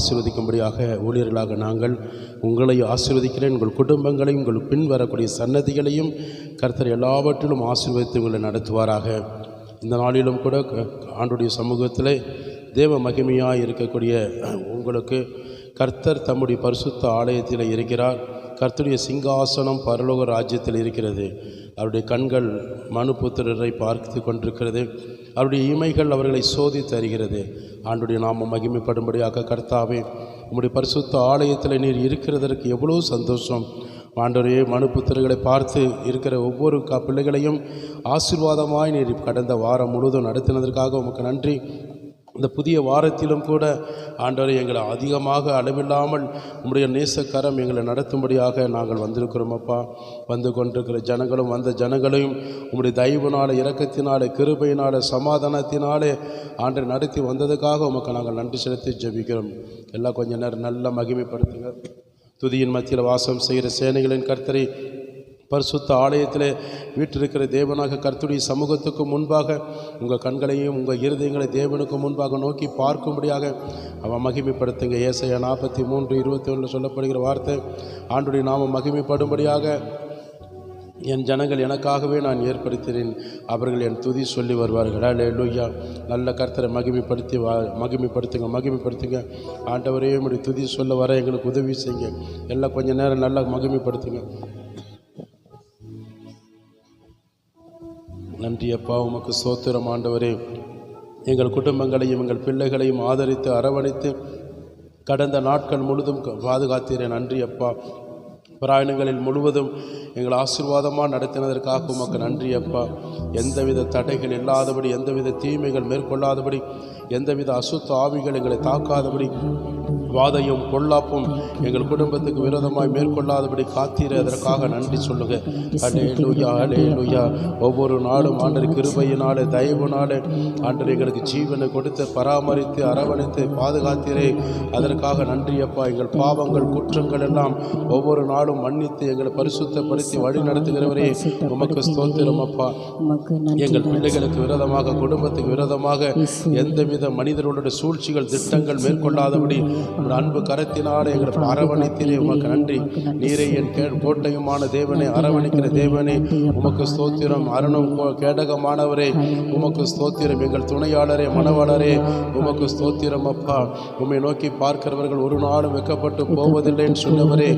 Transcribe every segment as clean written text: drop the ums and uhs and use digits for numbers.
ஆசீர்வதிக்கும்படியாக ஊழியர்களாக நாங்கள் உங்களை ஆசீர்வதிக்கிறேன். உங்கள் குடும்பங்களையும் உங்கள் பின் வரக்கூடிய சன்னதிகளையும் கர்த்தர் எல்லாவற்றிலும் ஆசீர்வதித்து உங்களை நடத்துவாராக. இந்த நாளிலும் கூட ஆண்டுடைய சமூகத்தில் தேவ மகிமையாக இருக்கக்கூடிய உங்களுக்கு கர்த்தர் தம்முடைய பரிசுத்த ஆலயத்தில் இருக்கிறார். கர்த்தருடைய சிங்காசனம் பரலோக ராஜ்யத்தில் இருக்கிறது. அவருடைய கண்கள் மனுபுத்திரரை பார்த்து கொண்டிருக்கிறது. அவருடைய இமைகள் அவர்களை சோதித்து அறிகிறது. ஆண்டுடைய நாமம் மகிமைப்படும்படியாக கர்த்தாவே உம்முடைய பரிசுத்த ஆலயத்தில் நீர் இருக்கிறதற்கு எவ்வளோ சந்தோஷம். ஆண்டவரே, மனுபுத்திரர்களை பார்த்து இருக்கிற ஒவ்வொரு பிள்ளைகளையும் ஆசீர்வாதமாய் நீர் கடந்த வாரம் முழுவதும் நடத்தினதற்காக உமக்கு நன்றி. இந்த புதிய வாரத்திலும் கூட ஆண்டவரே, எங்களை அதிகமாக அளவில்லாமல் உம்முடைய நேசக்கரம் எங்களை நடத்தும்படியாக நாங்கள் வந்திருக்கிறோம் அப்பா. வந்து கொண்டிருக்கிற ஜனங்களும் வந்த ஜனங்களையும் உம்முடைய தயவுனாலே, இரக்கத்தினாலே, கிருபையினாலே, சமாதானத்தினாலே ஆண்டை நடத்தி வந்ததுக்காக உமக்கு நாங்கள் நன்றி செலுத்தி ஜெபிக்கிறோம். எல்லாம் கொஞ்ச நேரம் நல்லா மகிமைப்படுத்துங்க. துதியின் மத்தியில் வாசம் செய்கிற சேனைகளின் கர்த்தரை, பரிசுத்த ஆலயத்தில் வீற்றிருக்கிற தேவனாக கர்த்தருடைய சமூகத்துக்கு முன்பாக உங்கள் கண்களையும் உங்கள் இருதயங்களை தேவனுக்கு முன்பாக நோக்கி பார்க்கும்படியாக அவன் மகிமைப்படுத்துங்க. ஏசாயா 43:21 சொல்லப்படுகிற வார்த்தை, ஆண்டுடைய நாமம் மகிமைப்படும்படியாக என் ஜனங்கள் எனக்காகவே நான் ஏற்படுத்தினேன், அவர்கள் என் துதி சொல்லி வருவார்கள். அல்லேலூயா. நல்ல கர்த்தரை மகிமைப்படுத்துங்க. ஆண்டவரே, உம்முடைய துதி சொல்ல வர எங்களுக்கு உதவி செய்யுங்க. எல்லாம் கொஞ்சம் நேரம் நல்லா மகிமைப்படுத்துங்க. நன்றி அப்பா, உமக்கு ஸ்தோத்திரம். ஆண்டவரே, எங்கள் குடும்பங்களையும் எங்கள் பிள்ளைகளையும் ஆதரித்து அரவணைத்து கடந்த நாட்கள் முழுதும் பாதுகாத்தீரேன். நன்றி அப்பா. பிராயணங்களில் முழுவதும் எங்கள் ஆசீர்வாதமாக நடத்தினதற்காக உமக்கு நன்றி அப்பா. எந்தவித தடைகள் இல்லாதபடி, எந்தவித தீமைகள் மேற்கொள்ளாதபடி, எந்தவித அசுத்த ஆவிகள் எங்களை தாக்காதபடி, வாதையும் பொல்லாப்பும் எங்கள் குடும்பத்துக்கு விரோதமாய் மேற்கொள்ளாதபடி காத்தீர, அதற்காக நன்றி சொல்லுங்க. அல்லேலூயா, அல்லேலூயா. ஒவ்வொரு நாளும் ஆண்டர் கிருபையினாலே, தயவுனாலே ஆண்டர் எங்களுக்கு ஜீவனை கொடுத்து பராமரித்து அரவணைத்து பாதுகாத்தீரே, அதற்காக நன்றி அப்பா. எங்கள் பாவங்கள் குற்றங்கள் எல்லாம் ஒவ்வொரு நாளும் மன்னித்து எங்களை பரிசுத்தப்படுத்தி வழி நடத்துகிறவரே, உமக்கு ஸ்தோத்திரம் அப்பா. எங்கள் பிள்ளைகளுக்கு விரோதமாக, குடும்பத்துக்கு விரோதமாக எந்தவித மனிதர்களுடைய சூழ்ச்சிகள் திட்டங்கள் மேற்கொள்ளாதபடி அன்பு கரத்தினாலே எங்களை அரவணைத்தீரே, உமக்கு நன்றி. நீரே என் கோட்டையுமான தேவனே, அரவணைக்கிற தேவனே, உமக்கு ஸ்தோத்திரம். அருணும் கேடகமானவரே, உமக்கு ஸ்தோத்திரம். எங்கள் துணையாளரே, மனவாளரே, உமக்கு ஸ்தோத்திரம் அப்பா. உம்மை நோக்கி பார்க்கிறவர்கள் ஒரு நாளும் வெக்கப்பட்டு போவதில்லைன்னு சொன்னவரே,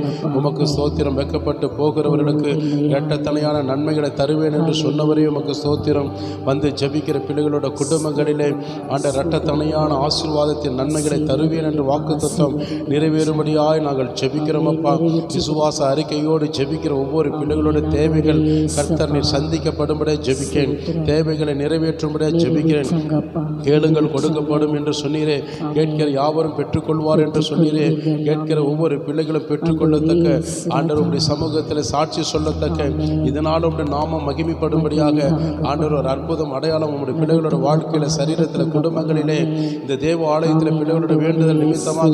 உமக்கு ஸ்தோத்திரம். வெக்கப்பட்டு போகிறவர்களுக்கு இரட்டத்தனையான நன்மைகளை தருவேன் என்று சொன்னவரே, உமக்கு ஸ்தோத்திரம். வந்து ஜெபிக்கிற பிள்ளைகளோட குடும்பங்களிலே ஆண்ட இரட்டத்தனையான ஆசீர்வாதத்தின் நன்மைகளை தருவேன் என்று வாக்குத்தத்தம் நிறைவேறும்படியாய் நாங்கள் ஜெபிக்கிறோம் அப்பா. விசுவாச அறிக்கையோடு ஜெபிக்கிற ஒவ்வொரு பிள்ளைகளோட தேவைகள் கர்த்தர் நீர் சந்திக்கப்படும்படியாக ஜெபிக்கிறேன். தேவைகளை நிறைவேற்றும்படியாக ஜெபிக்கிறேன். கேளுங்கள் கொடுக்கப்படும் என்று சொன்னீரே, கேட்கிற யாவரும் பெற்றுக்கொள்வார் என்று சொன்னீரே. கேட்கிற ஒவ்வொரு பிள்ளைகளும் பெற்றுக்கொள்ளத்தக்க ஆண்டவருடைய சமூகத்தில் சாட்சி சொல்லத்தக்க, இதனால் உடைய நாமம் மகிமைப்படும்படியாக ஆண்டவர் ஒரு அற்புதம் அடையாளம் உங்களுடைய பிள்ளைகளோட வாழ்க்கையில், சரீரத்தில், குடும்பங்களிலே இந்த தேவ ஆலயத்தில் பிள்ளைகளோட வேண்டுதல் நிமித்தமாக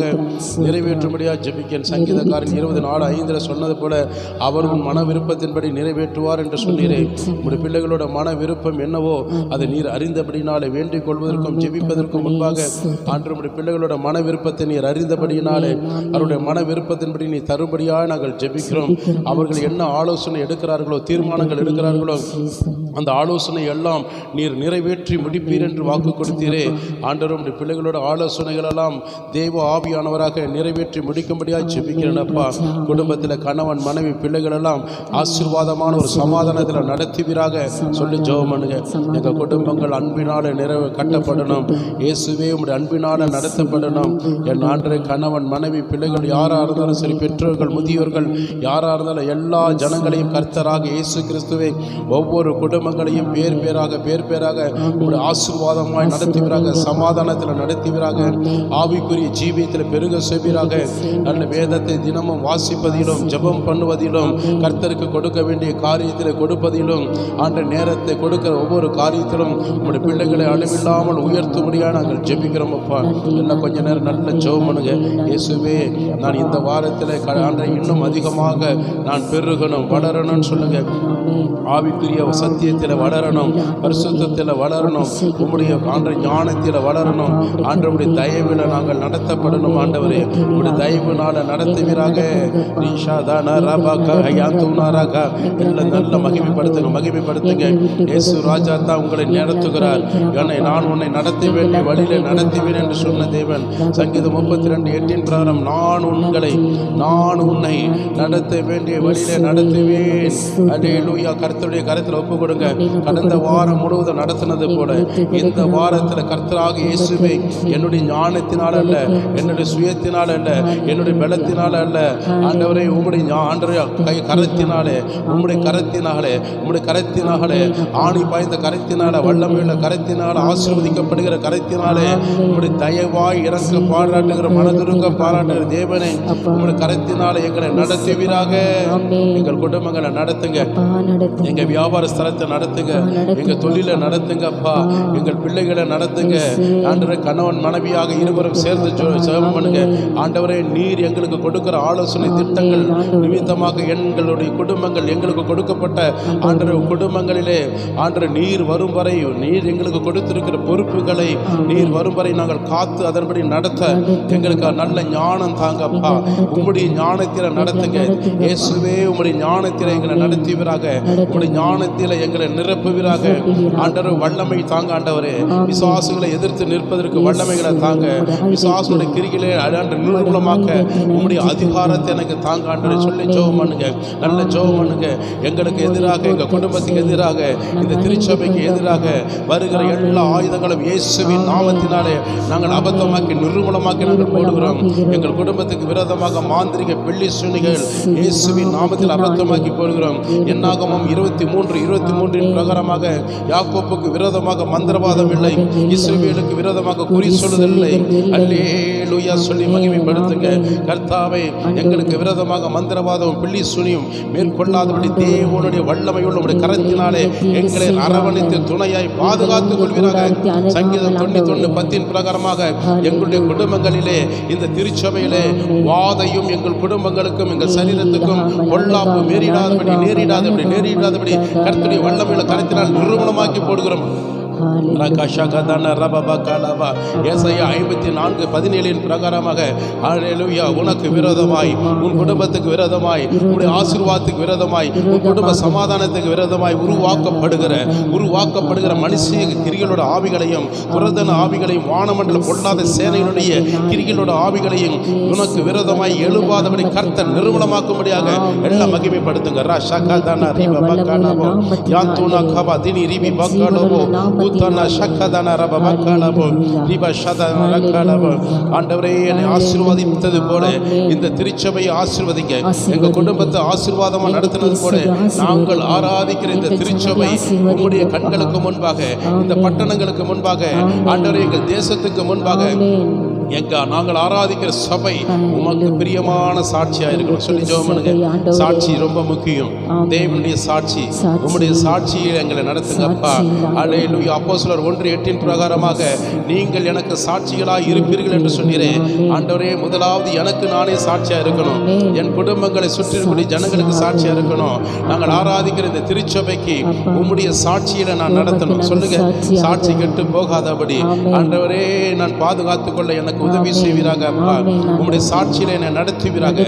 நிறைவேற்றும்படியாக ஜெபிக்கிறேன். சங்கீதக்காரன் 24:5 சொன்னது போல அவர் உன் மன விருப்பத்தின்படி நிறைவேற்றுவார் என்று சொன்னீரே. உங்களுடைய பிள்ளைகளோட மன விருப்பம் என்னவோ அதை நீர் அறிந்தபடினாலே வேண்டிக் கொள்வதற்கும் ஜெபிப்பதற்கும் முன்பாக ஆண்டவருடைய பிள்ளைகளோட மன விருப்பத்தை நீர் அறிந்தபடியினாலே அவருடைய மன விருப்பத்தின்படி நீ தரும்படியாக நாங்கள் ஜெபிக்கிறோம். அவர்கள் என்ன ஆலோசனை எடுக்கிறார்களோ, தீர்மானங்கள் எடுக்கிறார்களோ, அந்த ஆலோசனை எல்லாம் நீர் நிறைவேற்றி முடிப்பீர் என்று வாக்கு கொடுத்தீரே. ஆண்டவருடைய பிள்ளைகளோட ஆலோசனைகள் எல்லாம் தேவ ஆவியானவராக நிறைவேற்றி முடிக்கும்படியாக ஜெபிக்கிறேனப்பா. குடும்பத்தில் கணவன் மனைவி பிள்ளைகள் எல்லாம் ஆசீர்வாதமான ஒரு சமாதானத்தில் நடத்துவீராக சொல்லி ஜெபம் பண்ணுங்க. எங்கள் குடும்பங்கள் அன்பினால கட்டப்படணும். இயேசுவே உம்முடைய அன்பினால நடத்தப்படணும். என் ஆண்டரை கணவன் மனைவி பிள்ளைகள் யாராக இருந்தாலும் சரி, பெற்றோர்கள் முதியோர்கள் யாராக இருந்தாலும் எல்லா ஜனங்களையும் கர்த்தராக இயேசு கிறிஸ்துவை ஒவ்வொரு குடும்பங்களையும் பேர் பேராக உம்முடைய ஆசீர்வாதமாய் நடத்துவீராக, சமாதானத்தில் நடத்துவீராக, ஆவிக்குரிய ஜீவியத்தில் பெருக செய்வீராக. நல்ல வேதத்தை தினமும் வாசிப்பதிலும் ஜெபம் பண்ணுவதிலும் கர்த்தருக்கு கொடுக்க வேண்டிய காரியத்தில் கொடுப்பதிலும் ஆண்ட நேரத்தை கொடுக்கிற ஒவ்வொரு காரியத்திலும் உங்களுடைய பிள்ளைகளை அளவில்லாமல் உயர்த்தும்படியாக நாங்கள் ஜெபிக்கிறோம் அப்பா. எல்லாம் கொஞ்ச நேரம் நல்ல ஜெபம் பண்ணுங்க. இயேசுவே, நான் இந்த வாரத்தில் ஆண்டை இன்னும் அதிகமாக நான் பெருகணும், வளரணும்னு சொல்லுங்க. ஆவிக்குரிய சத்தியத்தில் வளரணும், பரிசுத்தத்தில் வளரணும், உம்முடைய ஞானத்தில் வளரணும். ஆண்டவருடைய தயவில் நாங்கள் நடத்தப்படணும். ஆண்டவரே உங்களுடைய தயவுனால நடத்துவீராக. நல்ல மகிமைப்படுத்துங்க. இயேசு ராஜா தான் உங்களை நடத்துகிறார். நான் உன்னை நடத்த வேண்டிய வழியில நடத்துவேன் என்று சொன்ன தேவன். சங்கீதம் 32:8 பிரகாரம் நான் உன்னை நடத்த வேண்டிய வழியில நடத்துவேன். அல்லேலூயா. கர்த்தருடைய கரத்தில் ஒப்பு கொடுங்க. கடந்த வாரம் முழுவதும் நடத்தினது போல இந்த வாரத்தில் கர்த்தராக இயேசுவே என்னுடைய ஞானத்தினால் அல்ல, என்னுடைய சுயத்தினால் அல்ல, என்னுடைய பலத்தினால் அல்ல, ஆண்டவரே உம்முடைய கரத்தினாலே, உம்முடைய கரத்தினாலே ஆணி பாய்ந்த கரத்தினால, வல்லமையுள்ள கரத்தினால, ஆசீர்வதிக்கப்படுகிற கரத்தினாலே, உம்முடைய தயவாய் இறக்க பாராட்டுகிற மனதுருங்க பாராட்டுகிற தேவனே, உம்முடைய கரத்தினால எங்களை நடத்துவீராக. எங்கள் குடும்பங்களை நடத்துங்க, எங்க வியாபார ஸ்தலத்தை நடத்துங்க, எங்க தொழிலை நடத்துங்க அப்பா, எங்கள் பிள்ளைகளை நடத்துங்க. ஆண்டவரே கணவன் மனைவியாக இருவரும் சேர்ந்து ஜெபம் பண்ணுங்க. ஆண்டவரே நீர் எங்களுக்கு கொடுக்கிற ஆலோசனை திட்டங்கள் நிமித்தமாக எங்களுடைய குடும்பங்கள், எங்களுக்கு கொடுக்கப்பட்ட ஆண்டவரே குடும்பங்களிலே ஆண்டவரே நீர் வரும் வரை, நீர் எங்களுக்கு கொடுத்திருக்கிற பொறுப்புகளை நீர் வரும் வரை நாங்கள் காத்து அதன்படி நடத்த எங்களுக்கு நல்ல ஞானம் தாங்க அப்பா. உம்முடைய ஞானத்தில் நடத்துங்க இயேசுவே. உம்முடைய ஞானத்தில் எங்களை நடத்துவீராக, உம்முடைய ஞானத்தில் எங்களை நிரப்புவீராக. ஆண்டவரே வல்லமை தாங்க ஆண்டவரே. விசுவாசிகளை எதிர்த்து நிற்பதற்கு வல்லமைகளை தாங்க. விசுவாசுடைய கிரிகளை நிர்மூலமாக்க உம்முடைய அதிகாரத்தை எனக்கு தாங்க ஆண்டவரே. சொல்லி ஜெபம் பண்ணுங்க, நல்ல ஜெபம் பண்ணுங்க. எங்களுக்கு எதிராக, எங்கள் குடும்பத்துக்கு எதிராக, இந்த திருச்சபைக்கு எதிராக வருகிற எல்லா ஆயுதங்களும் இயேசுவின் நாமத்தினாலே நாங்கள் அபத்தமாக்கி நிர்மூலமாக்கி நாங்கள் போடுகிறோம். எங்கள் குடும்பத்துக்கு விரோதமாக மாந்திரிக பெள்ளி சுனிகள் இயேசுவின் நாமத்தில் அபத்தமாக்கி போடுகிறோம். என்னாகமம் 23:23 பிரகாரமாக யாக்கோப்புக்கு விரோதமாக மந்திரவாதம் இல்லை, இஸ்ரவேலுக்கு விரோதமாக குறி சொல்லுதல் இல்லை. அல்லேலூயா சொல்லி மகிமைப்படுத்துங்க. கர்த்தாவே எங்களுக்கு விரோதமாக மந்திரவாதம் பிள்ளி சுனியும் மேற்கொள்ளாதபடி தேவனுடைய வல்லமையுள்ள உடைய கரத்தினாலே எங்களை அரவணைத்து துணையாய் பாதுகாத்துக் கொள்வீராக. சங்கீதம் 91:10 பிரகாரமாக எங்களுடைய குடும்பங்களிலே, இந்த திருச்சபையிலே வாதையும் எங்கள் குடும்பங்களுக்கும் எங்கள் சரீரத்துக்கும் பொல்லாப்பு நேரிடாதபடி கர்த்தருடைய வல்லமையுள்ள கரத்தினால் நிறுவனமாக்கி போடுகிறோம். 54:17 பிரகாரமாக உனக்கு விரோதமாய், உன் குடும்பத்துக்கு விரோதமாய், உன்னுடைய ஆசீர்வாதத்துக்கு விரோதமாய், உன் குடும்ப சமாதானத்துக்கு விரோதமாய் உருவாக்கப்படுகிற மனுஷ கிரிகளோட ஆவிகளையும் புரதன ஆவிகளையும் வானமண்டல பொல்லாத சேனைகளுடைய கிரிகளோட ஆவிகளையும் உனக்கு விரோதமாய் எழுவாதபடி கர்த்தர் நிறுவனமாக்கும்படியாக எல்லாம் மகிமைப்படுத்துங்க. ஆண்டவரே என்னை ஆசீர்வதித்தது போல இந்த திருச்சபையை ஆசீர்வதிங்க. எங்க குடும்பத்தை ஆசீர்வாதமா நடத்தினது போல நாங்கள் ஆராதிக்கிற இந்த திருச்சபை உங்களுடைய கண்களுக்கு முன்பாக, இந்த பட்டணங்களுக்கு முன்பாக, ஆண்டவரே எங்கள் தேசத்துக்கு முன்பாக நாங்கள் ஆராதிக்கிற சபை உமக்கு பிரியமான சாட்சியா இருக்கணும். சொல்லி ஜெபம் பண்ணுங்க. சாட்சி ரொம்ப முக்கியம். தேவனுடைய சாட்சி, உம்முடைய சாட்சியை எங்களை நடத்துங்க அப்பா. அல்லேலூயா. அப்போஸ்தலர் 1:8 பிரகாரமாக நீங்கள் எனக்கு சாட்சிகளாய் இருப்பீர்கள் என்று சொன்னீரே. ஆண்டவரே முதலாவது எனக்கு நானே சாட்சியா இருக்கணும், என் குடும்பங்களை சுற்றிக்கூடிய ஜனங்களுக்கு சாட்சியா இருக்கணும். நாங்கள் ஆராதிக்கிற இந்த திருச்சபைக்கு உம்முடைய சாட்சியில நான் நடத்தணும். சொல்லுங்க. சாட்சி கெட்டு போகாதபடி ஆண்டவரே நான் பாதுகாத்துக் கொள்ள எனக்கு உதவி செய்வீராக அப்பா. உம்முடைய சாட்சியில என்னை நடத்துவீராக.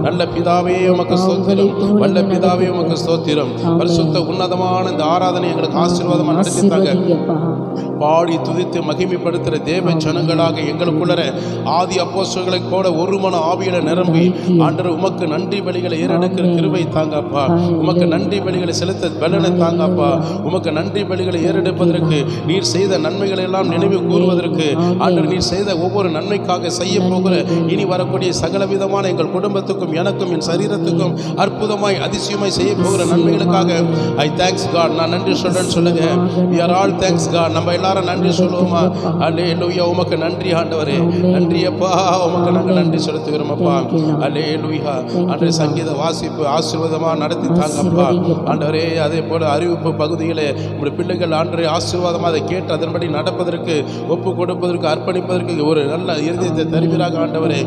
நல்ல பிதாவே உமக்கு ஸ்தோத்திரம், வல்ல பிதாவே உமக்கு ஸ்தோத்திரம். பரிசுத்த உன்னதமான இந்த ஆராதனை எங்களுக்கு ஆசீர்வாதமா நடத்திட்டாங்க. பாடி துதித்து மகிமைப்படுத்துகிற தேவ ஜனங்களாக எங்களுக்குள்ளர ஆதி அப்போஸ்தலர்களை போல ஒரு மன ஆவியில நிரம்பி ஆண்டவர் உமக்கு நன்றி பலிகளை ஏறெடுக்கிற கிருபை தாங்கப்பா. உமக்கு நன்றி பலிகளை செலுத்த பலனை தாங்கப்பா. உமக்கு நன்றி பலிகளை ஏறெடுப்பதற்கு நீர் செய்த நன்மைகளை எல்லாம் நினைவு கூறுவதற்கு ஆண்டவர் நீர் செய்த ஒவ்வொரு நன்மைக்காக செய்ய போகிற இனி வரக்கூடிய சகல விதமான எங்கள் குடும்பத்துக்கும் எனக்கும் என் சரீரத்துக்கும் அற்புதமாய் அதிசயமாய் செய்ய போகிற நன்மைகளுக்காக ஐ தேங்க்ஸ் காட். நான் நன்றி சொல்றேன்னு சொல்லுங்க. we are all thanks God. நம்ம எல்லாரும் நன்றி சொல்லுவோமா? அல்லேலூயா. உமக்கு நன்றி ஆண்டவரே, நன்றி அப்பா. உமக்கு நாங்கள் நன்றி செலுத்துகிறோம் அப்பா. அல்லேலூயா. அன்றைய சங்கீத வாசிப்பு ஆசீர்வாதமா நடத்தி தாங்கப்பா ஆண்டவரே. அதே போல அறிவிப்பு பகுதியிலே உங்களுடைய பிள்ளைகள் ஆண்டவரே ஆசீர்வாதமாக அதை கேட்டு அதன்படி நடப்பதற்கு, ஒப்பு கொடுப்பதற்கு, அர்ப்பணிப்பதற்கு ஒரு நல்ல இருதயத்தை தருவீராக ஆண்டவரே.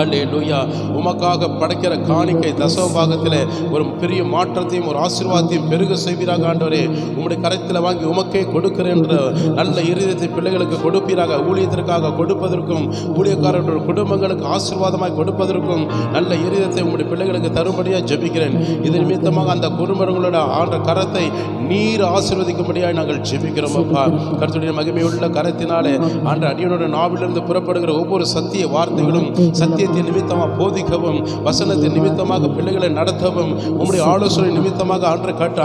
அல்லேலூயா. உமக்காக படைக்கிற காணிக்கை தசமபாகத்தில் ஒரு பெரிய மாற்றத்தையும் ஒரு ஆசீர்வாதத்தையும் பெருக செய்வீராக ஆண்டவரே. உம்முடைய கரத்தில் வாங்கி உமக்கே கொடுக்கிற என்ற நல்ல இருதயத்தை பிள்ளைகளுக்கு கொடுப்பீராக. ஊழியத்திற்காக கொடுப்பதற்கும் ஊழியக்காரர்களுடைய குடும்பங்களுக்கு ஆசீர்வாதமாய் கொடுப்பதற்கும் நல்ல இருதயத்தை உம்முடைய பிள்ளைகளுக்கு தரும்படியாக ஜெபிக்கிறேன். இது நிமித்தமாக அந்த குடும்பங்களோட ஆண்ட கரத்தை நீர் ஆசீர்வதிக்கும்படியாக நாங்கள் ஜெபிக்கிறோம் அப்பா. கர்த்தருடைய மகிமையுள்ள கரத்தினாலே ஆண்ட அடியோட நாவிலிருந்து புறப்படுகிற ஒவ்வொரு சத்திய வார்த்தைகளும் சத்தியத்தின் நிமித்தமாக போதிக்கவும், வசனத்தின் நிமித்தமாக பிள்ளைகளை நடத்தவும், உம்முடைய ஆலோசனை நிமித்தமாக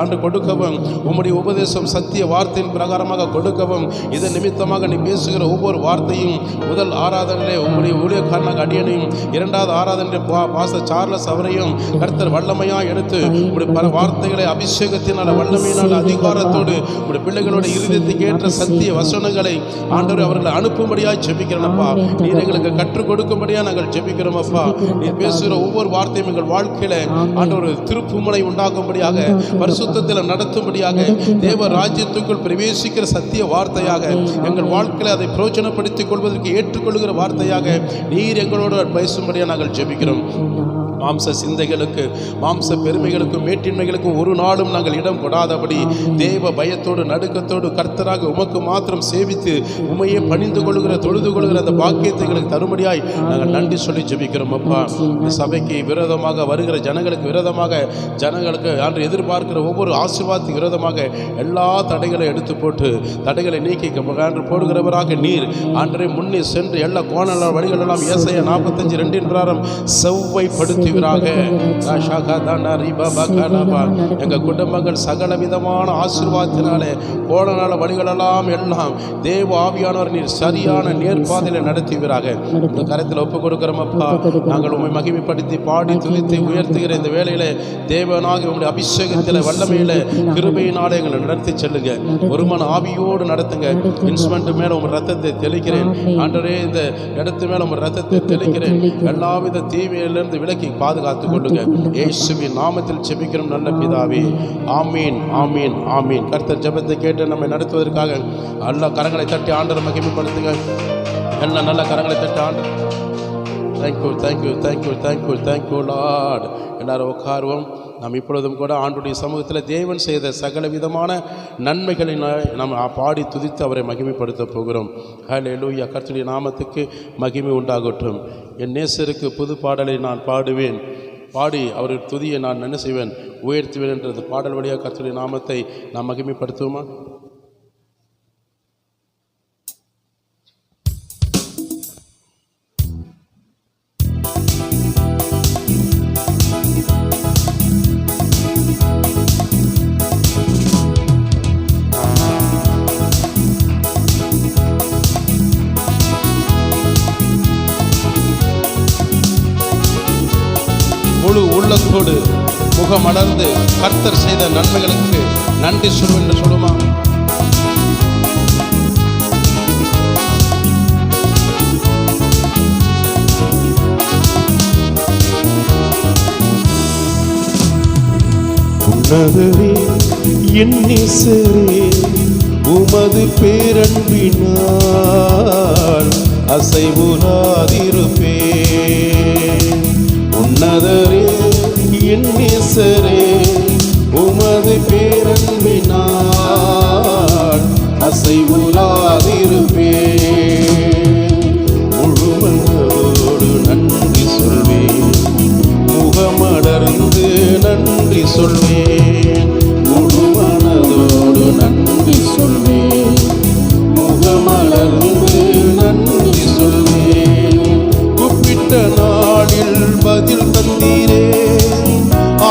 ஆண்டு கொடுக்கவும், உம்முடைய உபதேசம் சத்திய வார்த்தையின் பிரகாரமாக கொடுக்கவும், இதன் நிமித்தமாக நீ பேசுகிற ஒவ்வொரு வார்த்தையும் முதல் ஆராதனையிலே உம்முடைய ஊழியக்காரனாக அடியனையும், இரண்டாவது ஆராதனை பாஸ்டர் சார்லஸ் அவரையும் கர்த்தர் வல்லமையாக எடுத்து உம்முடைய பல வார்த்தைகளை அபிஷேகத்தினால் வல்லமையினால் அதிகாரத்தோடு உம்முடைய பிள்ளைகளோட இருதயத்துக்கு ஏற்ற சத்திய வசனங்களை ஆண்டவர் அவர்களை அனுப்பும்படியாக ஜெபிக்கிறேன்ப்பா. நீர் எங்களுக்கு கற்றுக் கொடுக்கும்படியாக நாங்கள் ஜெபிக்கிறோம் அப்பா. நீ பேசுகிற ஒவ்வொரு வார்த்தையும் எங்கள் வாழ்க்கையில ஆண்டவர் திருப்புமுனை உண்டாகும்படியாக, பரிசுத்தத்தில் நடத்தும்படியாக, தேவ ராஜ்யத்துக்குள் பிரவேசிக்கிற சத்திய வார்த்தையாக, எங்கள் வாழ்க்கையில அதை பிரயோஜனப்படுத்திக் கொள்வதற்கு ஏற்றுக்கொள்கிற வார்த்தையாக நீர் எங்களோடு பேசும்படியாக நாங்கள் ஜெபிக்கிறோம். மாம்ச சிந்தைகளுக்கு, மாம்ச பெருமைகளுக்கும் மேட்டின்மைகளுக்கும் ஒரு நாளும் நாங்கள் இடம் கொடாதபடி தேவ பயத்தோடு நடுக்கத்தோடு கர்த்தராக உமக்கு மாத்திரம் சேவித்து உமையே பணிந்து கொள்கிற தொழுது கொள்கிற அந்த பாக்கியத்தை எங்களுக்கு தரும்படியாய் நாங்கள் நன்றி சொல்லி ஜெபிக்கிறோம் அப்பா. இந்த சபைக்கு விரோதமாக வருகிற ஜனங்களுக்கு விரோதமாக, ஜனங்களுக்கு அன்று எதிர்பார்க்கிற ஒவ்வொரு ஆசீர்வாதத்துக்கு விரோதமாக எல்லா தடைகளை எடுத்து போட்டு தடைகளை நீக்கி அன்று போடுகிறவராக நீர் அன்றே முன்னே சென்று எல்லா கோண வழிகள் எல்லாம் ஏசாயா 45:2 பிரகாரம் செவ்வாய்ப்படுத்தி எங்க குடும்பங்கள் சகல விதமான ஆசீர்வாதத்தினாலே கோணநாள வழிகளெல்லாம் எல்லாம் தேவ ஆவியானவர் நீர் சரியான நேர்பாதையில நடத்துவீராக. இந்த கரத்தில் ஒப்புக் கொடுக்கிறோம் அப்பா. நாங்கள் உண்மை மகிமைப்படுத்தி பாடி துதித்து உயர்த்துகிற இந்த வேளையில தேவனாக உங்களுடைய அபிஷேகத்தில் வல்லமையில கிருபையினாலே எங்களை நடத்தி செல்லுங்க. ஒருமன ஆவியோடு நடத்துங்க. இன்ஸ்ட்ருமெண்ட் மேல உங்க ரத்தத்தை தெளிக்கிறேன் ஆண்டவரே. இந்த இடத்து மேல உங்க ரத்தத்தை தெளிக்கிறேன். எல்லாவித தீமையிலிருந்து விலக்கி பாதுகாத்துக் கொள்ளுங்க. இயேசுவின் நாமத்தில் ஜெபிக்கிறோம் நல்ல பிதாவே. ஆமீன், ஆமீன், ஆமீன். கர்த்தர் ஜெபத்தை கேட்டு நம்மை நடத்துவதற்காக நல்ல கரங்களை தட்டி ஆண்டவரை மகிமைப்படுத்துங்க. எல்லாம் நல்ல கரங்களை தட்டி ஆண்டவர். Thank you, thank you, thank you, thank you, thank you Lord. எல்லாரும் உட்காருவோம். நாம் இப்பொழுதும் கூட ஆண்டுடைய சமூகத்தில் தேவன் செய்த சகல விதமான நன்மைகளை நாம் பாடி துதித்து அவரை மகிமைப்படுத்த போகிறோம். ஹல்லேலூயா. கர்த்தருடைய நாமத்துக்கு மகிமை உண்டாகட்டும். என் நேசருக்கு புது பாடலை நான் பாடுவேன், பாடி அவருடைய துதியை நான் என்ன செய்வேன், உயர்த்துவேன் என்ற பாடல் வழியாக கர்த்தருடைய நாமத்தை நாம் மகிமைப்படுத்துவோமா? முழு உள்ளத்தோடு முகமலர்ந்து கர்த்தர் செய்த நன்மைகளுக்கு நன்றி சொல்லுவேன் என்று சொல்லுமா? உன்னதரே என் நேசரே, உமது பேரன்பினால் அசைவுறாதிருப்பேன். உன்னதரே என் நேசரே, உமது பேரன்பினால் அசைவுறாதிருப்பேன். முழுமனதோடு நன்றி சொல்வேன், முகமலர்ந்து நன்றி சொல்வேன். முழுமனதோடு நன்றி சொல்வேன், முகமலர்ந்து நன்றி சொல்வேன். கூப்பிட்ட நாளில் பதில் தந்தீரே,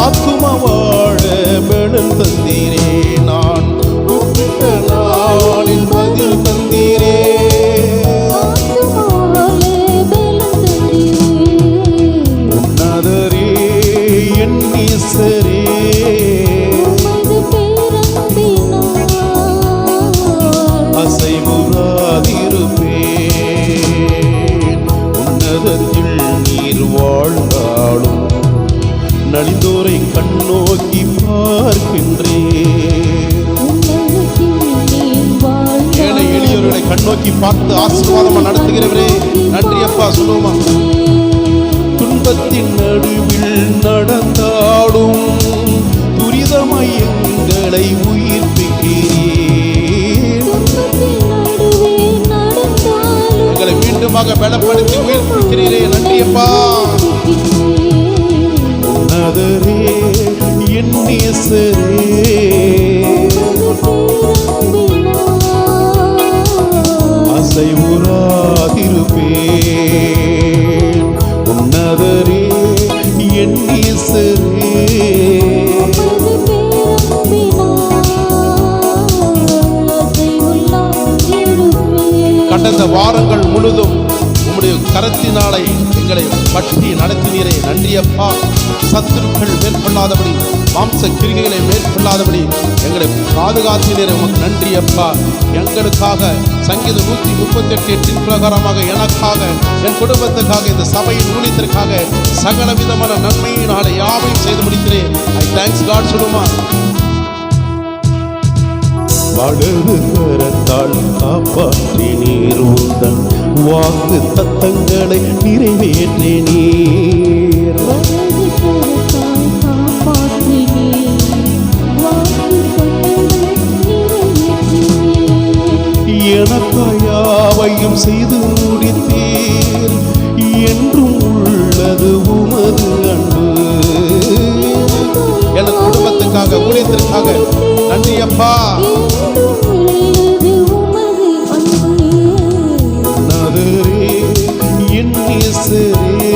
ஆத்துமா வாழ பெணல் தந்தீரே. நான் கூப்பிட்ட நாளில் பதில் தந்தீரே, உன்னதரே என் நேசரே, அசைவுறாதிருப்பேன். உன்னதத்தில் நீர் வாழ்ந்தாலும் நலிந்தோரை கண்ணோக்கி பார்க்கின்றேன். ஏழை எளியோர்களை கண்ணோக்கி பார்த்து ஆசீர்வாதமா நடத்துகிறவரே நன்றி அப்பா சொல்லுவோமா? துன்பத்தின் நடுவில் நடந்தாலும் துரிதமாய் எங்களை உயிர்ப்பிக்கிறீர். எங்களை மீண்டுமாக பலப்படுத்தி உயிர்ப்பிக்கிறீரே, நன்றியப்பா. உன்னதரே என் நேசரே, அசைவுறாதிருப்பேன். உன்னதரே என் நேசரே, கடந்த வாரங்கள் முழுதும் உம்முடைய கரத்தினாலே எங்களை பற்றி நடத்தினீரே, நன்றியப்பா. சத்துருக்கள் மேற்கொள்ளாதபடி, மாம்ச கிரிகைகளை மேற்கொள்ளாதபடி எங்களை பாதுகாத்தினீரே, உமக்கு நன்றியப்பா. எங்களுக்காக சங்கீதம் 138 பிரகாரமாக எனக்காக, என் குடும்பத்துக்காக, இந்த சபையின் ஊழியத்திற்காக சகல விதமான நன்மையினாலே யாவையும் செய்து முடிக்கிறேன். ஐ தேங்க்ஸ் காட் சொல்லுமா. வலது கரத்தால் காப்பாற்றினீர், உந்தன் வாக்கு தத்தங்களை நிறைவேற்றினீர். எனக்காயாவையும் செய்து முடித்தீர், என்றும் உள்ளது உமது அன்பு. என் குடும்பத்துக்காக, ஊழியத்திற்காக நன்றியப்பா. உன்னதரே என் நேசரே,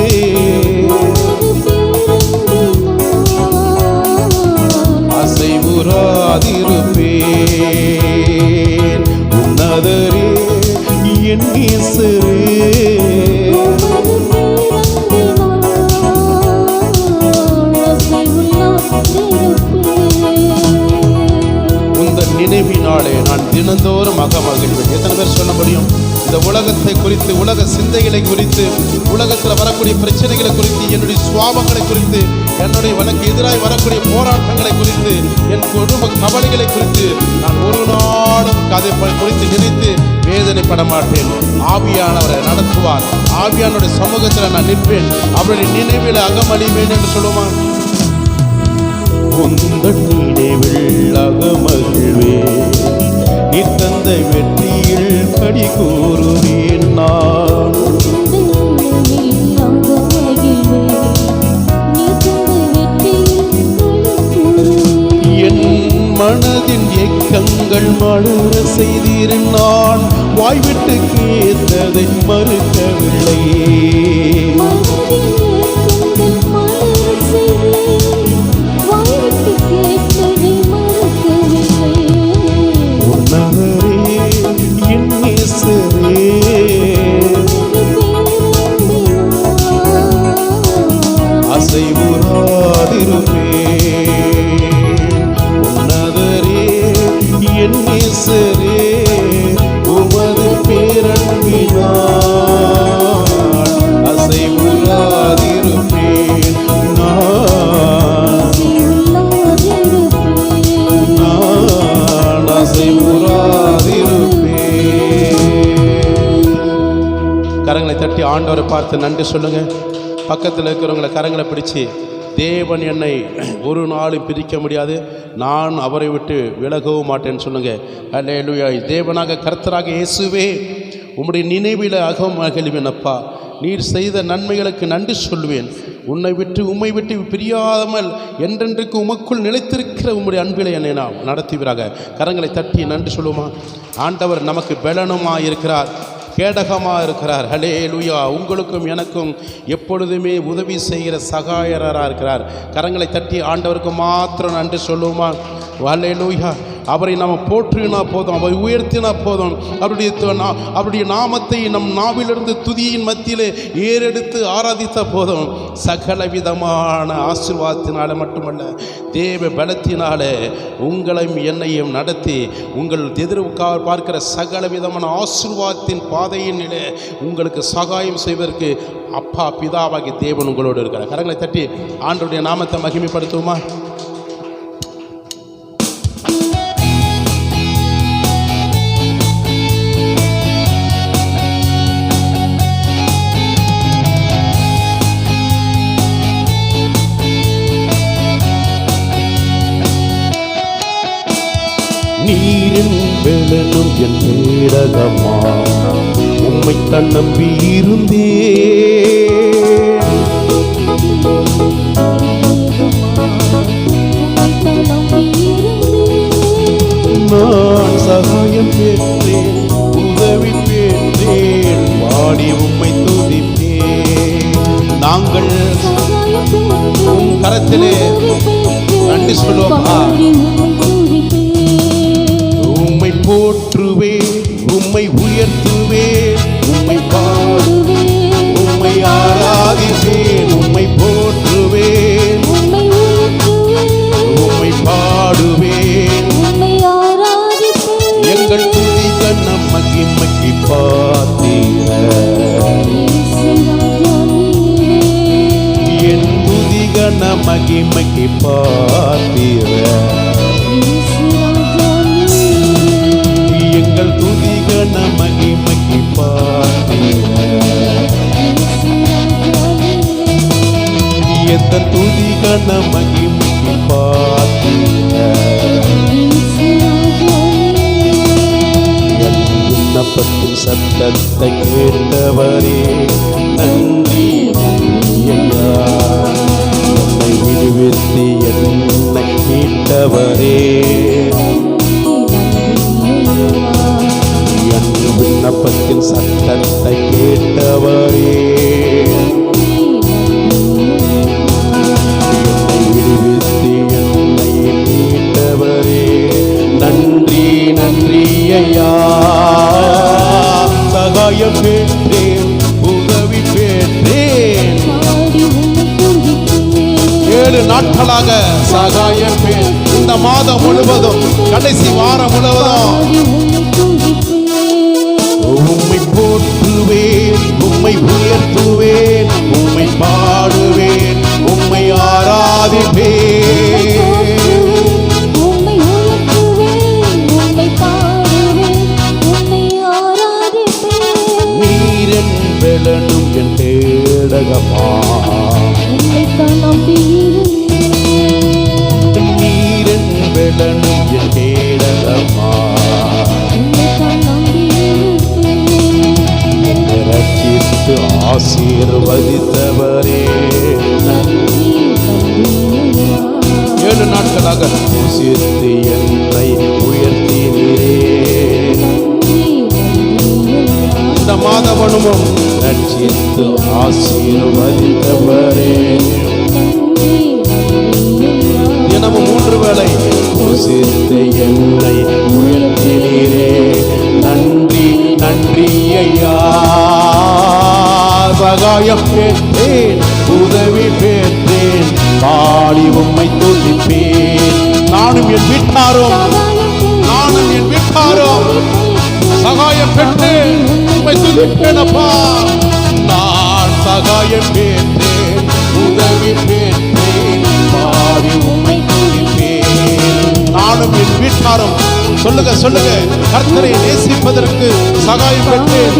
அசைவுறாதிருப்பேன். உன்னதரே என் நேசரே, நினைவினாலே நான் தினந்தோறும் மகிழ்வேன். எத்தனை பேர் சொல்ல முடியும்? இந்த உலகத்தை குறித்து, உலக சிந்தைகளை குறித்து, உலகத்தில் வரக்கூடிய பிரச்சனைகளை குறித்து, என்னுடைய சுவாபங்களை குறித்து, என்னுடைய எனக்கு எதிராய் வரக்கூடிய போராட்டங்களை குறித்து, என் குடும்ப கவலைகளை குறித்து நான் ஒரு நாளும் அதை குறித்து நினைத்து வேதனைப்பட மாட்டேன். ஆவியானவரை நடத்துவார். ஆவியானுடைய சமூகத்தில் நான் நிற்பேன். அவருடைய நினைவில் அகமளிவேன் என்று சொல்லுவான். உந்தன் நினைவில் அகமகிழ்வேன், நீ தந்த வெற்றியில் கடி கூறுவேன் நான். என் மனதின் ஏக்கங்கள் மலர செய்தீர், நான் வாய்விட்டு கேட்டதை மறுக்கவில்லை. கரங்களை தட்டி ஆண்டவரை பார்த்து நன்றி சொல்லுங்க. பக்கத்தில் இருக்கிறவங்களை கரங்களை பிடிச்சு, தேவன் என்னை ஒரு நாளும் பிரிக்க முடியாது, நான் அவரை விட்டு விலகவும் மாட்டேன்னு சொல்லுங்க. அல்லேலூயா. தேவனாக கர்த்தராக இயேசுவே, உம்முடைய நினைவில் அகமகிழ்வேன் அப்பா. நீர் செய்த நன்மைகளுக்கு நன்றி சொல்வேன். உன்னை விட்டு உம்மை விட்டு பிரியாமல் என்றென்றைக்கு உமக்குள் நிலைத்திருக்கிற உம்முடைய அன்பிலை என்னை நாம் நடத்துவீராக. கரங்களை தட்டி நன்றி சொல்லுமா. ஆண்டவர் நமக்கு பலனுமாக இருக்கிறார், கேடகமாக இருக்கிறார். ஹல்லேலூயா. உங்களுக்கும் எனக்கும் எப்பொழுதுமே உதவி செய்கிற சகாயராக இருக்கிறார். கரங்களை தட்டி ஆண்டவருக்கு மாத்திரம் நன்றி சொல்லுமா. ஹல்லேலூயா. அவரை நாம் போற்றினா போதும், அவரை உயர்த்தினா போதும், அவருடைய நாமத்தை நம் நாவிலிருந்து துதியின் மத்தியிலே ஏறெடுத்து ஆராதித்த போதும், சகல விதமான ஆசீர்வாதத்தினால மட்டுமல்ல, தேவ பலத்தினாலே உங்களையும் என்னையும் நடத்தி உங்கள் எதிர்க்காக பார்க்கிற சகல விதமான ஆசீர்வாதத்தின் பாதையினிலே உங்களுக்கு சகாயம் செய்வதற்கு அப்பா பிதாவாகி தேவன் உங்களோடு இருக்கிறார். கரங்களை தட்டி ஆண்டவருடைய நாமத்தை மகிமைப்படுத்துவோமா. நீரின் பெலனும் என் கேடகமா உம்மைத்தான் நம்பி இருந்தேன். நான் சகாயம் பெற்றேன், உதவி பெற்றேன், பாடி உம்மை துதிப்பேன். நாங்கள் உம் கரத்திலே நன்றி சொல்லுவோமா. உம்மை போற்றுவேன், உம்மை உயர்த்துவேன், உம்மை பாடுவேன், உம்மை ஆராதிப்பேன். உம்மை போற்றுவேன், உம்மை பாடுவேன், எங்கள் துதி கண்ண மகிமைக்கு பாத்திர. என் துதி கண்ண மகிமைக்கு பாத்திர. எங்கள் துதி கண்ண மகிமைக்கு பாத்திர. எந்த துதி கண்ண மகிமைக்கு பாத்திர. விண்ணப்பத்தின் சத்தத்தை கேட்டவரே நன்றி ஐயா. என்னை விடுவித்து என்னை மீட்டவரே. என் விண்ணப்பத்தின் சத்தத்தை கேட்டவரே என்னை விடுவித்து என்னை மீட்டவரே நன்றி நன்றி ஐயா. சகாயம் பெற்றேன், உதவி பெற்றேன். 7 நாட்களாக சகாயம் பெற்றேன். இந்த மாதம் முழுவதும் கடைசி வாரம் முழுவதும் உம்மை போற்றுவேன், உம்மை உயர்த்துவேன், உம்மை பாடுவேன், உம்மை ஆராதிப்பேன். பெலனும் என் கேடகமா நீரன் பெலனும் என் கேடகமா ரட்சித்து ஆசீர்வதித்தவரே 7 நாட்களாக பூசித்து என்னை உயர்த்தினீரே. இந்த மாதவனும் ரட்சித்து ஆசீர்வதித்தவரே. தினமும் 3 வேளை பூசித்து என்னை உயர்த்தினீரே. நன்றி நன்றி ஐயா. சகாயம் பெற்றேன், உதவி பெற்றேன், பாடி உம்மை துதிப்பேன். நானும் என் வீட்டாரும் சகாயம் பெற்றேன், உம்மை துதிப்பேனப்பா. நான் சகாயம் பெற்றேன், உதவி பெற்றேன், பாடி உம்மை துதிப்பேன். நானும் என் வீட்டாரும் சொல்லுங்க சொல்லுங்க. கர்த்தரை நேசிப்பதற்கு சகாயம் பெற்றேன்.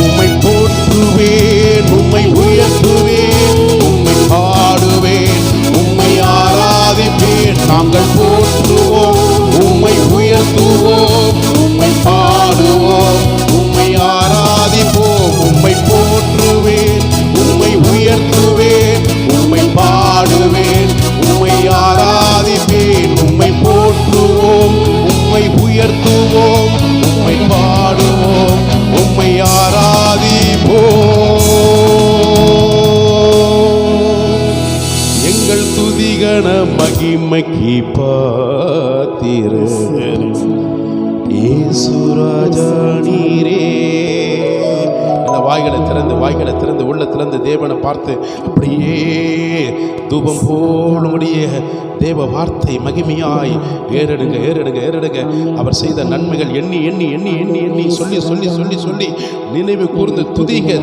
உம்மை போற்றுவேன், உம்மை உயர்த்துவேன், உம்மை பாடுவேன், உம்மை ஆராதிப்பேன். நாங்கள் போற்றுவோம், உம்மை உயர்த்துவோம், உம்மை பாடுவோம், உம்மை ஆராதிப்போம். உம்மை போற்றுவேன், உம்மை உயர்த்துவேன், உம்மை பாடுவேன், உம்மை ஆராதிப்பேன். உம்மை போற்றுவோம், உம்மை உயர்த்துவோம், உம்மை பாடுவோம், உம்மை ஆராதிப்போம். எங்கள் துதிகன மகிமைக்கு பாத்திர இயேசு ராஜா நீரே. வாய்களை திறந்து உள்ளத்திலிருந்து தேவனை பார்த்து அப்படியே தூபம் போலுடைய தேவ வார்த்தை மகிமையாய் ஏறெடுங்க. அவர் செய்த நன்மைகள் எண்ணி சொல்லி நினைவு கூர்ந்து துதிங்கள்.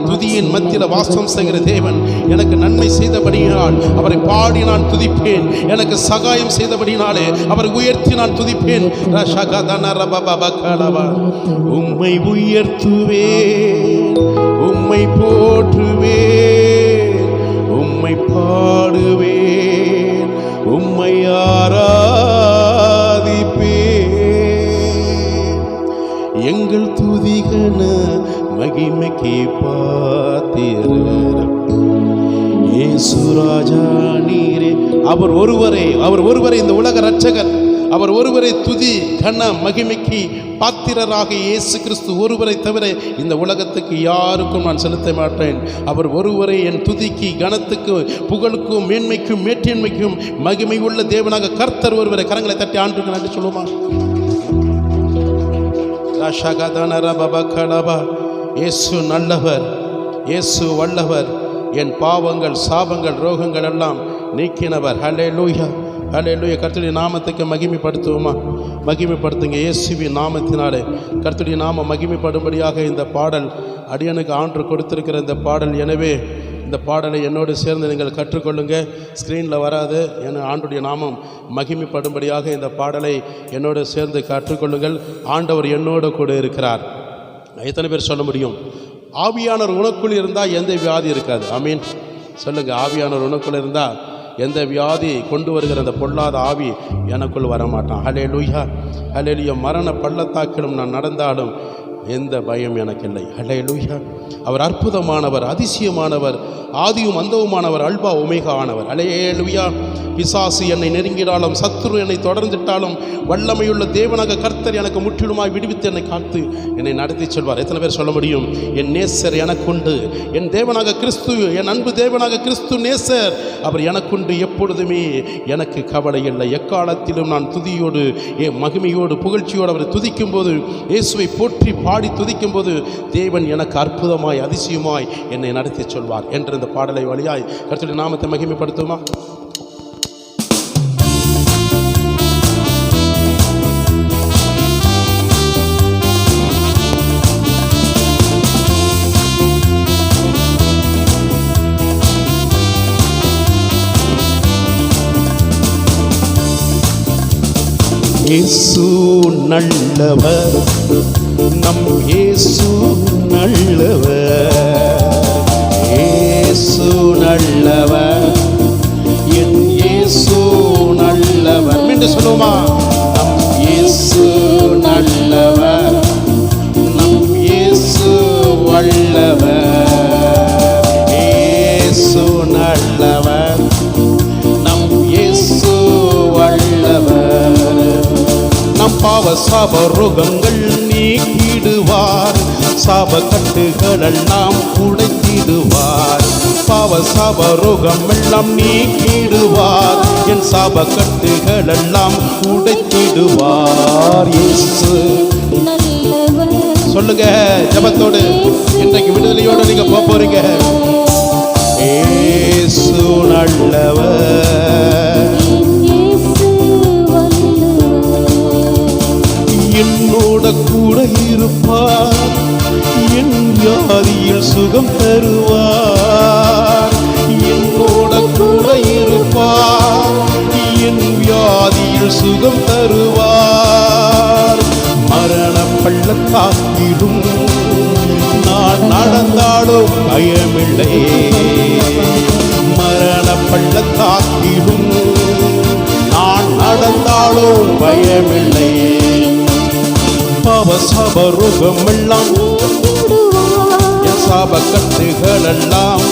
துதியின் மத்தியில் வாசம் செய்கிற தேவன் எனக்கு நன்மை செய்தபடியால் அவரை பாடி நான் துதிப்பேன். எனக்கு சகாயம் செய்தபடினாலே அவரை உயர்த்தி நான் துதிப்பேன். உம்மை உயர்த்துவேன், உம்மை போற்றுவேன், உம்மை பாடுவேன், உம்மை ஆராதிப்பேன். ராஜா நீரே. அவர் ஒருவரே இந்த உலக இரட்சகர். அவர் ஒருவரை துதி கன மகிமைக்கு பாத்திரராக இயேசு கிறிஸ்து ஒருவரை தவிர இந்த உலகத்துக்கு யாருக்கும் நான் செலுத்த மாட்டேன். அவர் ஒருவரை என் துதிக்கு கனத்துக்கு புகழுக்கும் மேன்மைக்கும் மேற்றின்மைக்கும் மகிமை உள்ள தேவனாக கர்த்தர் ஒருவரை. கரங்களை தட்டி ஆண்டுக்கு நன்றி சொல்லுமா. இயேசு நல்லவர், இயேசு வல்லவர், என் பாவங்கள் சாபங்கள் ரோகங்கள் எல்லாம் நீக்கினவர். ஹல்லேலூயா, ஹல்லேலூயா. கர்த்தருடைய நாமத்துக்கு மகிமைப்படுத்துவோமா? மகிமைப்படுத்துங்க இயேசுவின் நாமத்தினாலே. கர்த்தருடைய நாம மகிமைப்படும்படியாக இந்த பாடல் அடியனுக்கு ஆண்டு கொடுத்திருக்கிற இந்த பாடல். எனவே இந்த பாடலை என்னோடு சேர்ந்து நீங்கள் கற்றுக்கொள்ளுங்க. ஸ்க்ரீனில் வராது. என ஆண்டுடைய நாமம் மகிமைப்படும்படியாக இந்த பாடலை என்னோடு சேர்ந்து கற்றுக்கொள்ளுங்கள். ஆண்டவர் என்னோடு கூட இருக்கிறார். எத்தனை பேர் சொல்ல முடியும்? ஆவியானவர் உனக்குள் இருந்தால் எந்த வியாதி இருக்காது. ஆமீன் சொல்லுங்கள். ஆவியானவர் உனக்குள் இருந்தால் எந்த வியாதி கொண்டு வருகிற அந்த பொல்லாத ஆவி எனக்குள் வரமாட்டான். ஹல்லேலூயா, ஹல்லேலூயா. மரண பள்ளத்தாக்கிலும் நான் நடந்தாலும் எந்த பயம் எனக்கு இல்லை. ஹல்லேலூயா. அவர் அற்புதமானவர், அதிசயமானவர், ஆதியும் அந்தவுமானவர், அல்பா ஒமேகா ஆனவர். ஹல்லேலூயா. பிசாசு என்னை நெருங்கினாலும் சத்துரு என்னை தொடர்ந்துட்டாலும் வல்லமையுள்ள தேவனாக கர்த்தர் எனக்கு முற்றிலுமாய் விடுவித்து என்னை காத்து என்னை நடத்தி செல்வார். எத்தனை பேர் சொல்ல முடியும்? என் நேசர் எனக்குண்டு, என் தேவனாக கிறிஸ்து, என் அன்பு தேவனாக கிறிஸ்து நேசர் அவர் எனக்குண்டு. எப்பொழுதுமே எனக்கு கவலை இல்லை. எக்காலத்திலும் நான் துதியோடு மகிமையோடு புகழ்ச்சியோடு அவரை துதிக்கும் போது, இயேசுவை போற்றி பாடி துதிக்கும் போது தேவன் எனக்கு அற்புதமாய் அதிசயமாய் என்னை நடத்தி சொல்வார் என்ற இந்த பாடலை வழியாய் கர்த்தருடைய நாமத்தை மகிமைப்படுத்துமா. இயேசு நல்லவர், நம் இயேசு நல்லவர், இயேசு நல்லவர், என் இயேசு நல்லவர். மீண்டும் சொல்லுமா. நம் இயேசு நல்லவர், நம் இயேசு வல்லவர், இயேசு நல்லவர், நம் இயேசு வல்லவர். நம் பாவ சாப ரோகங்கள் நீக்கிடுவார், சாப கட்டுகளெல்லாம் உடைத்திடுவார். பாவ சாப ரோகம் எல்லாம் நீக்கிடுவார், என் சாப கட்டுகளெல்லாம் உடைத்திடுவார். இயேசு சொல்லுங்க ஜபத்தோடு. இன்றைக்கு விடுதலையோடு நீங்க போக போறீங்க. இயேசு நல்லவர், என்னோட கூட இருப்பார், என் வியாதியில் சுகம் தருவார். என்னோட கூட இருப்பார், என் வியாதியில் சுகம் தருவார். மரண பள்ளத்தாக்கிலும் நான் நடந்தாலும் பயமில்லை, மரண பள்ளத்தாக்கிலும் நான் நடந்தாலும் பயமில்லை. பாவ சாப ரோகம் எல்லாம், என் சாப கட்டுகள் எல்லாம்,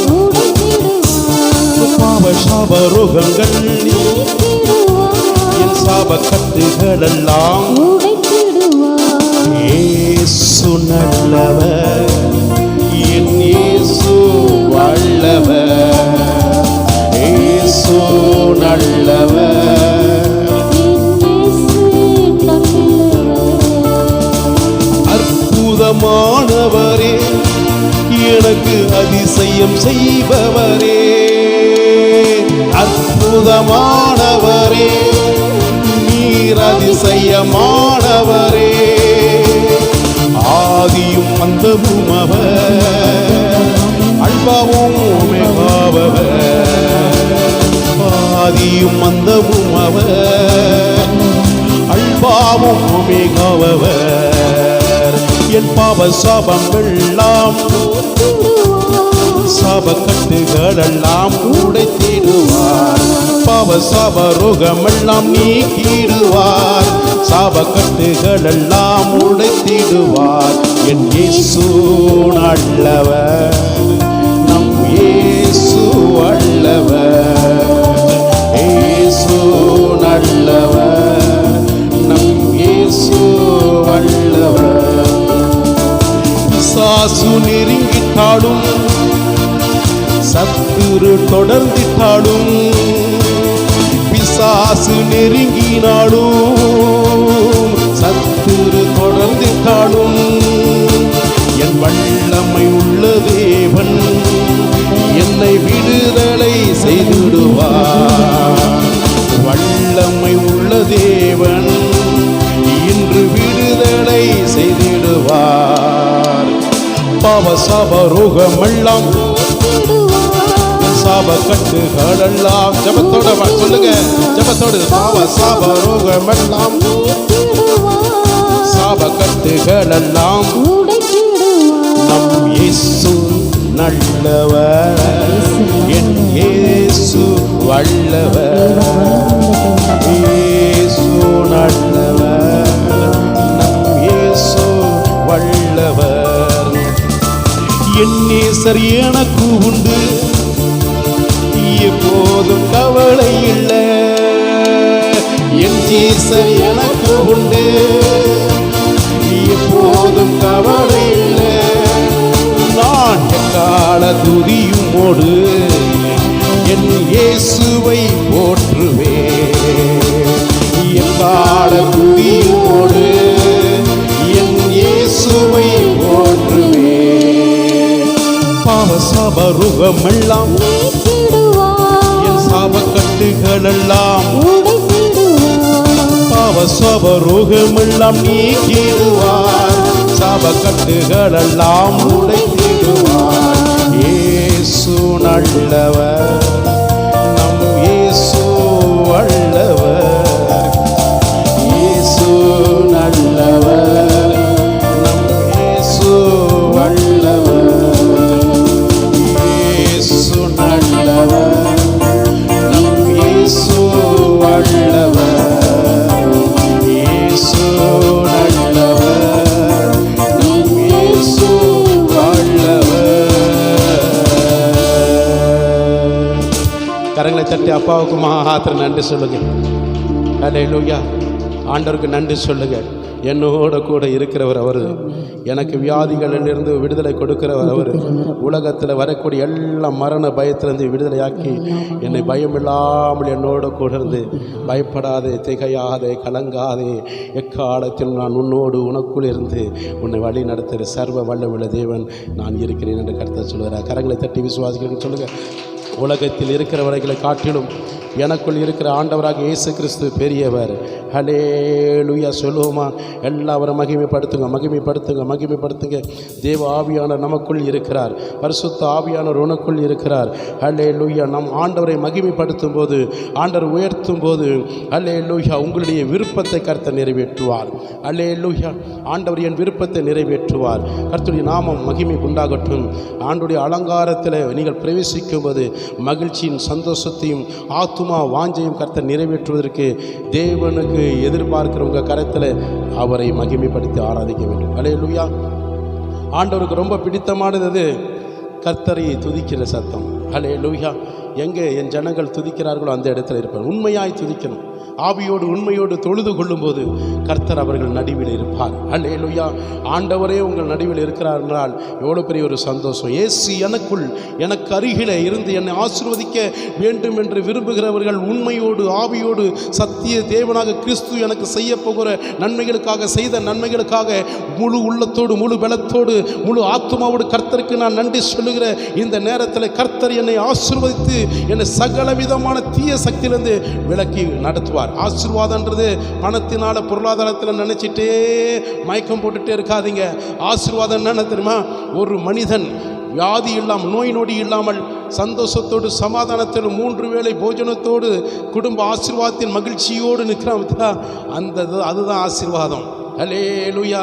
பாவ சாப ரோகங்கள், என் சாப கட்டுகள் எல்லாம். இயேசு நல்லவர், என் இயேசு வல்லவர், இயேசு நல்லவர். அற்புதமானவரே, எனக்கு அதிசயம் செய்பவரே, அற்புதமானவரே, நீர் அதிசயமானவரே. ஆதியும் அந்தமும் அவர், அல்பாவும் ஒமேகாவவர். ஆதியும் அந்தமும் அவர், அல்பாவும் ஒமேகாவவர். என் பாவ சாபம் எல்லாம், சாப கட்டுகளெல்லாம் உடைத்திடுவார். பாவ சாப ரோகமெல்லாம் நீக்கிடுவார், சாப கட்டுகளெல்லாம் உடைத்திடுவார். என் இயேசு நல்லவர், நம் இயேசு வல்லவர், பிசாசு நெருங்கிட்டாலும் சத்துரு தொடர்ந்திட்டாலும் பிசாசு நெருங்கினாலும் சத்துரு தொடர்ந்திட்டாலும் என் வல்லமை உள்ள தேவன் என்னை விடுதலை செய்திடுவார். வல்லமை உள்ள தேவன் இன்று விடுதலை செய்திடுவார். பாவ சாப ரோகமெல்லாம் சாப கட்டுகளெல்லாம் ஜபத்தோட சொல்லுங்க, ஜபத்தோடு பாவ சாப ரோகமெல்லாம் சாப கட்டுகளெல்லாம் நம் இயேசு நல்லவர், என் இயேசு வல்லவர், இயேசு நல்லவர், நம் இயேசு வல்லவர். என் நேசர் எனக்கு உண்டு, எப்போதும் கவலை இல்லை. என் நேசர் எனக்கு உண்டு, எப்போதும் கவலை இல்லை. நான் எக்கால துதியுமோடு என் இயேசுவை போற்றுவேன். எக்கால துதியுமோடு என் இயேசுவை போற்றுவேன். பாவ சாப ருகமெல்லாம் என் சாபக்கட்டுகளெல்லாம் பாவ சாப ரோகமெல்லாம் நீக்கிடுவார். சாபக்கட்டுகளெல்லாம் உடைத்திடுவார். இயேசு நல்லவர், நம் இயேசு வல்லவர். இயேசு நல்லவர், நம் இயேசு வல்லவர். இயேசு நல்லவர், நம் இயேசு வல்லவர். இயேசு நல்லவர், நம் இயேசு வல்லவர். கரங்களை தட்டி அப்பாவுக்கு மாத்திரம் நன்றி சொல்லுங்க. அல்லேலூயா. ஆண்டவருக்கு நன்றி சொல்லுங்க. என்னோட கூட இருக்கிறவர் அவர். எனக்கு வியாதிகளிலிருந்து விடுதலை கொடுக்கிறவர் அவர். உலகத்தில் வரக்கூடிய எல்லா மரண பயத்திலிருந்து விடுதலையாக்கி என்னை பயமில்லாமல் என்னோட கூட இருந்து பயப்படாதே, திகையாதே, கலங்காதே, எக்காலத்தில் நான் உன்னோடு உனக்குள் இருந்து உன்னை வழி நடத்துகிற சர்வ வல்லமுள்ள தேவன் நான் இருக்கிறேன் என்று கர்த்தர் சொல்கிறார். கரங்களை தட்டி விசுவாசிக்கிறேன்னு சொல்லுங்கள். உலகத்தில் இருக்கிறவர்களை காட்டிலும் எனக்குள் இருக்கிற ஆண்டவராக இயேசு கிறிஸ்து பெரியவர். ஹல்லேலூயா சொல்லுவோமா? எல்லாவரும் மகிமைப்படுத்துங்க, மகிமைப்படுத்துங்க, மகிமைப்படுத்துங்க. தேவ ஆவியானவர் நமக்குள் இருக்கிறார், பரிசுத்த ஆவியானவர் உனக்குள் இருக்கிறார். ஹல்லேலூயா. நம் ஆண்டவரை மகிமைப்படுத்தும் போது, ஆண்டவர் உயர்த்தும் போது, ஹல்லேலூயா, உங்களுடைய விருப்பத்தை கர்த்தர் நிறைவேற்றுவார். ஹல்லேலூயா. ஆண்டவர் என் விருப்பத்தை நிறைவேற்றுவார். கர்த்தருடைய நாமம் மகிமை உண்டாகட்டும். ஆண்டுடைய அலங்காரத்தில் நீங்கள் பிரவேசிக்கும் போது மகிழ்ச்சியின் சந்தோஷத்தையும் ஆத்துமா வாஞ்சையும் கர்த்தர் நிறைவேற்றுவதற்கு தேவனுக்கு எதிர்பார்க்கிறவங்க கரத்தில் அவரை மகிமைப்படுத்தி ஆராதிக்க வேண்டும். அல்லேலூயா. ஆண்டவருக்கு ரொம்ப பிடித்தமானது கர்த்தரை துதிக்கிற சத்தம். அல்லேலூயா. எங்கே என் ஜனங்கள் துதிக்கிறார்களோ அந்த இடத்துல இருப்பார். உண்மையாய் துதிக்கணும். ஆவியோடு உண்மையோடு தொழுது கொள்ளும்போது கர்த்தர் அவர்கள் நடுவில் இருப்பார். அல்லேலூயா. ஆண்டவரே உங்கள் நடுவில் இருக்கிறார் என்றால் எவ்வளோ பெரிய ஒரு சந்தோஷம். இயேசு எனக்குள், எனக்கு அருகிலே இருந்து என்னை ஆசீர்வதிக்க வேண்டும் என்று விரும்புகிறவர்கள் உண்மையோடு ஆவியோடு சத்திய தேவனாக கிறிஸ்து எனக்கு செய்ய போகிற நன்மைகளுக்காக, செய்த நன்மைகளுக்காக முழு உள்ளத்தோடு, முழு பலத்தோடு, முழு ஆத்துமாவோடு கர்த்தருக்கு நான் நன்றி சொல்லுகிற இந்த நேரத்தில் கர்த்தர் என்னை ஆசீர்வதித்து என்னை சகல விதமான தீய சக்தியிலிருந்து விலக்கி நடத்துவார். ஆசீர்வாதம்ன்றது பணத்தினால, பொருளாதாரத்தில் நினைச்சிட்டே மயக்கம் போட்டுட்டே இருக்காதீங்க. ஆசீர்வாதம் என்ன தெரியுமா? ஒரு மனிதன் வியாதி இல்லாமல், நோய் நொடி இல்லாமல் சந்தோஷத்தோடு, சமாதானத்தோடு, 3 வேளை போஜனத்தோடு, குடும்ப ஆசீர்வாதத்தின் மகிழ்ச்சியோடு நிற்கிறான். அதுதான் ஆசீர்வாதம். அல்லேலூயா.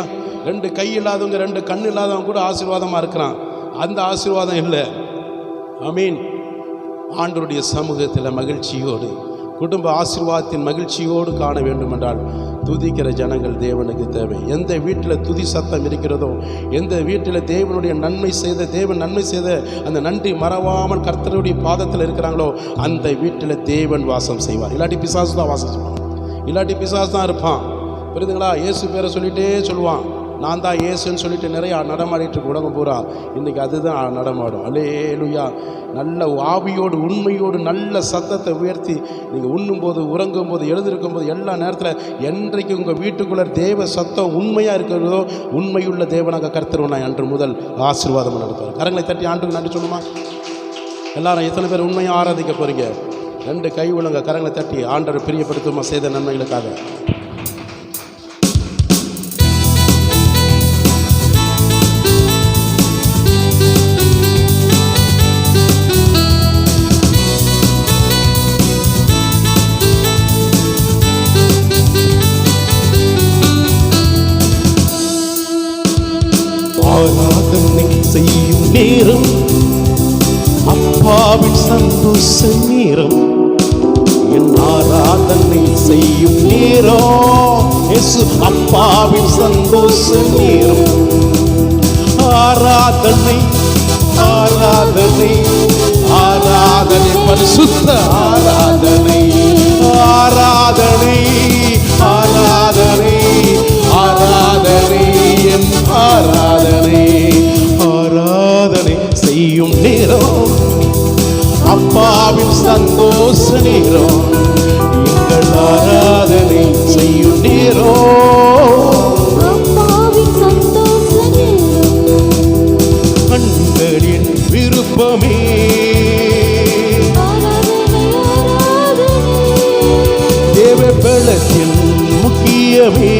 2 கை இல்லாதவங்க, 2 கண் இல்லாதவங்க கூட ஆசீர்வாதமாக இருக்கிறான். அந்த ஆசீர்வாதம் இல்லை. ஆமீன். ஆண்டவருடைய சமூகத்தில் மகிழ்ச்சியோடு, குடும்ப ஆசீர்வாதத்தின் மகிழ்ச்சியோடு காண வேண்டும் என்றால் துதிக்கிற ஜனங்கள் தேவனுக்கு தேவை. எந்த வீட்டில் துதி சத்தம் இருக்கிறதோ, எந்த வீட்டில் தேவனுடைய நன்மை செய்த, தேவன் நன்மை செய்த அந்த நன்றி மறவாமல் கர்த்தருடைய பாதத்தில் இருக்கிறாங்களோ அந்த வீட்டில் தேவன் வாசம் செய்வார். இல்லாட்டி பிசாசு தான் வாசம் செய்வான். இல்லாட்டி பிசாசு தான் இருப்பான். புரியுதுங்களா? இயேசு பேரை சொல்லிகிட்டே சொல்லுவான். நான் தான் இயேசுன்னு சொல்லிட்டு நிறையா நடமாடிட்டு இருக்கு உலகம் பூரா. இன்றைக்கி அதுதான் நடமாடும். அல்லேலூயா. நல்ல ஆவியோடு உண்மையோடு நல்ல சத்தத்தை உயர்த்தி நீங்கள் உண்ணும்போது, உறங்கும்போது, எழுந்திருக்கும் போது, எல்லா நேரத்தில் என்றைக்கு உங்கள் வீட்டுக்குள்ளே தேவ சத்தம் உண்மையாக இருக்கிறதோ உண்மையுள்ள தேவனாக கர்த்தர் நான் அன்று முதல் ஆசீர்வாதம் நடத்துவார். கரங்களை தட்டி ஆண்டுக்கு நன்றி சொல்லுமா? எல்லாரும் எத்தனை பேர் உண்மையாக ஆராதிக்க போகிறீங்க? 2 கை உலங்க, கரங்களை தட்டி ஆண்டரை பிரியப்படுத்துமா செய்த நன்மைகளுக்காக. ஆராதனை செய்யும் நேரம், அப்பாவின் சந்தோஷ நேரம். என் ஆராதனை செய்யும் நேரம், இயேசு அப்பாவின் சந்தோஷ நேரம். ஆராதனை ஆராதனை ஆராதனை, பரிசுத்த ஆராதனை ஆராதனை ஆராதனை ஆராதனை, என் ஆராதனை ஆராதனை செய்யும் நேரம், அப்பாவின் சந்தோஷ நேரம். எங்கள் ஆராதனை செய்யும் நேரம், அப்பாவின் சந்தோஷ நேரம். கண்களின் விருப்பமே ஆராதனை ஆராதனை, தேவ பலத்தின் முக்கியமே.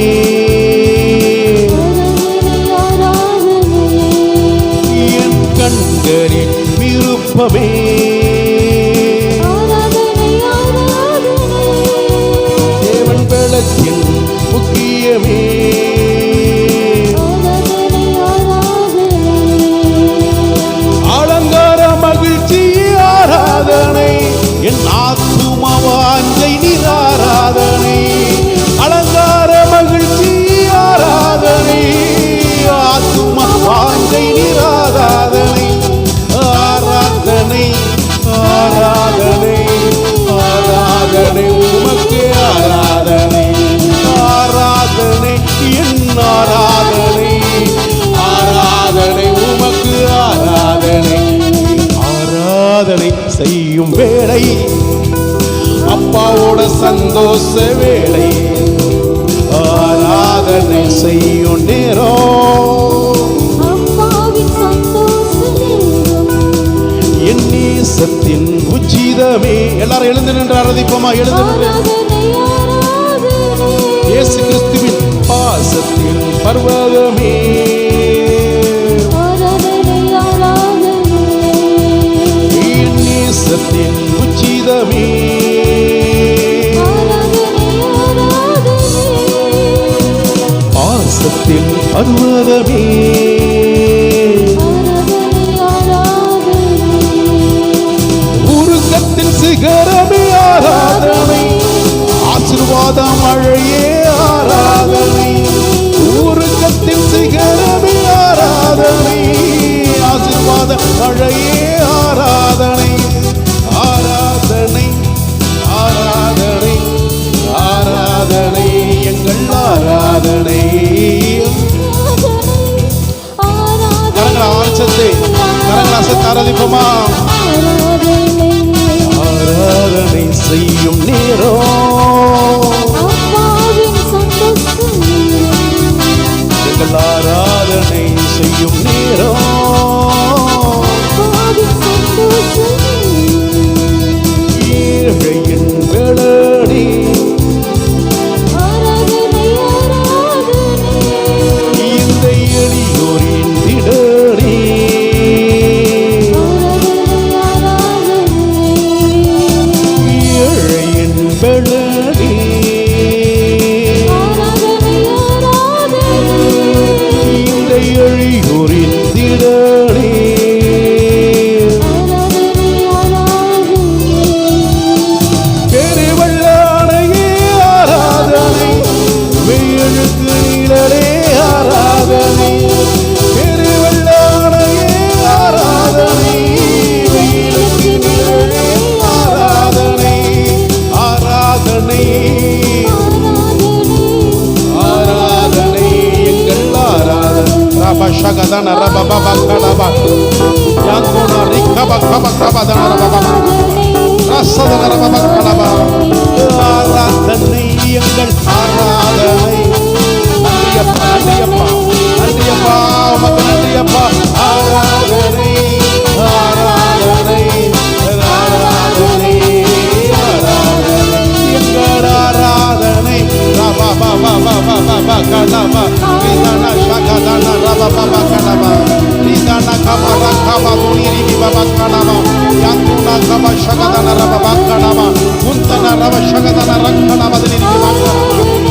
என் கண்களின் விருப்பமே தேவன் பலத்தின் முக்கியமே. அலங்கார மகிழ்ச்சி ஆராதனை, என் ஆத்தும வாஞ்சை நிராராதனை. அலங்கார மகிழ்ச்சி ஆராதனை, ஆத்தும வாஞ்சை நிராராதனை. ஆராதனை ஆராதனை ஆராதனை உமக்கு ஆராதனை. ஆராதனை என் ஆராதனை, ஆராதனை உமக்கு ஆராதனை. ஆராதனை செய்யும் வேளை, அப்பாவோட சந்தோஷ வேளை. ஆராதனை செய்யும் நேரம், அப்பாவின் சந்தோஷ நேரம். என் நேசத்தின் உச்சிதமே. எல்லாரும் எழுந்து நின்று ஆராதிப்போமா? எழுந்து நின்று ஆராதனை ஆராதனை, இயேசு கிறிஸ்துவின் பாசத்தின் பர்வதமே. ஆராதனை ஆராதனை, என் நேசத்தின் உச்சிதமே. ஆராதனை ஆராதனை, பாசத்தின் பர்வதமே. ஆராதனை ஆராதனை, உருக்கத்தின் சிகரமே ஆராதனை. ஆசீர்வாத மழையே ஆராதனை. உருக்கத்தின் சிகரமே ஆராதனை. ஆசீர்வாத மழையே ஆராதனை. ஆராதனை ஆராதனை ஆராதனை, எங்கள் ஆராதனை. கரங்களை ஆச்சத்தை, கரங்களை அசைத்து ஆராதிப்போமா? ஆராதனை செய்யும் நேரம், எங்கள் ஆராதனை செய்யும் நேரம். ஏழையின் வேளடி, இந்த எளியோரின் திடடி. ஏழையின் வேளடி, ரபபபா கடபா யாந்துனா ரிகபா கபா கபா தன ரபபா ரசதன ரபபா கடபா ஆராதனை எங்கள் ஆராதனை நன்றியப்பா நன்றியப்பா நன்றியப்பா உமக்கு நன்றியப்பா ஆராதனை ஆராதனை ஆராதனை ஆராதனை எங்கள் ஆராதனை ரபா பபா பபா பபா கடபா நீதானா ஷகதானா ரபா பபா கடபா நீதானா கபா கபா துனிரி பபா கடபா யாந்துனா கபா ஷகதானா ரபா கடபா குந்தனா ரபா ஷகதானா ரக்கடபா துனிரி பபா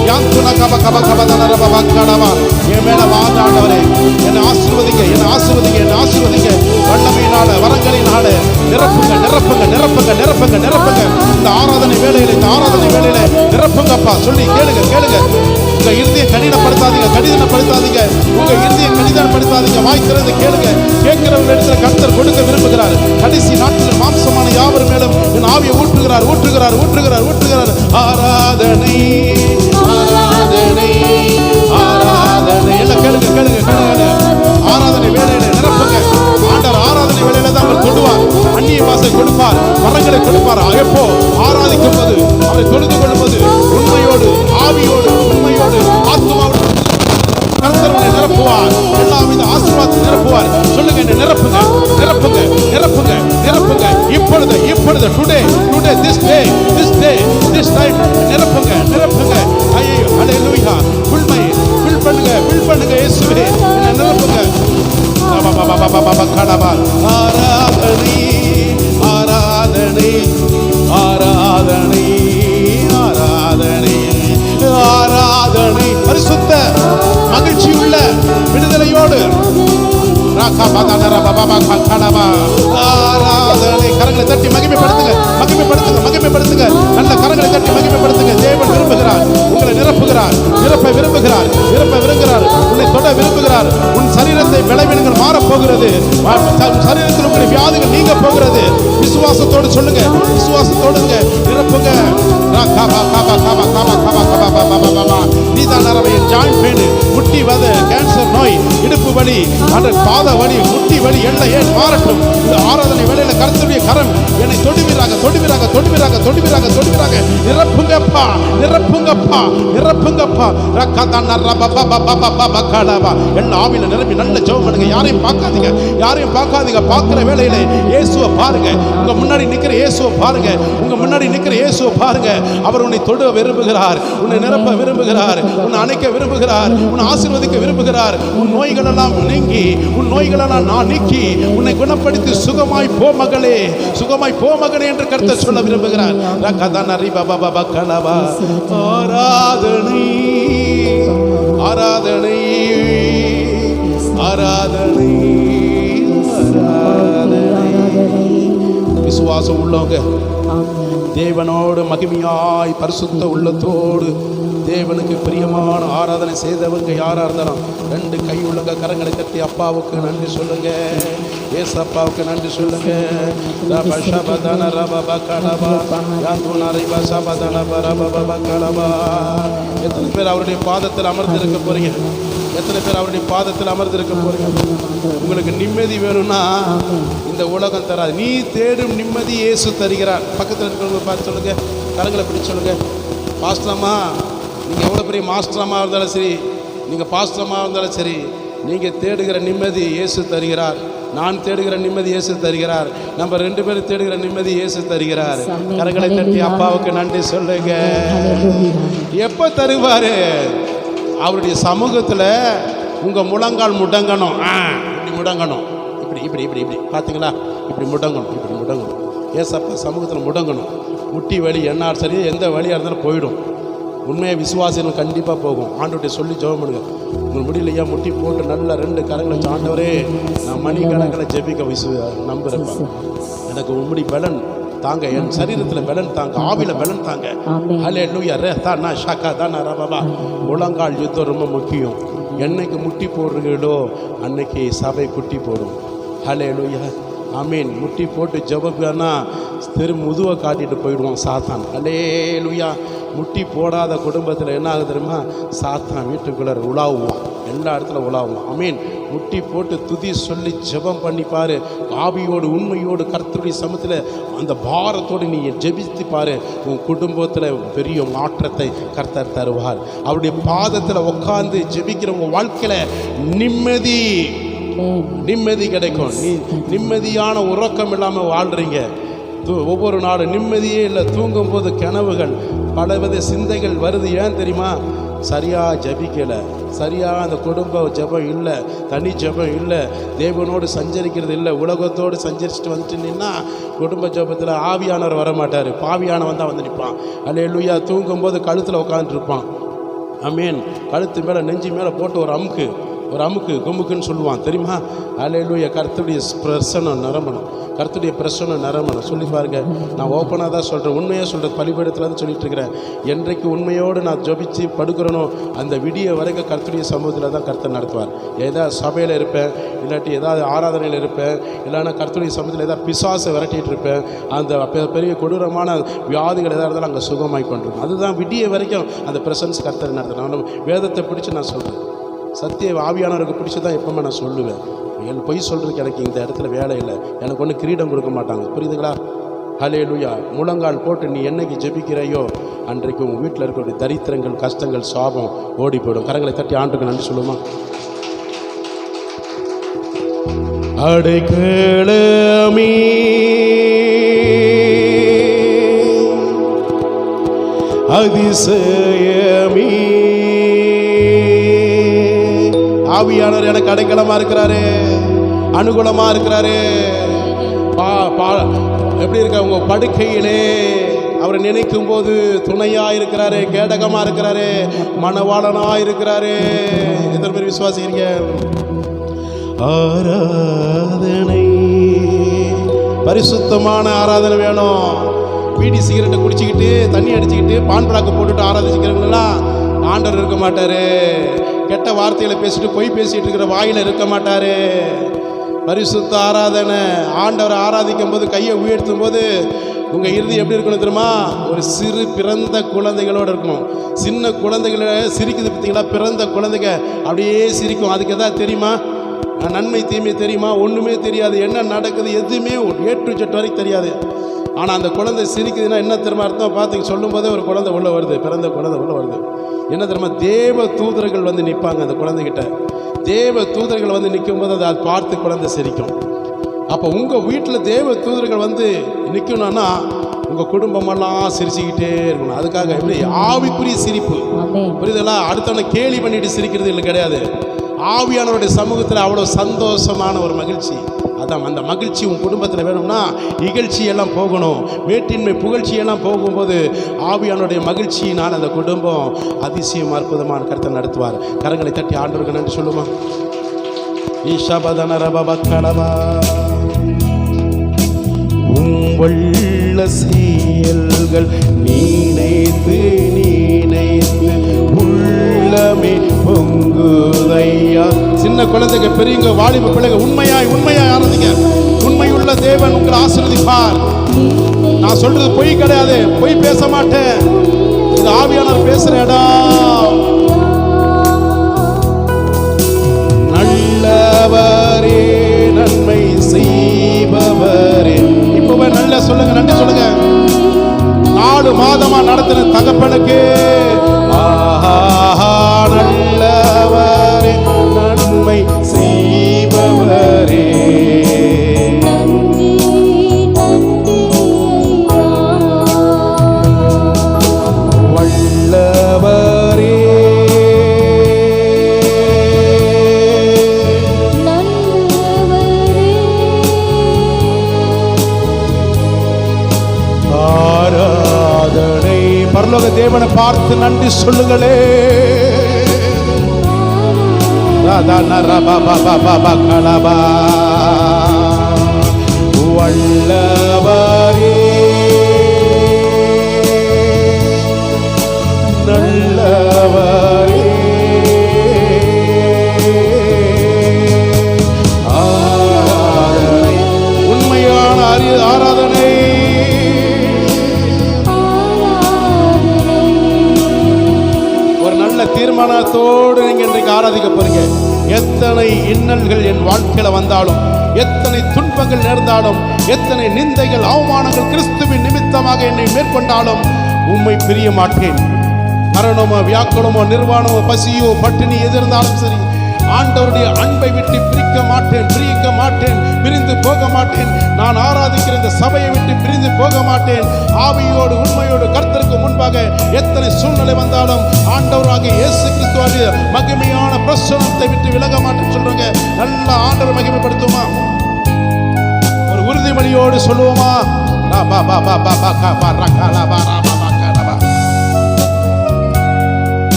யாந்துனா கபா கபா கபதானா ரபா கடபா என் மேல வாதாண்டவரே என்னை ஆசீர்வதிங்க என்னை ஆசீர்வதிங்க என்னை ஆசீர்வதிங்க வல்லமையினால வரங்களினால நிரப்புங்க நிரப்புங்க நிரப்புங்க நிரப்புங்க நிரப்புங்க இந்த ஆராதனை வேளையில நிரப்புங்கப்பா சொல்லி கேளுங்க கேளுங்க உங்க இருதயம் கடினப்படுத்தாதீங்க கடினப்படுத்தாதீங்க உங்க இருதயம் கடினப்படுத்தாதீங்க வாய் திறந்து கேளுங்க கேட்கிறவங்க இடத்துல கர்த்தர் கொடுக்க விரும்புகிறார் கடைசி நாட்களில் மாம்சமான யாவர் மேலும் என் ஆவியை ஊற்றுகிறார் ஊற்றுகிறார் ஊற்றுகிறார் ஊற்றுகிறார் ஆராதனை ஆராதனை ஆராதனை எல்லாம் கேளுங்க கேளுங்க கேளுங்க ஆராதனை வேளையில நிரப்புங்க ஆண்டவர் ஆராதனை வேளையில தான் அவர் தொடுவார் அந்நிய பாஷை கொடுப்பார் வரங்களை கொடுப்பார் எப்போ ஆராதிக்கும் போது அவரை தொழுது கொள்ளும்போது உண்மையோடு ஆவியோடு உண்மையோடு ஆத்மாவோடு கர்த்தரை நிரப்புவார் எல்லாவித ஆசீர்வாதத்தை நிரப்புவார் சொல்லுங்க என்ன நிரப்புங்க நிரப்புங்க நிரப்புங்க நிரப்புங்க இப்பொழுது இப்பொழுது today today this day this time நிரப்புங்க நிரப்புங்க ஐயோ ஹalleluya ஃபில் பண்ணுங்க இயேசுவே என்ன நிரப்புங்க ஆராதனை ஆராதனை ஆராதனை ஆராதனை ஆராதனை பரிசுத்த மகிழ்ச்சி உள்ள விடுதலையோடு ஆராதனை கரங்களை தட்டி மகிமைப்படுத்துங்க மகிமைப்படுத்துங்க மகிமைப்படுத்துங்க நல்ல கரங்களை தட்டி மகிமைப்படுத்துங்க தேவன் விரும்புகிறார் உங்களை நிரப்புகிறார் நிரப்ப விரும்புகிறார் நிரப்ப விரும்புகிறார் உன்னை தொட விரும்புகிறார் உன் சரீரத்தை பலவீனங்கள் மாறப்போகிறது சரீரத்தில் உங்களுடைய வியாதிகள் நீங்க போகிறது விசுவாசத்தோடு சொல்லுங்க விசுவாசத்தோடுங்க நிரப்புங்க நீதான் நரவையின் ஜாயிண்ட் பெயின் முட்டி வத கேன்சர் நோய் இடுப்பு வலி பாத வலி முட்டி வலி எல்லாம் ஏன் மாறட்டும் இந்த ஆராதனை வேளையில கர்த்தருடைய கரம் என்னை தொடுவீராக தொடுவீராக தொடுவீராக தொடுவீராக தொடுவீராக நிரப்புங்கப்பா நிரப்புங்கப்பா நிரப்புங்கப்பா எல்லா ஆவியில நிரம்பி நல்ல ஜெபம் பண்ணுங்க யாரையும் பார்க்காதீங்க பார்க்கிற வேளையில இயேசுவை பாருங்க உங்க முன்னாடி நிக்கிற இயேசுவை பாருங்க உங்க முன்னாடி நிக்கிற இயேசுவை பாருங்க அவர் உன்னை தொட விரும்புகிறார் உன்னை நிரப்ப விரும்புகிறார் உன்னை அணைக்க விரும்புகிறார் உன்னை ஆசீர்வதிக்க விரும்புகிறார் உன் நோய்கள் எல்லாம் நீங்கி உன் நோய்கள் எல்லாம் நான் நீக்கி உன்னை குணப்படுத்தி சுகமாய் போ மகளே சுகமாய் போ மகனே என்று கர்த்தர் சொல்ல விரும்புகிறார் ஆராதனை ஆராதனை ஆராதனை விசுவாசம் உள்ளவங்க தேவனோடு மகிமையாய் பரிசுத்த உள்ளத்தோடு தேவனுக்கு பிரியமான ஆராதனை செய்தவங்க யாரா இருந்தாலும் ரெண்டு கை உள்ளங்க கரங்களை தட்டி அப்பாவுக்கு நன்றி சொல்லுங்க ஏசப்பாவுக்கு நன்றி சொல்லுங்க எத்தனை பேர் அவருடைய பாதத்தில் அமர்ந்திருக்க போறீங்க எத்தனை பேர் அவருடைய பாதத்தில் அமர்ந்திருக்க போறீங்க உங்களுக்கு நிம்மதி வேணும்னா இந்த உலகம் தராது நீ தேடும் நிம்மதி இயேசு தருகிறார் பக்கத்தில் இருக்கிறவங்க பார்த்து சொல்லுங்க கரங்களை பிடிச்சு சொல்லுங்க பாஸ்டரம்மா நீங்கள் எவ்வளோ பெரிய மாஸ்டரமாக இருந்தாலும் சரி நீங்கள் பாஸ்டரமாக இருந்தாலும் சரி நீங்கள் தேடுகிற நிம்மதி இயேசு தருகிறார் நான் தேடுகிற நிம்மதி இயேசு தருகிறார் நம்ம ரெண்டு பேரும் தேடுகிற நிம்மதி இயேசு தருகிறார் கரங்களை தட்டி அப்பாவுக்கு நன்றி சொல்லுங்க எப்போ தருவார் அவருடைய சமூகத்தில் உங்கள் முழங்கால் முடங்கணும் இப்படி முடங்கணும் இப்படி இப்படி இப்படி இப்படி பார்த்தீங்களா இப்படி முடங்கணும் ஏசப்பா சமூகத்தில் முடங்கணும் முட்டி வலி என்ன சரி எந்த வழியாக இருந்தாலும் போயிடும் உண்மையை விசுவாசிகள் கண்டிப்பாக போகும் ஆண்டவர்கிட்ட சொல்லி ஜெபம் பண்ணுங்க உங்கள் முடியலையா முட்டி போட்டு நல்ல ரெண்டு கரங்களை ஆண்டவரே நான் மணிக்கணக்கில் ஜெபிக்க நம்புகிறேன் எனக்கு உம்முடி பலன் தாங்க என் சரீரத்தில் பலன் தாங்க ஆவியில் பலன் தாங்க ஹல்லேலூயா தானா ஷாக்கா தானா ரபாபா முழங்கால் யுத்தம் ரொம்ப முக்கியம் என்னைக்கு முட்டி போடுறீங்களோ அன்னைக்கு சபை குட்டி போடும் ஹல்லேலூயா ஆமீன். முட்டி போட்டு ஜெபம்னா முதுவை காட்டிட்டு போயிடுவான் சாத்தான். அல்லேலூயா. முட்டி போடாத குடும்பத்தில் என்ன ஆகுது தெரியுமா? சாத்தான் வீட்டுக்குள்ளே உலாவுவான், எல்லா இடத்துல உலாவுவான். ஆமீன். முட்டி போட்டு துதி சொல்லி ஜெபம் பண்ணிப்பார். ஆவியோடு உண்மையோடு கர்த்தருடைய சமூகத்தில் அந்த பாரத்தோடு நீ ஜெபித்து பாரு. உன் குடும்பத்தில் பெரிய மாற்றத்தை கர்த்தர் தருவார். அவருடைய பாதத்தில் உட்கார்ந்து ஜெபிக்கிற உங்கள் வாழ்க்கையில் நிம்மதி கிடைக்கும். நீ நிம்மதியான உறக்கம் இல்லாமல் வாழ்கிறீங்க. ஒவ்வொரு நாளும் நிம்மதியே இல்லை. தூங்கும்போது கனவுகள், பலவித சிந்தைகள் வருது. ஏன் தெரியுமா? சரியாக ஜபிக்கலை, சரியாக அந்த குடும்ப ஜபம் இல்லை, தனி ஜபம் இல்லை, தேவனோடு சஞ்சரிக்கிறது இல்லை. உலகத்தோடு சஞ்சரிச்சுட்டு வந்துட்டுன்னா குடும்ப ஜபத்தில் ஆவியானவர் வரமாட்டார், பாவியானவன் தான் வந்து நிற்பான். அல்லேலூயா. தூங்கும்போது கழுத்தில் உட்காந்துருப்பான். ஆமீன். கழுத்து மேலே நெஞ்சு மேலே போட்டு ஒரு அமுக்கு கும்புக்குன்னு சொல்லுவான் தெரியுமா? அல்லேலூயா. கர்த்தருடைய பிரசன்னம் நிரம்பணும், கர்த்தருடைய பிரசன்னம் நிரம்பணும். சொல்லி பாருங்க. நான் ஓப்பனாக தான் சொல்கிறேன், உண்மையாக சொல்கிறேன். பலிபீடத்தில் தான் சொல்லிட்டு இருக்கிறேன். என்றைக்கு உண்மையோடு நான் ஜபிச்சு படுக்கிறனோ அந்த விடிய வரைக்கும் கர்த்தருடைய சமூகத்தில் தான் கர்த்தர் நடத்துவார். ஏதாவது சபையில் இருப்பேன், இல்லாட்டி ஏதாவது ஆராதனையில் இருப்பேன், இல்லைன்னா கர்த்தருடைய சமூகத்தில் ஏதாவது பிசாசை விரட்டிகிட்டு இருப்பேன். அந்த பெரிய கொடூரமான வியாதிகள் எதாவது இருந்தாலும் அங்கே சுகமாய் கொண்டிருக்கும். அதுதான் விடிய வரைக்கும் அந்த பிரசன்ஸ் கர்த்தர் நடத்துகிறேன். நான் வேதத்தை பிடிச்சி நான் சொல்கிறேன். சத்திய ஆவியானவருக்கு பிடிச்சி தான் எப்பவுமே நான் சொல்லுவேன். என் பொய் சொல்கிறதுக்கு எனக்கு இந்த இடத்துல வேலை இல்லை. எனக்கு ஒன்றும் கிரீடம் கொடுக்க மாட்டாங்க. புரியுதுங்களா? ஹல்லேலூயா. முழங்கால் போட்டு நீ என்னைக்கு ஜெபிக்கிறையோ அன்றைக்கு உங்கள் வீட்டில் இருக்கக்கூடிய தரித்திரங்கள், கஷ்டங்கள், சாபம் ஓடி போயிடும். கரங்களை தட்டி ஆண்டுக்கு நன்றி சொல்லுமா? அடைக்கலமே அதிசயமே, ஆவியானவர் எனக்கு அடைக்கலமா இருக்கிறாரு, அனுகூலமா இருக்கிறாரு. எப்படி இருக்க? உங்க படுக்கையிலே அவரை நினைக்கும் போது துணையா இருக்கிறாரு, கேடகமா இருக்கிறாரு, மணவாளனா இருக்கிறாரு. எத்தனை பேர் விசுவாசிக்கிறீங்க? ஆராதனை, பரிசுத்தமான ஆராதனை வேணும். பீடி சிகரெட்டை குடிச்சிக்கிட்டு, தண்ணி அடிச்சுக்கிட்டு, பான் பிளாக்கு போட்டுட்டு ஆராதிச்சுக்கிறவங்களெல்லாம் ஆண்டவர் இருக்க மாட்டாரு. கெட்ட வார்த்தைகளை பேசிட்டு பொய் பேசிட்டு இருக்கிற வாயில இருக்க மாட்டாரு. பரிசுத்த ஆராதனை. ஆண்டவரை ஆராதிக்கும் போது, கையை உயர்த்தும் போது உங்க இறுதி எப்படி இருக்கணும் தெரியுமா? ஒரு சிறு பிறந்த குழந்தைகளோடு இருக்கணும். சின்ன குழந்தைகளை சிரிக்குது பார்த்தீங்களா? பிறந்த குழந்தைங்க அப்படியே சிரிக்கும். அதுக்கு எதாவது தெரியுமா? நன்மை தீமை தெரியுமா? ஒன்றுமே தெரியாது. என்ன நடக்குது எதுவுமே A to Z வரைக்கும் தெரியாது. ஆனால் அந்த குழந்தை சிரிக்குதுன்னா என்ன தெரியுமா அர்த்தம்? பார்த்து சொல்லும் போதே ஒரு குழந்தை உள்ள வருது, பிறந்த குழந்தை உள்ள வருது. என்ன தெரியுமா? தேவ தூதர்கள் வந்து நிற்பாங்க அந்த குழந்தைகிட்ட. தேவ தூதர்கள் வந்து நிற்கும் போது அதை பார்த்து குழந்தை சிரிக்கும். அப்போ உங்கள் வீட்டில் தேவ தூதர்கள் வந்து நிற்கணும்னா உங்கள் குடும்பமெல்லாம் சிரிச்சுக்கிட்டே இருக்கணும். அதுக்காக எப்படி? ஆவிக்குரிய சிரிப்பு. புரியுதெல்லாம்? அடுத்தவனை கேலி பண்ணிட்டு சிரிக்கிறது இல்லை, கிடையாது. ஆவியானவருடைய சமூகத்தில் அவ்வளோ சந்தோஷமான ஒரு மகிழ்ச்சி. அதான் அந்த மகிழ்ச்சி உன் குடும்பத்தில் வேணும்னா இகழ்ச்சியெல்லாம் போகணும், மேட்டின்மை புகழ்ச்சியெல்லாம் போகும்போது ஆவியானுடைய மகிழ்ச்சியினால் அந்த குடும்பம் அதிசயம் அற்புதமான கருத்தை நடத்துவார். கரங்களை தட்டி ஆண்டவருக்கு நன்றி சொல்லுமா? ஈஷபதனரபபக்கலவா உள்ள செயல்கள் நீனைத்து உள்ளமே பொங்குதையா. சின்ன குழந்தைங்க, பெரியவங்க, வாலிப பிள்ளைங்க, உண்மையாய் ஆராதிங்க. உண்மையுள்ள தேவன் உங்களை ஆசீர்வதிப்பார். நான் சொல்றது பொய் கிடையாது, பொய் பேச மாட்டேன். இது ஆவியானவர் பேசுற இடம். நல்லவரே, நன்மை செய்பவரே. இப்பவே நல்ல சொல்லுங்க, நன்றி சொல்லுங்க. 4 மாதமா நடத்தின தகப்பனுக்கு நல்லவரே, நன்மை செய்பவரே, வல்லவரே, ஆராதனை. பரலோக தேவனை பார்த்து நன்றி சொல்லுங்களே. வல்லவரே, நல்லவரே, ஆராதனை. உண்மை மனத்தோடு நீங்க இன்றைக்கு ஆராதிக்க போறீங்க. எத்தனை இன்னல்கள் என் வாழ்க்கையில வந்தாலும், எத்தனை துன்பங்கள் நேர்ந்தாலும், எத்தனை நிந்தைகள் அவமானங்கள் கிறிஸ்துவின் நிமித்தமாக என்னை மேற்கொண்டாலும் உம்மை பிரிய மாட்டேன். மரணமோ வியாக்குலமோ நிர்வாணமோ பசியோ பட்டினி எதிர்ந்தாலும் சரி, ஆண்டவருடைய அன்பை விட்டு பிரிக்க மாட்டேன், பிரிந்து போக மாட்டேன். நான் ஆராதிக்கிற இந்த சபையை விட்டு பிரிந்து போக மாட்டேன். ஆவியோடு உண்மையோடு கர்த்தருக்கு முன்பாக எத்தனை சூழ்நிலை வந்தாலும் ஆண்டவராகிய இயேசு கிறிஸ்துவுடைய மகிமையான பிரசன்னத்தை விட்டு விலக மாட்டேன்னு சொல்றாங்க. நல்ல ஆண்டவர் மகிமைப்படுத்துமா? ஒரு உறுதிமொழியோடு சொல்லுவோமா?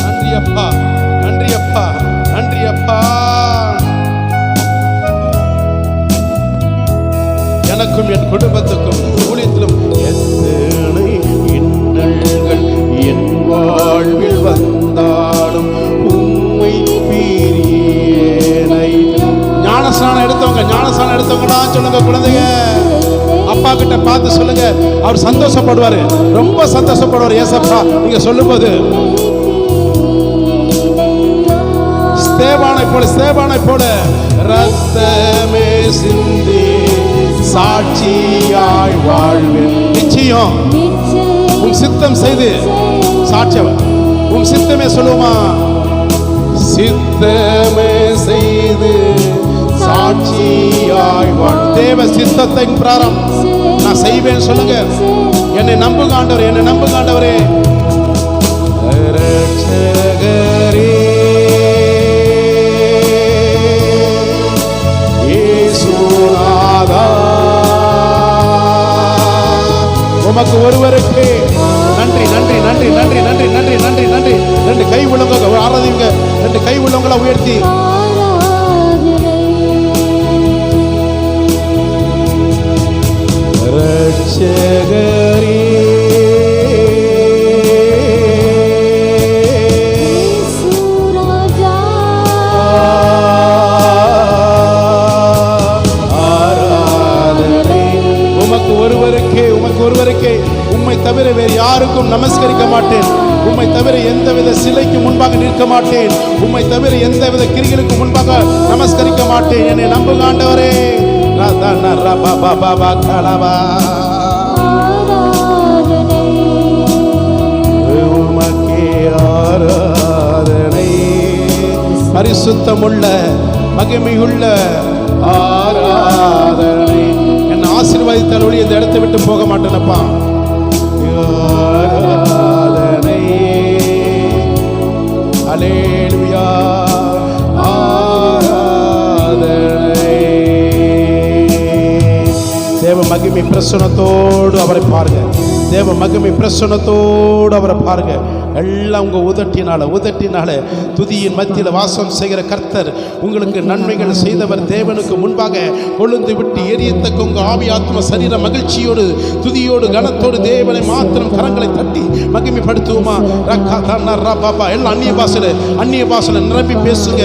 நன்றி அப்பா, நன்றி அப்பா, நன்றி அப்பா. எனக்கும் என் குடும்பத்துக்கும் ஊழியத்திலும் எத்தனை இன்னல்கள் என் வாழ்வில் வந்தாலும் உம்மை பிரியேனை. ஞானஸ்நானம் எடுத்தவங்களாம் சொல்லுங்க. குழந்தைங்க அப்பா கிட்ட பார்த்து சொல்லுங்க. அவர் சந்தோஷப்படுவாரு, ரொம்ப சந்தோஷப்படுவார். ஏசப்பா நீங்க சொல்லும் போது ஸ்தேவானை போல ரத்தமே சிந்தி சாட்சியாய் வாழ்வேன். நிச்சயம் உன் சித்தம் செய்து சாட்சியவர். உன் சித்தமே சொல்லுமா? சித்தமே செய்து சாட்சியாய் வாழ். தேவ சித்தத்தை பிராரம் நான் செய்வேன் சொல்லுங்க. என்னை நம்புங்க ஆண்டவரே, என்னை நம்புங்க ஆண்டவரே. ரட்சகரே உமக்கு ஒருவருக்கு நன்றி, நன்றி, நன்றி, நன்றி, நன்றி, நன்றி, நன்றி, நன்றி. ரெண்டு கை உள்ளவங்க ஆராதிங்க. ரெண்டு கை உள்ளவங்கள உயர்த்தி ரட்சகரே ஒருவருக்கே. உம்மை தவிர வேறு யாருக்கும் நமஸ்கரிக்க மாட்டேன். உம்மை தவிர எந்தவித சிலைக்கு முன்பாக நிற்க மாட்டேன். உம்மை தவிர எந்தவித கிரிகளுக்கு முன்பாக நமஸ்கரிக்க மாட்டேன். என்னை நம்புங்க ஆண்டவரே. உமக்கே ஆராதனை. பரிசுத்தமுள்ள மகிமையுள்ள ஆராதனை. என்ன ஆசீர்வதித்தால் ஒளி இந்த இடத்தை விட்டு போக மாட்டேனப்பா. ஆராதனை. அல்லேலூயா. ஆராதனை. தேவ மகிமை பிரசன்னத்தோடு அவரை பாருங்க. தேவ மகிமை பிரசன்னத்தோடு அவரை பாருங்க. எல்லாம் உங்க உதட்டினால துதியின் மத்தியில் வாசம் செய்கிற கர்த்தர் உங்களுக்கு நன்மைகள் செய்தவர். தேவனுக்கு முன்பாக கொழுந்து விட்டு எரியத்தக்க உங்க ஆவி ஆத்ம சரீர மகிழ்ச்சியோடு துதியோடு கனத்தோடு தேவனை மாத்திரம் கரங்களை தட்டி மகிமைப்படுத்துவோமா? எல்லாம் அந்நிய பாசையில நிரம்பி பேசுங்க.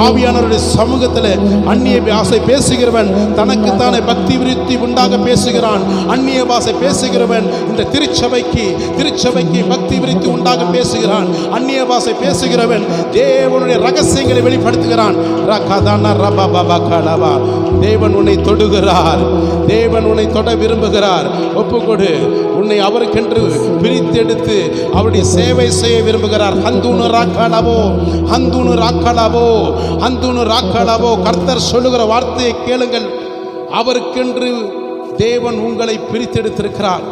ஆவியானவருடைய சமூகத்தில் அந்நிய பாஷை பேசுகிறவன் தனக்குத்தானே பக்தி விருத்தி உண்டாக பேசுகிறான். அந்நிய பாஷை பேசுகிறவன் இந்த திருச்சபைக்கு பக்தி விருத்தி உண்டாக பேசுகிறான். அந்நிய பாஷை பேசுகிறவன் தேவனுடைய ரகசியங்களை வெளிப்படுத்துகிறான். தேவன் உன்னை தொடுகிறார். தேவன் உன்னை தொட விரும்புகிறார். ஒப்புக்கொடு. உன்னை அவருக்கென்று பிரித்தெடுத்து அவருடைய சேவை செய்ய விரும்புகிறார். ஹந்துனு ராக்கலாவோ. கர்த்தர் சொல்லுகிற வார்த்தையை கேளுங்கள். அவருக்கென்று தேவன் உங்களை பிரித்தெடுத்திருக்கிறார்.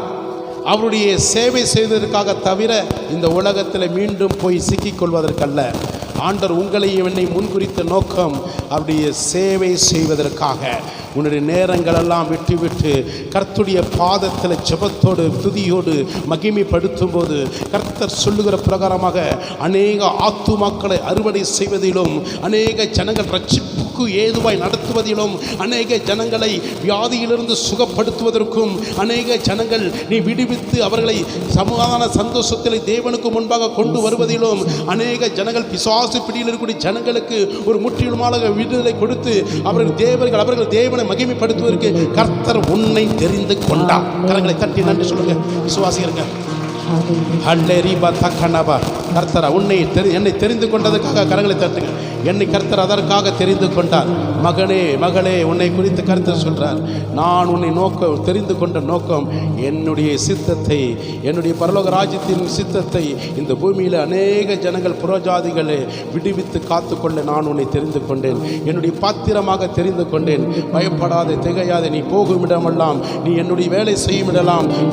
அவருடைய சேவை செய்வதற்காக தவிர இந்த உலகத்தில் மீண்டும் போய் சிக்கிக்கொள்வதற்கல்ல. ஆண்டவர் உங்களையும் என்னை முன்குறித்த நோக்கம் அவருடைய சேவை செய்வதற்காக. உன்னுடைய நேரங்களெல்லாம் விட்டு கர்த்தருடைய பாதத்தில் ஜெபத்தோடு துதியோடு மகிமைப்படுத்தும் போது கர்த்தர் சொல்லுகிற பிரகாரமாக அநேக ஆத்துமாக்களை அறுவடை செய்வதிலும், அநேக ஜனங்கள் ரட்சிப்புக்கு ஏதுவாய் நடத்துவதிலும், அநேக ஜனங்களை வியாதியிலிருந்து சுகப்படுத்துவதற்கும், அநேக ஜனங்கள் நீ விடுவித்து அவர்களை சமாதான சந்தோஷத்தில் தேவனுக்கு முன்பாக கொண்டு வருவதிலும், அநேக ஜனங்கள் பிசாசு பிடியில் இருக்கக்கூடிய ஜனங்களுக்கு ஒரு முற்றிலுமான விடுதலை கொடுத்து அவர்கள் தேவனை மகிமைப்படுத்துவதற்கு கர்த்தர் உன்னை தெரிந்து கொண்டார். கரங்களை தட்டி நன்றி சொல்லுங்க. விசுவாசிங்க. கர்த்தர் என்னை தெரிந்து கொண்டதுக்காக கரங்களை தட்டுங்க. என்னை கர்த்தர் அதற்காக தெரிந்து கொண்டார். மகனே மகளே, உன்னை குறித்து கர்த்தர் சொல்றார், நான் உன்னை தெரிந்து கொண்ட நோக்கம் என்னுடைய சித்தத்தை, என்னுடைய பரலோக ராஜ்யத்தின் சித்தத்தை இந்த பூமியில் அநேக ஜனங்கள் புறஜாதிகளை விடுவித்து காத்துக்கொள்ள நான் உன்னை தெரிந்து கொண்டேன். என்னுடைய பாத்திரமாக தெரிந்து கொண்டேன். பயப்படாதே, திகையாதே. நீ போகும் இடமெல்லாம், நீ என்னுடைய வேலை செய்யும்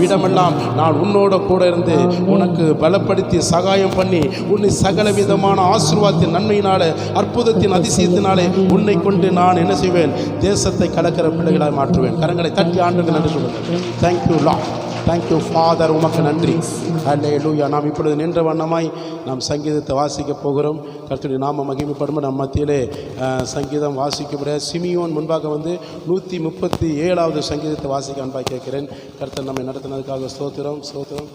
இடமெல்லாம் நான் உன்னோட கூட இருந்து உனக்கு பலப்படுத்தி சகாயம் பண்ணி உன்னை சகல விதமான ஆசீர்வாதத்தின் நன்மையினால, அற்புதத்தின் அதிசயத்தினாலே உன்னை கொண்டு நான் என்ன செய்வேன்? தேசத்தை கலக்கிற பிள்ளைகளாய் மாற்றுவேன். கரங்களை தட்டி ஆண்டுக்கு நன்றி சொல்லுங்கள். தேங்க்யூ லார்ட், தேங்க்யூ ஃபாதர், உமக்கு நன்றி. அல்லேலூயா. நாம் இப்பொழுது நின்ற வண்ணமாய் நாம் சங்கீதத்தை வாசிக்க போகிறோம். கர்த்தருடைய நாம மகிமைப்படும். நம் மத்தியிலே சங்கீதம் வாசிக்கப்பட சிமியோன் முன்பாக வந்து 137வது சங்கீதத்தை வாசிக்க அன்பாக கேட்கிறேன். கர்த்தர் நம்மை நடத்தினதுக்காக ஸ்தோத்திரம், ஸ்தோத்திரம்.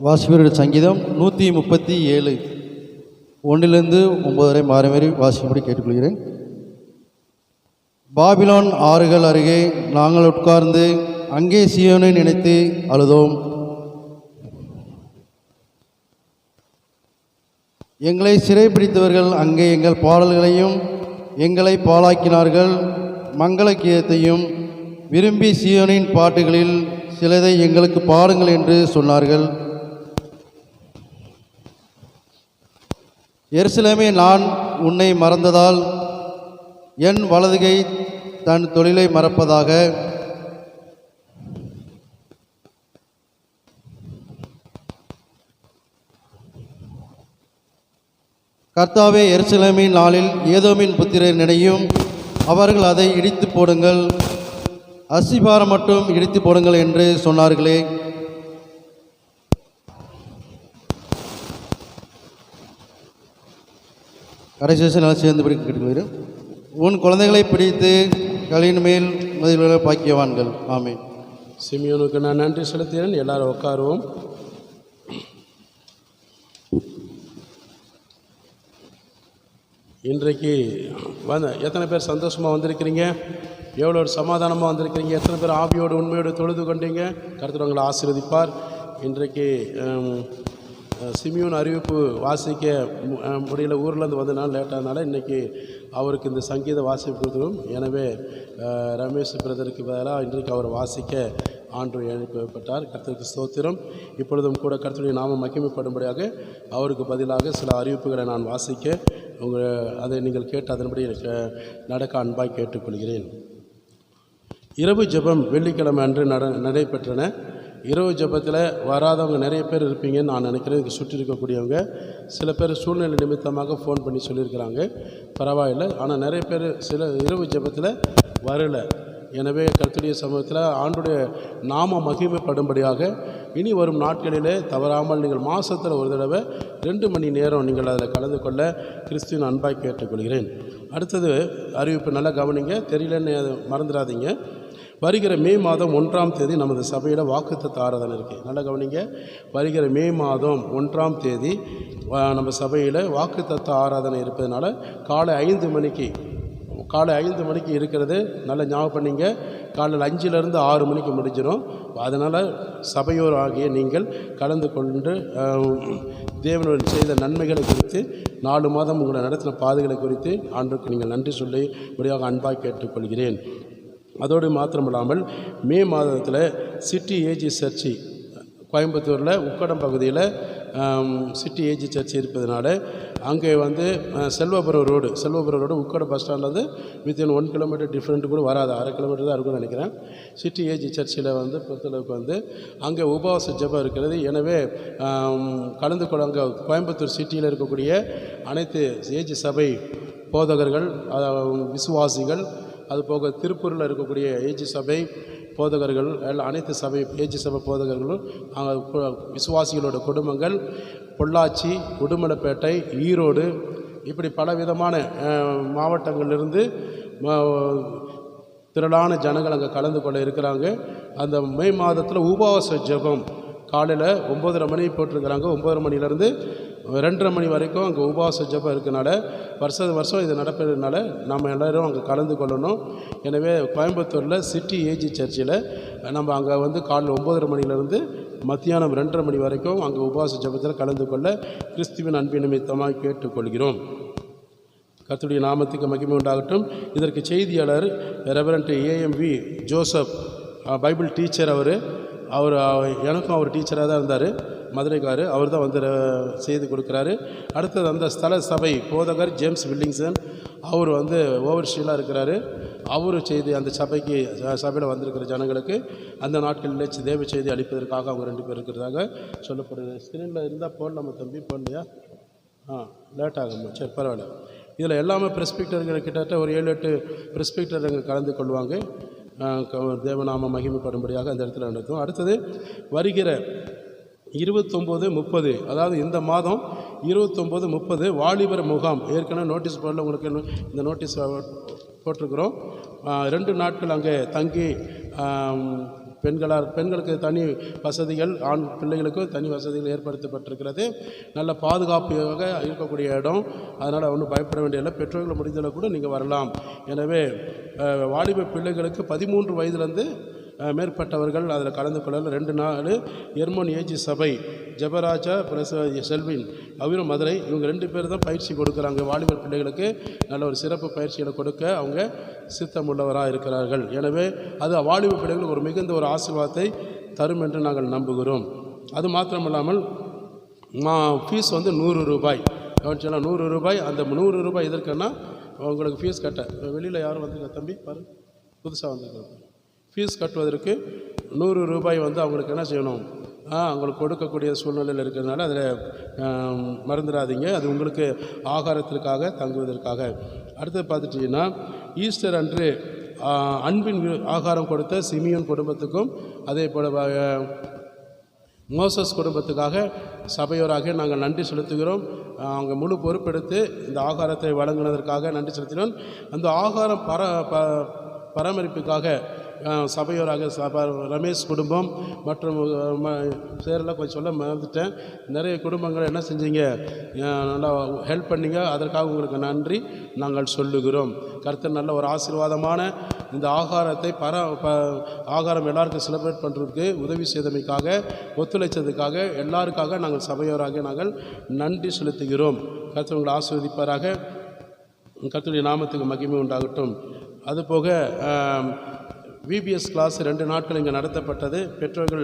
வாசிப்பவருடைய சங்கீதம் 137 1 9 மாறி மாறி வாசிக்கும்படி கேட்டுக்கொள்கிறேன். பாபிலோன் ஆறுகள் அருகே நாங்கள் உட்கார்ந்து அங்கே சீயோனை நினைத்து அழுதோம். எங்களை சிறைப்பிடித்தவர்கள் அங்கே எங்கள் பாடல்களையும் எங்களை பாழாக்கினார்கள். மங்கள கீதத்தையும் விரும்பி சீயோனின் பாட்டுகளில் சிலதை எங்களுக்கு பாடுங்கள் என்று சொன்னார்கள். எருசலேமே, நான் உன்னை மறந்ததால் என் வலதுகை தன் தொழிலை மறப்பதாக. கர்த்தாவே, எருசலேமின் நாளில் ஏதோமின் புத்திரர் நினையும், அவர்கள் அதை இடித்து போடுங்கள், அஸ்திபாரம் மட்டும் இடித்து போடுங்கள் என்று சொன்னார்களே. கடைசி நல்லா சேர்ந்து கேட்டுக்கொள்கிறேன். உன் குழந்தைகளை பிடித்து கலின் மேல் மதில்களை பாக்கியவான்கள். ஆமீன். சிமியோனுக்கு நான் நன்றி செலுத்துகிறேன். எல்லாரும் உட்காருவோம். இன்றைக்கு எத்தனை பேர் சந்தோஷமாக வந்திருக்கிறீங்க? எவ்வளோ ஒரு சமாதானமாக வந்திருக்கிறீங்க? எத்தனை பேர் ஆவியோடு உண்மையோடு தொழுது கொண்டீங்க? கர்த்தர் உங்களை ஆசீர்வதிப்பார். இன்றைக்கு சிமியோன் அறிவிப்பு வாசிக்க முடியல, ஊர்லேருந்து வந்தனால லேட்டானால இன்றைக்கி அவருக்கு இந்த சங்கீத வாசிப்பு கொடுத்துரும். எனவே ரமேஷ் பிரதருக்கு பதிலாக இன்றைக்கு அவர் வாசிக்க ஆண்டு அனுப்பப்பட்டார். கர்த்தருக்கு ஸ்தோத்திரம். இப்பொழுதும் கூட கர்த்தருடைய நாமம் மகிமைப்படும்படியாக அவருக்கு பதிலாக சில அறிவிப்புகளை நான் வாசிக்க அதை நீங்கள் கேட்டு அதன்படி நடக்க அன்பாய் கேட்டுக்கொள்கிறேன். இரவு ஜெபம் வெள்ளிக்கிழமை அன்று நடைபெற்றன. இரவு ஜெபத்தில் வராதவங்க நிறைய பேர் இருப்பீங்கன்னு நான் நினைக்கிறேன். இதுக்கு சுற்றி இருக்கக்கூடியவங்க சில பேர் சூழ்நிலை நிமித்தமாக ஃபோன் பண்ணி சொல்லியிருக்கிறாங்க, பரவாயில்லை. ஆனால் நிறைய பேர் சில இரவு ஜெபத்தில் வரலை. எனவே கர்த்தருடைய சமூகத்தில் ஆண்டுடைய நாம மகிமைப்படும்படியாக இனி வரும் நாட்களிலே தவறாமல் நீங்கள் மாதத்தில் ஒரு தடவை 2 மணி நேரம் நீங்கள் அதில் கலந்து கொள்ள கிறிஸ்துவின் அன்பாய் கேட்டுக்கொள்கிறேன். அடுத்தது அறிவிப்பு நல்லா கவனிங்க, தெரியலன்னு மறந்துடாதீங்க. வருகிற மே மாதம் 1ஆம் தேதி நமது சபையில் வாக்குத்தத்த ஆராதனை இருக்குது. நல்லா கவனிங்க. வருகிற மே மாதம் 1ஆம் தேதி நம்ம சபையில் வாக்குத்தத்த ஆராதனை இருப்பதனால காலை 5 மணிக்கு இருக்கிறது. நல்லா ஞாபகம் பண்ணிங்க. காலையில் 5லேருந்து 6 மணிக்கு முடிஞ்சிடும். அதனால் சபையோர் ஆகிய நீங்கள் கலந்து கொண்டு தேவனுடன் செய்த நன்மைகளை குறித்து 4 மாதம் உங்களை நடத்தின பாதைகளை குறித்து ஆண்டுக்கு நீங்கள் நன்றி சொல்லி முடியாக அன்பாக கேட்டுக்கொள்கிறேன். அதோடு மாத்திரமில்லாமல் மே மாதத்தில் சிட்டி ஏஜி சர்ச்சி கோயம்புத்தூரில் உக்கடம் பகுதியில் சிட்டி ஏஜி சர்ச் இருப்பதனால அங்கே செல்வபுரம் ரோடு உக்கடம் பஸ் ஸ்டாண்ட்லேருந்து வித்தின் 1 கிலோமீட்டர் டிஃப்ரெண்ட் கூட வராது, 1/2 கிலோமீட்டர் தான் இருக்கும்னு நினைக்கிறேன். சிட்டி ஏஜி சர்ச்சில் பொறுத்தளவுக்கு அங்கே உபவாச ஜெபம் இருக்கிறது. எனவே கலந்து கொள்ள அங்கே கோயம்புத்தூர் சிட்டியில் இருக்கக்கூடிய அனைத்து ஏஜி சபை போதகர்கள், விசுவாசிகள், அதுபோக திருப்பூரில் இருக்கக்கூடிய ஏஜி சபை போதகர்கள், அனைத்து சபை ஏஜி சபை போதகர்களும் விசுவாசிகளோட குடும்பங்கள் பொள்ளாச்சி, உடுமலைப்பேட்டை, ஈரோடு, இப்படி பல விதமான மாவட்டங்களிலிருந்து திரளான ஜனங்கள் அங்கே கலந்து கொள்ள இருக்கிறாங்க. அந்த மே மாதத்தில் உபவாச ஜெபம் காலையில் 9:30 மணி போட்டிருக்கிறாங்க. 9:30 மணிலேருந்து 2:30 மணி வரைக்கும் அங்கே உபவாச ஜெபம் இருக்கனால வருஷம் இது நடப்பதுனால நம்ம எல்லோரும் அங்கே கலந்து கொள்ளணும். எனவே கோயம்புத்தூரில் சிட்டி ஏஜி சர்ச்சில் நம்ம அங்கே வந்து காலையில் 9:30 மணிலேருந்து மத்தியானம் 2:30 மணி வரைக்கும் அங்கே உபவாச ஜெபத்தில் கலந்து கொள்ள கிறிஸ்துவின் அன்பின் நிமித்தமாக கேட்டுக்கொள்கிறோம். கர்த்தருடைய நாமத்துக்கு மகிமை உண்டாகட்டும். இதற்கு செய்தியாளர் reverend AMV Joseph, Bible teacher. அவர் எனக்கும் அவர் டீச்சராக தான் இருந்தார், மதுரைக்கார். அவர் தான் வந்து செய்து கொடுக்குறாரு. அடுத்தது அந்த ஸ்தல சபை போதகர் ஜேம்ஸ் வில்லிங்சன், அவர் வந்து ஓவர்ஷீலாக இருக்கிறாரு. அவர் செய்தி அந்த சபையில் வந்திருக்கிற ஜனங்களுக்கு அந்த நாட்களில் தேவ செய்தி அளிப்பதற்காக அவங்க 2 பேர் இருக்கிறதாக சொல்லப்படுது. ஸ்க்ரீனில் இருந்தால் போடலாமா தம்பி? போடலையா? லேட் ஆகும். சரி, பரவாயில்ல. இதில் எல்லாமே ப்ரெஸ்பிக்டர்கள் கிட்டத்தட்ட ஒரு 7-8 ப்ரெஸ்பிக்டர் அங்கே கலந்து கொள்வாங்க. தேவநாம மகிமைப்படும்படியாக அந்த இடத்துல நடத்தும். அடுத்தது வருகிற 29-30, அதாவது இந்த மாதம் 29-30 வாலிபர் முகாம். ஏற்கனவே நோட்டீஸ் போர்டில் உங்களுக்கு இந்த நோட்டீஸ் போட்டிருக்கிறோம். 2 நாட்கள் அங்கே தங்கி பெண்களுக்கு தனி வசதிகள், ஆண் பிள்ளைகளுக்கும் தனி வசதிகள் ஏற்படுத்தப்பட்டிருக்கிறது. நல்ல பாதுகாப்பாக இருக்கக்கூடிய இடம். அதனால் ஒன்றும் பயப்பட வேண்டியதில்லை. பெற்றோர்கள் முடிந்தளவு கூட நீங்கள் வரலாம். எனவே வாலிப பிள்ளைகளுக்கு 13 வயதுலேருந்து மேற்பட்டவர்கள் அதில் கலந்து கொள்ளல. 2 நாள் எர்மோன் ஏஜி சபை, ஜெபராஜா ப்ளஸ் செல்வின் அவரும் மதுரை, இவங்க 2 பேர் தான் பயிற்சி கொடுக்குறாங்க. வாலிபர் பிள்ளைகளுக்கு நல்ல ஒரு சிறப்பு பயிற்சிகளை கொடுக்க அவங்க சித்தமுள்ளவராக இருக்கிறார்கள். எனவே அது வாலிபர் பிள்ளைகளுக்கு ஒரு மிகுந்த ஒரு ஆசீர்வாதத்தை தரும் என்று நாங்கள் நம்புகிறோம். அது மாத்திரமில்லாமல் ஃபீஸ் வந்து 100 ரூபாய். கவனிச்சா 100 ரூபாய். அந்த 100 ரூபாய் எதற்குன்னா உங்களுக்கு ஃபீஸ் கட்ட வெளியில் யாரும் வந்துருக்க தம்பி பாரு, புதுசாக வந்துருக்காங்க. ஃபீஸ் கட்டுவதற்கு 100 ரூபாய் வந்து அவங்களுக்கு என்ன செய்யணும், அவங்களுக்கு கொடுக்கக்கூடிய சூழ்நிலையில் இருக்கிறதுனால அதில் மறந்துடாதீங்க. அது உங்களுக்கு ஆகாரத்திற்காக, தங்குவதற்காக. அடுத்தது பார்த்துட்டிங்கன்னா ஈஸ்டர் அன்று அன்பின் ஆகாரம் கொடுத்த சிமியோன் குடும்பத்துக்கும் அதே போல் மோசஸ் குடும்பத்துக்காக சபையோராக நாங்கள் நன்றி செலுத்துகிறோம். அவங்க முழு பொறுப்பெடுத்து இந்த ஆகாரத்தை வழங்கினதற்காக நன்றி செலுத்தினோம். அந்த ஆகாரம் பராமரிப்புக்காக சபையோராக ரமேஷ் குடும்பம் மற்றும் சேரெல்லாம் கொஞ்சம் சொல்ல மறந்துட்டேன். நிறைய குடும்பங்கள் என்ன செஞ்சீங்க, நல்லா ஹெல்ப் பண்ணிங்க. அதற்காக உங்களுக்கு நன்றி நாங்கள் சொல்லுகிறோம். கர்த்தர் நல்ல ஒரு ஆசீர்வாதமான இந்த ஆகாரத்தை ஆகாரம் எல்லாருக்கும் செலிப்ரேட் பண்ணுறதுக்கு உதவி செய்தமைக்காக, ஒத்துழைச்சதுக்காக எல்லாருக்காக நாங்கள் சபையோராக நாங்கள் நன்றி செலுத்துகிறோம். கர்த்தர் உங்களை ஆசீர்வதிப்பாராக. கர்த்தருடைய நாமத்துக்கு மகிமை உண்டாகட்டும். அதுபோக விபிஎஸ் கிளாஸ் 2 நாட்கள் இங்கே நடத்தப்பட்டது. பெற்றோர்கள்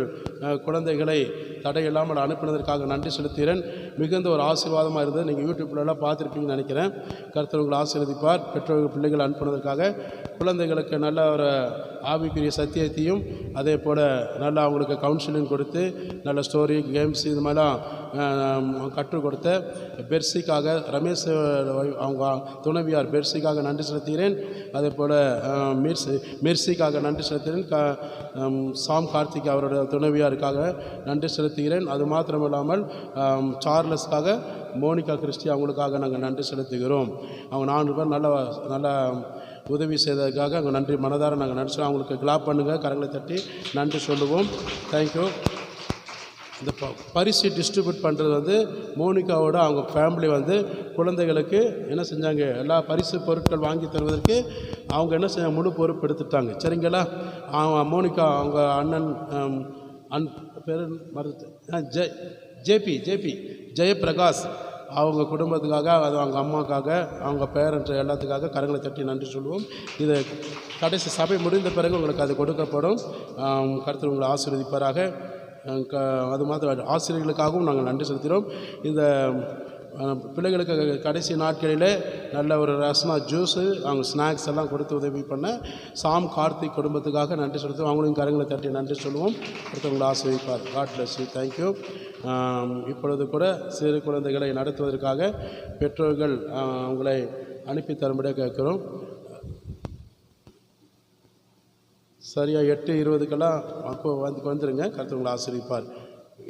குழந்தைகளை தடையில்லாமல் அனுப்பினதற்காக நன்றி செலுத்துகிறேன். மிகுந்த ஒரு ஆசீர்வாதமாக இருந்தது. நீங்கள் யூடியூப்லலாம் பார்த்துருப்பீங்கன்னு நினைக்கிறேன். கர்த்தர் உங்களை ஆசீர்வதிப்பார். பெற்றோர்கள் பிள்ளைகள் அனுப்பினதற்காக குழந்தைகளுக்கு நல்ல ஒரு ஆவிக்குரிய சத்தியத்தையும் அதே போல் நல்லா அவங்களுக்கு கவுன்சிலிங் கொடுத்து நல்ல ஸ்டோரி, கேம்ஸ் இது மாதிரிலாம் கற்றுக் கொடுத்த பெர்சிக்காக, ரமேஷ் அவங்க துணைவியார் பெர்சிக்காக நன்றி செலுத்துகிறேன். அதே போல் மெர்சிக்காக நன்றி செலுத்துகிறேன். சாம் கார்த்திக் அவரோட துணைவியாருக்காக நன்றி செலுத்துகிறேன். அது மாத்திரமில்லாமல் சார்லஸ்க்காக, மோனிகா கிறிஸ்டி அவங்களுக்காக நாங்கள் நன்றி செலுத்துகிறோம். அவங்க 4 பேர் நல்ல உதவி செய்ததுக்காக அங்கே நன்றி மனதார நாங்கள் நடிச்சோம். அவங்களுக்கு கிளாப் பண்ணுங்கள், கரங்களை தட்டி நன்றி சொல்லுவோம். தேங்க்யூ. இந்த பரிசு டிஸ்ட்ரிபியூட் பண்ணுறது வந்து மோனிகாவோட அவங்க ஃபேமிலி வந்து குழந்தைகளுக்கு என்ன செஞ்சாங்க, எல்லா பரிசு பொருட்கள் வாங்கி தருவதற்கு அவங்க என்ன செஞ்சாங்க, முழு பொறுப்பு எடுத்துட்டாங்க. சரிங்களா? மோனிகா அவங்க அண்ணன் பேர் மறந்து ஜேபி ஜெயபிரகாஷ் அவங்க குடும்பத்துக்காக, அது அவங்க அம்மாக்காக, அவங்க பேரண்ட்ஸ் எல்லாத்துக்காக கரங்களை தட்டி நன்றி சொல்லுவோம். இது கடைசி சபை முடிந்த பிறகு உங்களுக்கு அது கொடுக்கப்படும். கர்த்தர் உங்களை ஆசீர்வதிப்பாராக. அது மாத்திரம் ஆசிரியர்களுக்காகவும் நாங்கள் நன்றி செலுத்துகிறோம். இந்த பிள்ளைகளுக்கு கடைசி நாட்களில் நல்ல ஒரு ரசனா ஜூஸு, அவங்க ஸ்நாக்ஸ் எல்லாம் கொடுத்து உதவி பண்ண சாம் கார்த்திக் குடும்பத்துக்காக நன்றி செலுத்துவோம். அவங்களையும் கரங்களை தட்டி நன்றி சொல்லுவோம். அடுத்தவங்களை ஆசிர்வதிப்பார். God bless you. தேங்க்யூ. இப்பொழுது கூட சிறு குழந்தைகளை நடத்துவதற்காக பெற்றோர்கள் அவங்களை அனுப்பி தரும்படியாக கேட்குறோம். சரியாக 8:20 அப்போ வந்துடுங்க. கர்த்தர் ஆசீர்வதிப்பார்.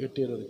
8:20.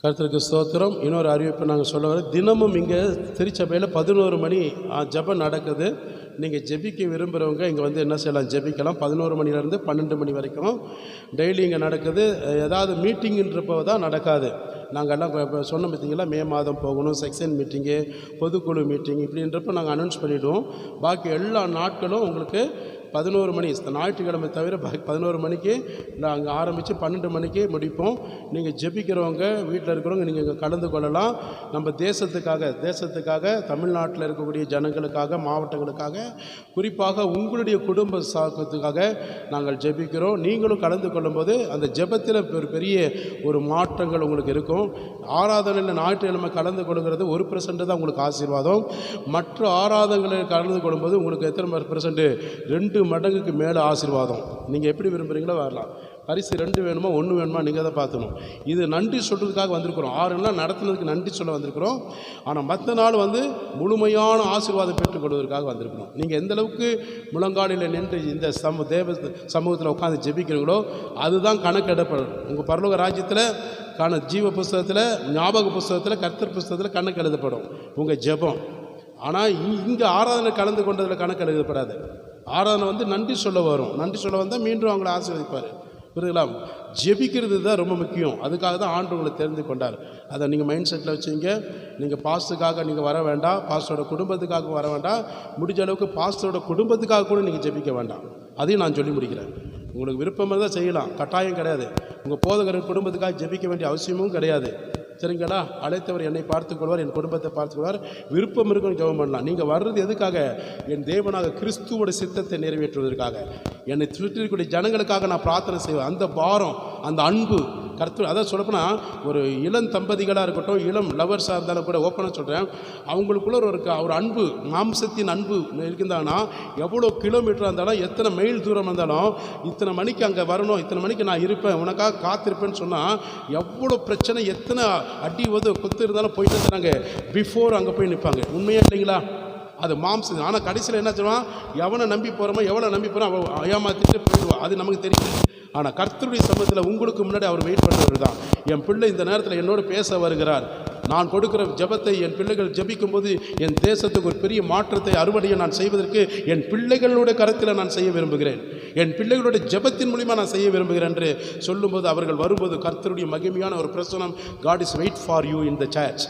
கர்த்தருக்கு ஸ்தோத்திரம். இன்னொரு அறிவிப்பை நாங்கள் சொல்ல வரோம். தினமும் இங்கே திருச்சபையில் 11 மணி ஜெபம் நடக்குது. நீங்கள் ஜெபிக்க விரும்புகிறவங்க இங்கே வந்து என்ன செய்யலாம், ஜெபிக்கலாம். 11 மணிலேருந்து 12 மணி வரைக்கும் டெய்லி இங்கே நடக்குது. ஏதாவது மீட்டிங்ன்றப்போ தான் நடக்காது. நாங்கள் எல்லாம் இப்போ சொன்ன பார்த்தீங்களா, மே மாதம் போகணும், செக்ஷன் மீட்டிங்கு, பொதுக்குழு மீட்டிங் இப்படின்றப்போ நாங்கள் அனௌன்ஸ் பண்ணிவிடுவோம். பாக்கி எல்லா நாட்களும் உங்களுக்கு 11 மணி, ஞாயிற்றுக்கிழமை தவிர பாக்கி 11 மணிக்கு நாங்கள் ஆரம்பித்து 12 மணிக்கு முடிப்போம். நீங்கள் ஜெபிக்கிறவங்க, வீட்டில் இருக்கிறவங்க நீங்கள் இங்கே கலந்து கொள்ளலாம். நம்ம தேசத்துக்காக தமிழ்நாட்டில் இருக்கக்கூடிய ஜனங்களுக்காக, மாவட்டங்களுக்காக, குறிப்பாக உங்களுடைய குடும்ப சாக்கத்துக்காக நாங்கள் ஜெபிக்கிறோம். நீங்களும் கலந்து கொள்ளும்போது அந்த ஜெபத்தில் ஒரு பெரிய ஒரு மாற்றங்கள் உங்களுக்கு இருக்கும். ஆராதனையில் ஞாயிற்றுக்கிழமை கலந்து கொள்ளுங்கிறது 1% தான் உங்களுக்கு ஆசீர்வாதம். மற்ற ஆராதனைகளில் கலந்து கொள்ளும்போது உங்களுக்கு எத்தனை %? 2 மடங்குக்கு மேலே ஆசீர்வாதம். நீங்கள் எப்படி விரும்புகிறீங்களோ வரலாம். பரிசு 2 வேணுமா 1 வேணுமா நீங்கள் தான் பார்த்துணும். இது நன்றி சொல்கிறதுக்காக வந்திருக்கிறோம். 6 நாள் நடத்துனதுக்கு நன்றி சொல்ல வந்திருக்கிறோம். ஆனால் மற்ற நாள் வந்து முழுமையான ஆசீர்வாதம் பெற்றுக்கொள்வதற்காக வந்திருக்கிறோம். நீங்கள் எந்த அளவுக்கு முழங்காலில் நின்று இந்த தேவ சமூகத்தில் உட்காந்து ஜெபிக்கிறீங்களோ அதுதான் கணக்கெடுப்படும். உங்கள் பரலோக ராஜ்யத்தில் ஜீவ புஸ்தகத்தில், ஞாபக புஸ்தகத்தில், கர்த்தர் புஸ்தகத்தில் கணக்கு எழுதப்படும் உங்கள் ஜெபம். ஆனால் இங்கே ஆராதனை கலந்து கொண்டதில் கணக்கு எழுதப்படாது. ஆராதனை வந்து நன்றி சொல்ல வரும். நன்றி சொல்ல வந்தால் மீண்டும் அவங்கள ஆசீர்வதிப்பார். புரியுதுங்களா? ஜெபிக்கிறது தான் ரொம்ப முக்கியம். அதுக்காக தான் ஆண்டு உங்களை தெரிந்து கொண்டார். அதை நீங்கள் மைண்ட் செட்டில் வச்சுங்க. நீங்கள் பாஸ்டருக்காக நீங்கள் வர வேண்டாம், பாஸ்டரோட குடும்பத்துக்காக வர வேண்டாம். முடிஞ்ச அளவுக்கு பாஸ்டரோட குடும்பத்துக்காக கூட நீங்கள் ஜெபிக்க வேண்டாம். அதையும் நான் சொல்லி முடிக்கிறேன். உங்களுக்கு விருப்பம் தான் செய்யலாம், கட்டாயம் கிடையாது. உங்கள் போதகர் குடும்பத்துக்காக ஜெபிக்க வேண்டிய அவசியமும் கிடையாது. சரிங்களா? அழைத்தவர் என்னை பார்த்துக்கொள்வார், என் குடும்பத்தை பார்த்துக்கொள்வார். விருப்பம் இருக்குன்னு ஜெபம் பண்ணலாம். நீங்கள் வர்றது எதுக்காக? என் தேவனாக கிறிஸ்துவோட சித்தத்தை நிறைவேற்றுவதற்காக, என்னை சுற்றிக்கூடிய ஜனங்களுக்காக நான் பிரார்த்தனை செய்வேன். அந்த பாரம், அந்த அன்பு கர்த்தர். அதான் சொல்லப்போனால் ஒரு இளம் தம்பதிகளாக இருக்கட்டும், இளம் லவர்ஸாக இருந்தாலும் கூட ஓப்பனாக சொல்கிறேன், அவங்களுக்குள்ள ஒரு அன்பு, மாம்சத்தின் அன்பு இருக்குந்தாங்கன்னா எவ்வளோ கிலோமீட்டராக இருந்தாலும், எத்தனை மைல் தூரம் இருந்தாலும், இத்தனை மணிக்கு அங்கே வரணும், இத்தனை மணிக்கு நான் இருப்பேன், உனக்காக காத்திருப்பேன்னு சொன்னால் எவ்வளோ பிரச்சனை, எத்தனை அடி கொத்து இருந்தாலும் போயிட்டு இருந்தாங்க. பிஃபோர் அங்கே போய் நிற்பாங்க. உண்மையாக இல்லைங்களா? அது மாம்சம். ஆனால் கடைசியில் என்ன சொல்லுவான், எவனை நம்பி போகிறோமோ, எவ்வளோ நம்பி போகிறோம் அவன் ஏமாற்றிட்டு போயிடுவான். அது நமக்கு தெரியும். ஆனால் கர்த்தருடைய சமூகத்தில் உங்களுக்கு முன்னாடி அவர் வெயிட் பண்ணுறவர் தான். என் பிள்ளை இந்த நேரத்தில் என்னோடு பேச வருகிறார். நான் கொடுக்குற ஜெபத்தை என் பிள்ளைகள் ஜெபிக்கும் போது என் தேசத்துக்கு ஒரு பெரிய மாற்றத்தை, அறுவடையை நான் செய்வதற்கு என் பிள்ளைகளுடைய கருத்தில் நான் செய்ய விரும்புகிறேன். என் பிள்ளைகளுடைய ஜெபத்தின் மூலிமா நான் செய்ய விரும்புகிறேன் என்று சொல்லும்போது, அவர்கள் வரும்போது கர்த்தருடைய மகிமையான ஒரு பிரசனம். God is wait for you in the church.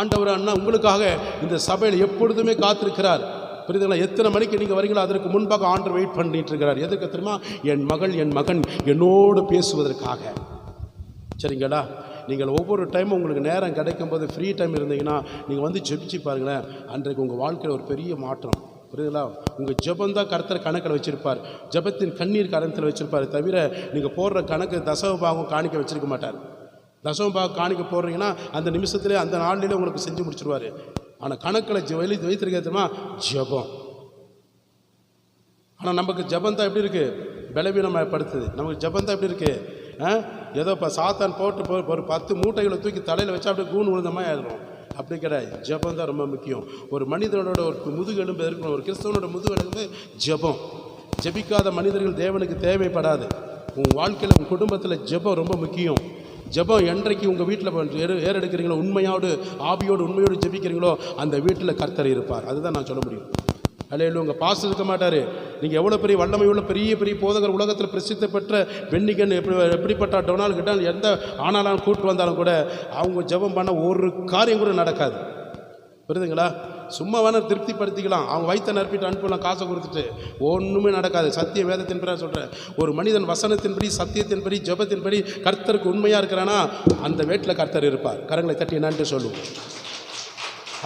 ஆண்டவர் அண்ணா உங்களுக்காக இந்த சபையில் எப்பொழுதுமே காத்திருக்கிறார். புரியுதுங்களா? எத்தனை மணிக்கு நீங்கள் வரீங்களோ அதற்கு முன்பாக ஆண்டவர் வெயிட் பண்ணிட்டு இருக்கிறார். எதுக்கு தெரியுமா? என் மகள், என் மகன் என்னோடு பேசுவதற்காக. சரிங்களா? நீங்கள் ஒவ்வொரு டைமும் உங்களுக்கு நேரம் கிடைக்கும் போது, ஃப்ரீ டைம் இருந்தீங்கன்னா நீங்கள் வந்து ஜெபிச்சு பாருங்களேன். அன்றைக்கு உங்கள் வாழ்க்கையில் ஒரு பெரிய மாற்றம். புரியுதுங்களா? உங்கள் ஜெபம் தான் கர்த்தர் கணக்கில் வச்சுருப்பார். ஜெபத்தின் கண்ணீர் கரத்தில் வச்சுருப்பார். தவிர நீங்கள் போடுற கணக்கு தசம பாகம் காணிக்க வச்சுருக்க மாட்டார். தசம பாகம் காணிக்க போடுறீங்கன்னா அந்த நிமிஷத்துலேயே, அந்த நாளிலே உங்களுக்கு செஞ்சு முடிச்சிருவார். ஆனால் கணக்கில் வைத்திருக்கிறதுமா ஜெபம். ஆனால் நமக்கு ஜெபம் தான் எப்படி இருக்குது? பலவீனப்படுத்துது. நமக்கு ஜெபம் தான் எப்படி இருக்குது? ஏதோ இப்போ சாத்தான் போட்டு ஒரு 10 மூட்டைகளை தூக்கி தலையில் வச்சா அப்படியே கூண் விழுந்த மாதிரி ஆயிடும். அப்படி கிடையாது. ஜெபம் தான் ரொம்ப முக்கியம். ஒரு மனிதனோட ஒரு முதுகெலும்பு இருக்கணும். ஒரு கிறிஸ்தவனோட முதுகெலும்பு ஜெபம். ஜெபிக்காத மனிதர்கள் தேவனுக்கு தேவைப்படாது. உங்கள் வாழ்க்கையில், உங்கள் குடும்பத்தில் ஜெபம் ரொம்ப முக்கியம். ஜெபம் என்றைக்கு உங்கள் வீட்டில் ஏறெடுக்கிறீங்களோ, உண்மையோடு ஆவியோடு உண்மையோடு ஜெபிக்கிறீங்களோ, அந்த வீட்டில் கர்த்தர் இருப்பார். அதுதான் நான் சொல்ல முடியும். அல்லேலூயா. உங்கள் பாஸ்டர் இருக்க மாட்டார். நீங்கள் எவ்வளோ பெரிய வல்லமை உள்ள பெரிய பெரிய போதகர், உலகத்தில் பிரசித்தி பெற்ற பென்னிகன், எப்படிப்பட்ட டொனால்டு கிட்டால் எந்த ஆனாலும் கூப்பிட்டு வந்தாலும் கூட அவங்க ஜெபம் பண்ண ஒரு காரியம் கூட நடக்காது. புரியுதுங்களா? சும்மா வேணால் திருப்திப்படுத்திக்கலாம். அவங்க வயிற்றை நிரப்பிட்டு அனுப்பலாம், காசை கொடுத்துட்டு. ஒன்றுமே நடக்காது. சத்திய வேதத்தின்படி சொல்கிறேன். ஒரு மனிதன் வசனத்தின்படி, சத்தியத்தின்படி, ஜெபத்தின்படி கர்த்தருக்கு உண்மையாக இருக்கிறான்னா அந்த வீட்டில் கர்த்தர் இருப்பார். கரங்களை தட்டி என்னான்ட்டு சொல்லுவோம்.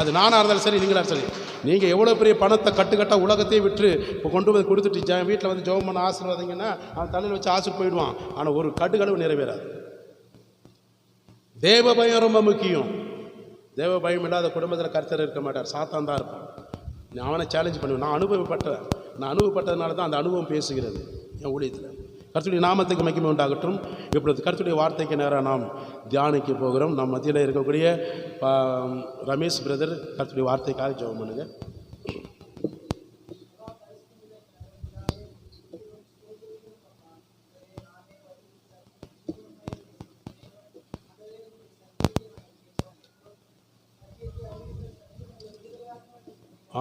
அது நானாக இருந்தாலும் சரி, நீங்களாக சரி. நீங்கள் எவ்வளோ பெரிய பணத்தை கட்டுக்கட்டாக உலகத்தையே விட்டு இப்போ கொண்டு போய் கொடுத்துட்டு வீட்டில் வந்து ஜெபம் பண்ண ஆசீர்வாதீங்கன்னா அவன் தலையில் வச்சு ஆசை போயிடுவான். ஆனால் ஒரு கடுகளவு நிறைவேறாது. தேவ பயம் ரொம்ப முக்கியம். தேவ பயம் இல்லாத குடும்பத்தில் கர்த்தர் இருக்க மாட்டார். சாத்தான் தான் இருப்பான். நான் அவனை சேலஞ்ச் பண்ணுவேன். நான் அனுபவப்பட்டதுனால தான் அந்த அனுபவம் பேசுகிறது என் ஊழியத்தில். கர்த்தருடைய நாமத்துக்கு மகிமை உண்டாகட்டும். இப்பொழுது கர்த்தருடைய வார்த்தைக்கு நேராக நாம் தியானிக்க போகிறோம். நம் மத்தியில் இருக்கக்கூடிய ரமேஷ் பிரதர் கர்த்தருடைய வார்த்தைக்காக ஜெபம் பண்ணுங்கள்.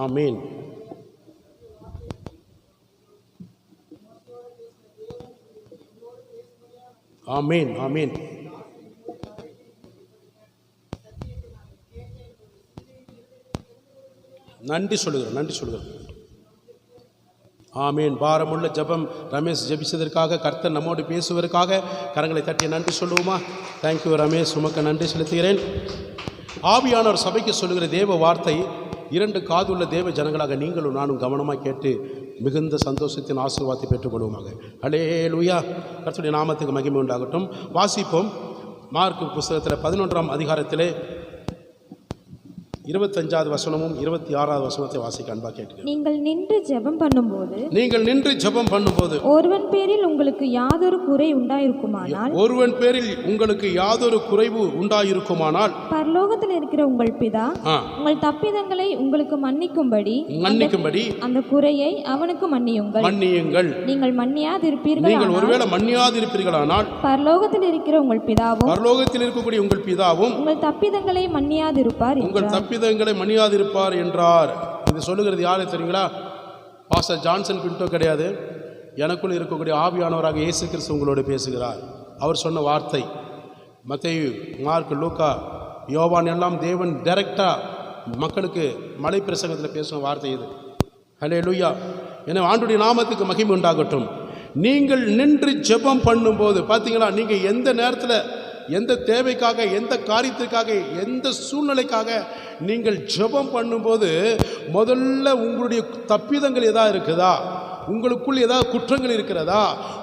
ஆமீன். ஆமீன். ஆமீன். நன்றி சொல்லுகிறோம், நன்றி சொல்லுகிறோம். ஆமீன். பாரமுள்ள ஜெபம் ரமேஷ் ஜெபிச்சதற்காக, கர்த்தர் நம்மோடு பேசுவதற்காக கரங்களை தட்டி நன்றி சொல்லுவோமா? தேங்க்யூ ரமேஷ், உமக்கு நன்றி செலுத்துகிறேன். ஆவியானவர் சபைக்கு சொல்லுகிற தேவ வார்த்தை, 2 காதுள்ள தேவ ஜனங்களாக நீங்களும் நானும் கவனமாக கேட்டு மிகுந்த சந்தோஷத்தின் ஆசீர்வாதத்தை பெற்றுக்கொள்வோமாக. அல்லேலூயா. கர்த்தருடைய நாமத்துக்கு மகிமை உண்டாகட்டும். வாசிப்போம். மார்க்கு புஸ்தகத்தில் 11ஆம் அதிகாரத்திலே 25வது வசனமும் 26வது வசனத்தை வாசிக்க அன்பா கேட்கிறேன். நீங்கள் நின்று ஜெபம் பண்ணும்போது ஒருவன் பேரில் உங்களுக்கு யாதொரு குறை உண்டாயிருக்குமானால் பரலோகத்தில் இருக்கிற உங்கள் பிதா உங்கள் தப்பிதங்களை உங்களுக்கு மன்னிக்கும்படி அந்த குறையை அவனுக்கு மன்னியுங்கள். நீங்கள் மன்னியாதிருப்பீர்களானால் பரலோகத்தில் இருக்கிற உங்கள் பிதாவும் உங்கள் தப்பிதங்களை மன்னியாதிருப்பார் மன்னியாதிருப்பார் என்றார். இது சொல்லுகிறது யாரு தெரியுங்களா? பாஸ்டர் ஜான்சன் பின்டோ கிடையாது. எனக்குள் இருக்கக்கூடிய ஆவியானவராக இயேசு கிறிஸ்து உங்களோடு பேசுகிறார். அவர் சொன்ன வார்த்தை மத்தேயு, மார்க், லூக்கா, யோவான் எல்லாம் தேவன் டைரக்டாக மக்களுக்கு மலை பிரசங்கத்தில் பேசின வார்த்தை இது. ஹல்லேலூயா. எனவே ஆண்டுடைய நாமத்துக்கு மகிமை உண்டாகட்டும். நீங்கள் நின்று ஜெபம் பண்ணும்போது பார்த்தீங்களா, நீங்கள் எந்த நேரத்தில், எந்த தேவைக்காக, எந்த காரியத்திற்காக, எந்த சூழ்நிலைக்காக நீங்கள் ஜெபம் பண்ணும்போது முதல்ல உங்களுடைய தப்பிதங்கள் எதா இருக்குதா, உங்களுக்குள் ஏதாவது குற்றங்கள் இருக்கிறதா,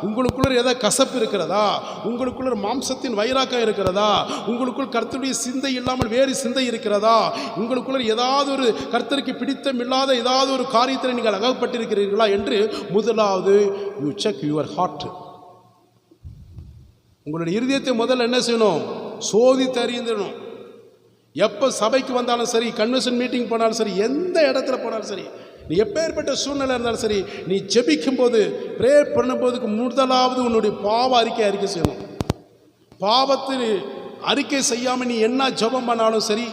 உங்களுக்குள்ள ஏதாவது கசப்பு இருக்கிறதா, உங்களுக்குள்ள மாம்சத்தின் வைராக்கம் இருக்கிறதா, உங்களுக்குள் கர்த்தருடைய சிந்தை இல்லாமல் வேறு சிந்தை இருக்கிறதா, உங்களுக்குள்ள ஏதாவது ஒரு கர்த்தருக்கு பிடித்தமில்லாத ஏதாவது ஒரு காரியத்தில் நீங்கள் அகப்பட்டிருக்கிறீர்களா என்று முதலாவது யூ செக் யுவர் ஹார்ட். உங்களுடைய இருதயத்தை முதல்ல என்ன செய்யணும்? சோதித்து அறிந்திடணும். எப்போ சபைக்கு வந்தாலும் சரி, கன்வென்ஷன் மீட்டிங் போனாலும் சரி, எந்த இடத்துல போனாலும் சரி, நீ எப்பேற்பட்ட சூழ்நிலை இருந்தாலும் சரி, நீ ஜெபிக்கும் போது, ப்ரேயர் பண்ணும்போதுக்கு முதலாவது உன்னுடைய பாவ அறிக்கை செய்யணும். பாவத்தில் அறிக்கை செய்யாமல் நீ என்ன ஜெபம் பண்ணாலும் சரி,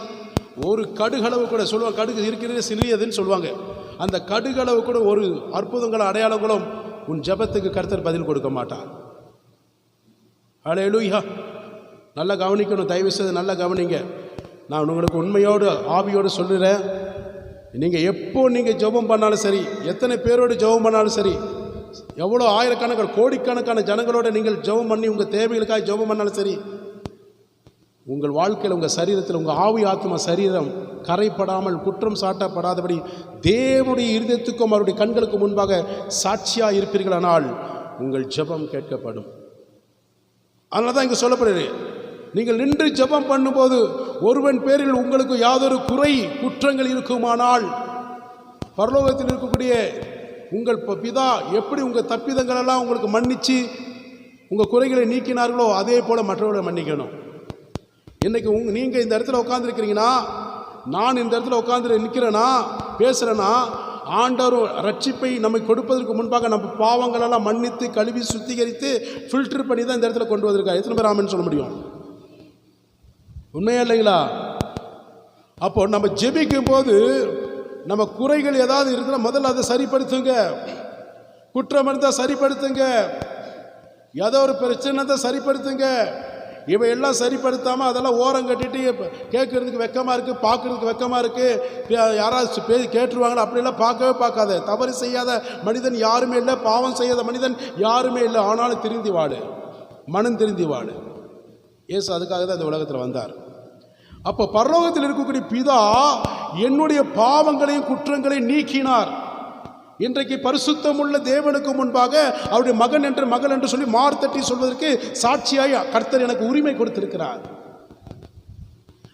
ஒரு கடுகளவு கூட சொல்லுவாங்க, கடுகு இருக்கிறதே சிறியதுன்னு சொல்லுவாங்க, அந்த கடுகளவு கூட ஒரு அற்புதங்களும் அடையாளங்களும் உன் ஜெபத்துக்கு கர்த்தர் பதில் கொடுக்க மாட்டார். அல்லேலூயா. நல்லா கவனிக்கணும், தயவு செய்து நல்லா கவனிங்க. நான் உங்களுக்கு உண்மையோடு ஆவியோடு சொல்லுறேன். நீங்கள் எப்போ நீங்கள் ஜெபம் பண்ணாலும் சரி, எத்தனை பேரோடு ஜெபம் பண்ணாலும் சரி, எவ்வளோ ஆயிரக்கணக்கான கோடிக்கணக்கான ஜனங்களோடு நீங்கள் ஜெபம் பண்ணி உங்கள் தேவைகளுக்காக ஜெபம் பண்ணாலும் சரி, உங்கள் வாழ்க்கையில், உங்கள் சரீரத்தில், உங்கள் ஆவி ஆத்மா சரீரம் கரைப்படாமல், குற்றம் சாட்டப்படாதபடி தேவனுடைய இருதயத்துக்கும் அவருடைய கண்களுக்கு முன்பாக சாட்சியாக இருப்பீர்களானால் உங்கள் ஜெபம் கேட்கப்படும். அதனால தான் இங்கே சொல்லப்படுது, நீங்கள் நின்று ஜெபம் பண்ணும்போது ஒருவன் பேரில் உங்களுக்கு யாதொரு குற்றங்கள் இருக்குமானால் பரலோகத்தில் இருக்கக்கூடிய உங்கள் பிதா எப்படி உங்கள் தப்பிதங்களெல்லாம் உங்களுக்கு மன்னித்து உங்கள் குறைகளை நீக்கினார்களோ அதே போல் மற்றவர்களை மன்னிக்கணும். இன்றைக்கி நீங்கள் இந்த இடத்துல உட்காந்துருக்கிறீங்கன்னா, நான் இந்த இடத்துல உட்காந்து நிற்கிறேன்னா, பேசுகிறேன்னா, ஆண்டவர் ரட்சிப்பை நம்மை கொடுப்பதற்கு முன்பாக நம்ம பாவங்களெல்லாம் மன்னித்து கழுவி சுத்திகரித்து ஃபில்டர் பண்ணி தான் இந்த இடத்துல கொண்டு வந்திருக்காரு. எத்தனை பேர் ஆமென்னு சொல்ல முடியும்? உண்மையா இல்லைங்களா? அப்போ நம்ம ஜெபிக்கும் போது நம்ம குறைகள் ஏதாவது இருக்குன்னா முதல்ல அதை சரிப்படுத்துங்க. குற்றம் இருந்தால் சரிப்படுத்துங்க. ஏதோ ஒரு பிரச்சனை தான் சரிப்படுத்துங்க. இவையெல்லாம் சரிப்படுத்தாமல் அதெல்லாம் ஓரம் கட்டிட்டு கேட்கறதுக்கு வெக்கமாக இருக்குது, பார்க்குறதுக்கு வெக்கமாக இருக்குது, யாராவது கேட்டுருவாங்களா, அப்படிலாம் பார்க்கவே பார்க்காத. தவறு செய்யாத மனிதன் யாருமே இல்லை, பாவம் செய்யாத மனிதன் யாருமே இல்லை. ஆனாலும் திருந்தி வாடு, மனம் திருந்தி வாடு. இயேசு அதுக்காக தான் இந்த உலகத்தில் வந்தார். அப்போ பரலோகத்தில் இருக்கக்கூடிய பிதா என்னுடைய பாவங்களையும் குற்றங்களையும் நீக்கினார். இன்றைக்கு பரிசுத்தமுள்ள தேவனுக்கு முன்பாக அவருடைய மகன் என்று மகள் என்று சொல்லி மார்த்தட்டி சொல்வதற்கு சாட்சியாய் கர்த்தர் எனக்கு உரிமை கொடுத்திருக்கிறார்.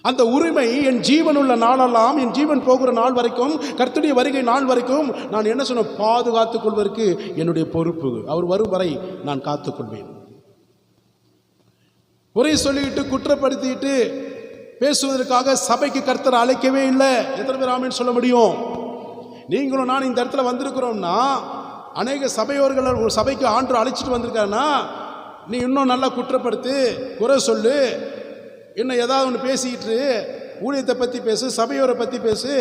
அந்த உரிமை என் ஜீவன் உள்ள நாளெல்லாம், என் ஜீவன் போகிற நாள் வரைக்கும், கர்த்தருடைய வருகை நாள் வரைக்கும் நான் என்ன சொன்ன பாதுகாத்துக் கொள்வதற்கு என்னுடைய பொறுப்பு. அவர் வரும் வரை நான் காத்துக்கொள்வேன். உரை சொல்லிட்டு குற்றப்படுத்திட்டு பேசுவதற்காக சபைக்கு கர்த்தர் அழைக்கவே இல்லை. எத்தனை பேர் ஆமென்னு சொல்ல முடியும்? நீங்களும் நான் இந்த இடத்துல வந்திருக்கிறோம்னா, அநேக சபையோர்கள் ஒரு சபைக்கு ஆண்டு அழைச்சிட்டு வந்திருக்காருன்னா, நீ இன்னும் நல்லா குற்றப்படுத்து, குறை சொல்லு, இன்னும் ஏதாவது ஒன்று பேசிக்கிட்டு ஊழியத்தை பற்றி பேசு, சபையோரை பற்றி பேசு,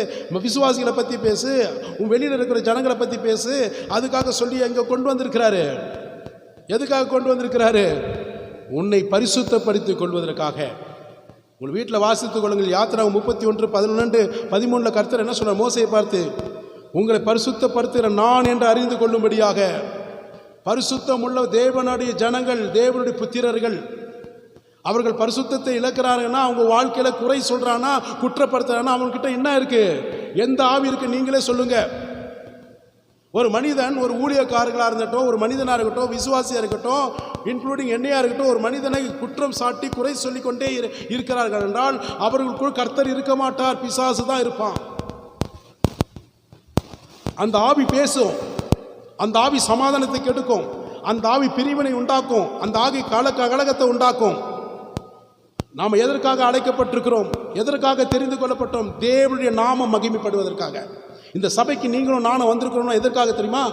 விசுவாசிகளை பற்றி பேசு, உன் வெளியில் இருக்கிற ஜனங்களை பற்றி பேசு. அதுக்காக சொல்லி அங்கே கொண்டு வந்திருக்கிறாரு. எதுக்காக கொண்டு வந்திருக்கிறாரு? உன்னை பரிசுத்தப்படுத்திக் கொள்வதற்காக. உங்கள் வீட்டில் வாசித்துக் கொள்ளுங்கள். யாத்திராகம் 31:11-13 கர்த்தர் என்ன சொல்றார்? மோசையை பார்த்து, உங்களை பரிசுத்தப்படுத்துகிற நான் என்று அறிந்து கொள்ளும்படியாக. பரிசுத்தம் உள்ள தேவனுடைய ஜனங்கள், தேவனுடைய புத்திரர்கள், அவர்கள் பரிசுத்தத்தை இழக்கிறாங்கன்னா, அவங்க வாழ்க்கையில குறை சொல்றானா, குற்றப்படுத்துறானா, அவங்ககிட்ட என்ன இருக்கு? எந்த ஆவி இருக்கு? நீங்களே சொல்லுங்க. ஒரு மனிதன், ஒரு ஊழியக்காரர்களாக இருந்தட்டும், ஒரு மனிதனாக இருக்கட்டும், விசுவாசியாக இருக்கட்டும், இன்க்ளூடிங் என்னையாக இருக்கட்டும், ஒரு மனிதனை குற்றம் சாட்டி குறை சொல்லிக்கொண்டே இருக்கிறார்கள் என்றால் அவர்களுக்குள் கர்த்தர் இருக்க மாட்டார், பிசாசு தான் இருப்பான். அந்த ஆவி பேசும், அந்த ஆவி சமாதானத்தை கெடுக்கும், அந்த ஆவி பிரிவினை உண்டாக்கும், அந்த ஆவி கலகத்தை உண்டாக்கும். நாம் எதற்காக அழைக்கப்பட்டிருக்கிறோம்? எதற்காக தெரிந்து கொள்ளப்பட்டோம்? தேவனுடைய நாமம் மகிமைப்படுவதற்காக. இந்த சபைக்கு நீங்களும் நானும் வந்திருக்கிறோம்னா எதற்காக தெரியுமா?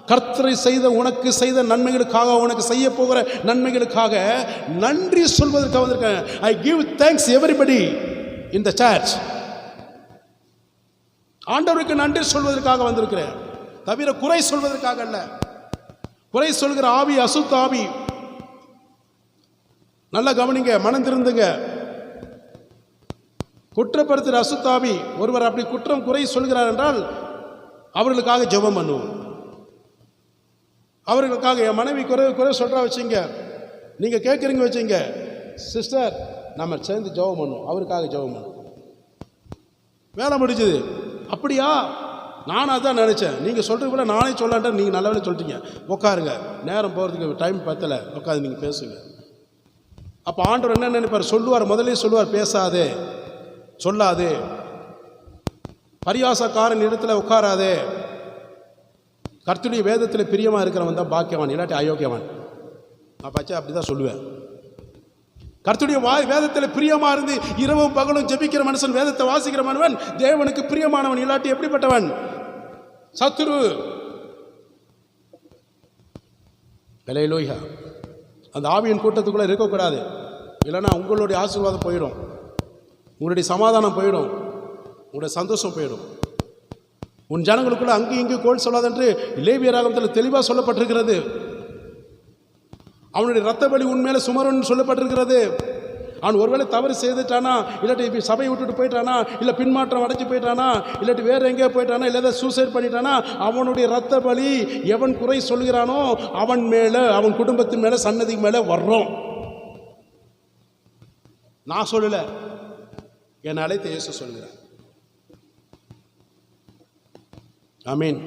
கர்த்தரை செய்த, உனக்கு செய்த நன்மைகளுக்காக, உனக்கு செய்ய போகிற நன்மைகளுக்காக நன்றி சொல்வதற்காக வந்திருக்கேன். I give thanks everybody in the search. ஆண்டவருக்கு நன்றி சொல்வதற்காக வந்திருக்கிறேன், தவிர குறை சொல்வதற்காக அல்ல. குறை சொல்கிற ஆவி அசுத்த ஆவி. நல்லா கவனிங்க, மனம் திருந்துங்க. குற்றப்படுத்துகிற அசுத்தாவி. ஒருவர் அப்படி குற்றம் குறை சொல்கிறார் என்றால் அவர்களுக்காக ஜெபம் பண்ணுவோம். அவர்களுக்காக, என் மனைவி குறை சொல்கிறா வச்சுங்க, நீங்கள் கேட்குறீங்க வச்சுங்க, சிஸ்டர் நம்ம சேர்ந்து ஜெபம் பண்ணுவோம், அவருக்காக ஜெபம் பண்ணுவோம். வேலை முடிஞ்சது. அப்படியா? நானும் அதான் நினச்சேன். நீங்கள் சொல்கிறது கூட நானே சொல்லாட்டேன், நீங்கள் நல்லவேளை சொல்லிட்டீங்க. உட்காருங்க, நேரம் போகிறதுக்கு டைம் பத்தலை, உட்காந்து நீங்கள் பேசுங்க. அப்போ ஆண்டவர் என்ன நினைப்பார்? சொல்லுவார், முதலே சொல்லுவார், பேசாதே, சொல்லாதே, பரியாசக்காரன் இடத்துல உட்காராதே. கர்த்தருடைய வேதத்தில் பிரியமாக இருக்கிறவன் தான் பாக்கியவான், இல்லாட்டி அயோக்கியவான். நான் பச்சை அப்படி தான் சொல்லுவேன். கர்த்தருடைய வேதத்தில் பிரியமாக இருந்து இரவும் பகலும் ஜெபிக்கிற மனுஷன், வேதத்தை வாசிக்கிற மனுவன் தேவனுக்கு பிரியமானவன், இல்லாட்டி எப்படிப்பட்டவன்? சத்துரு. ஹல்லேலூயா. அந்த ஆவியின் கூட்டத்துக்குள்ளே இருக்கக்கூடாது, இல்லைன்னா உங்களுடைய ஆசீர்வாதம் போயிடும், உங்களுடைய சமாதானம் போயிடும், உங்களுடைய சந்தோஷம் போயிடும். உன் ஜனங்களுக்குள்ள அங்கேயும் இங்கே கோல் சொல்லாதென்று லேவியராகமத்தில் தெளிவாக சொல்லப்பட்டிருக்கிறது. அவனுடைய இரத்த பலி உண்மையில சுமரன் சொல்லப்பட்டிருக்கிறது. அவன் ஒருவேளை தவறு செய்துட்டானா, இல்லாட்டி சபையை விட்டுட்டு போயிட்டானா, இல்லை பின்மாற்றம் அடைஞ்சு போயிட்டானா, இல்லாட்டி வேற எங்கேயோ போயிட்டானா, இல்லை சூசைட் பண்ணிட்டானா, அவனுடைய இரத்த பலி எவன் குறை சொல்கிறானோ அவன் மேலே, அவன் குடும்பத்தின் மேலே, சன்னதிக்கு மேலே வர்றோம். நான் சொல்லலை, என்னை அழைத்த இயேசு சொல்கிறார். ஆமீன்.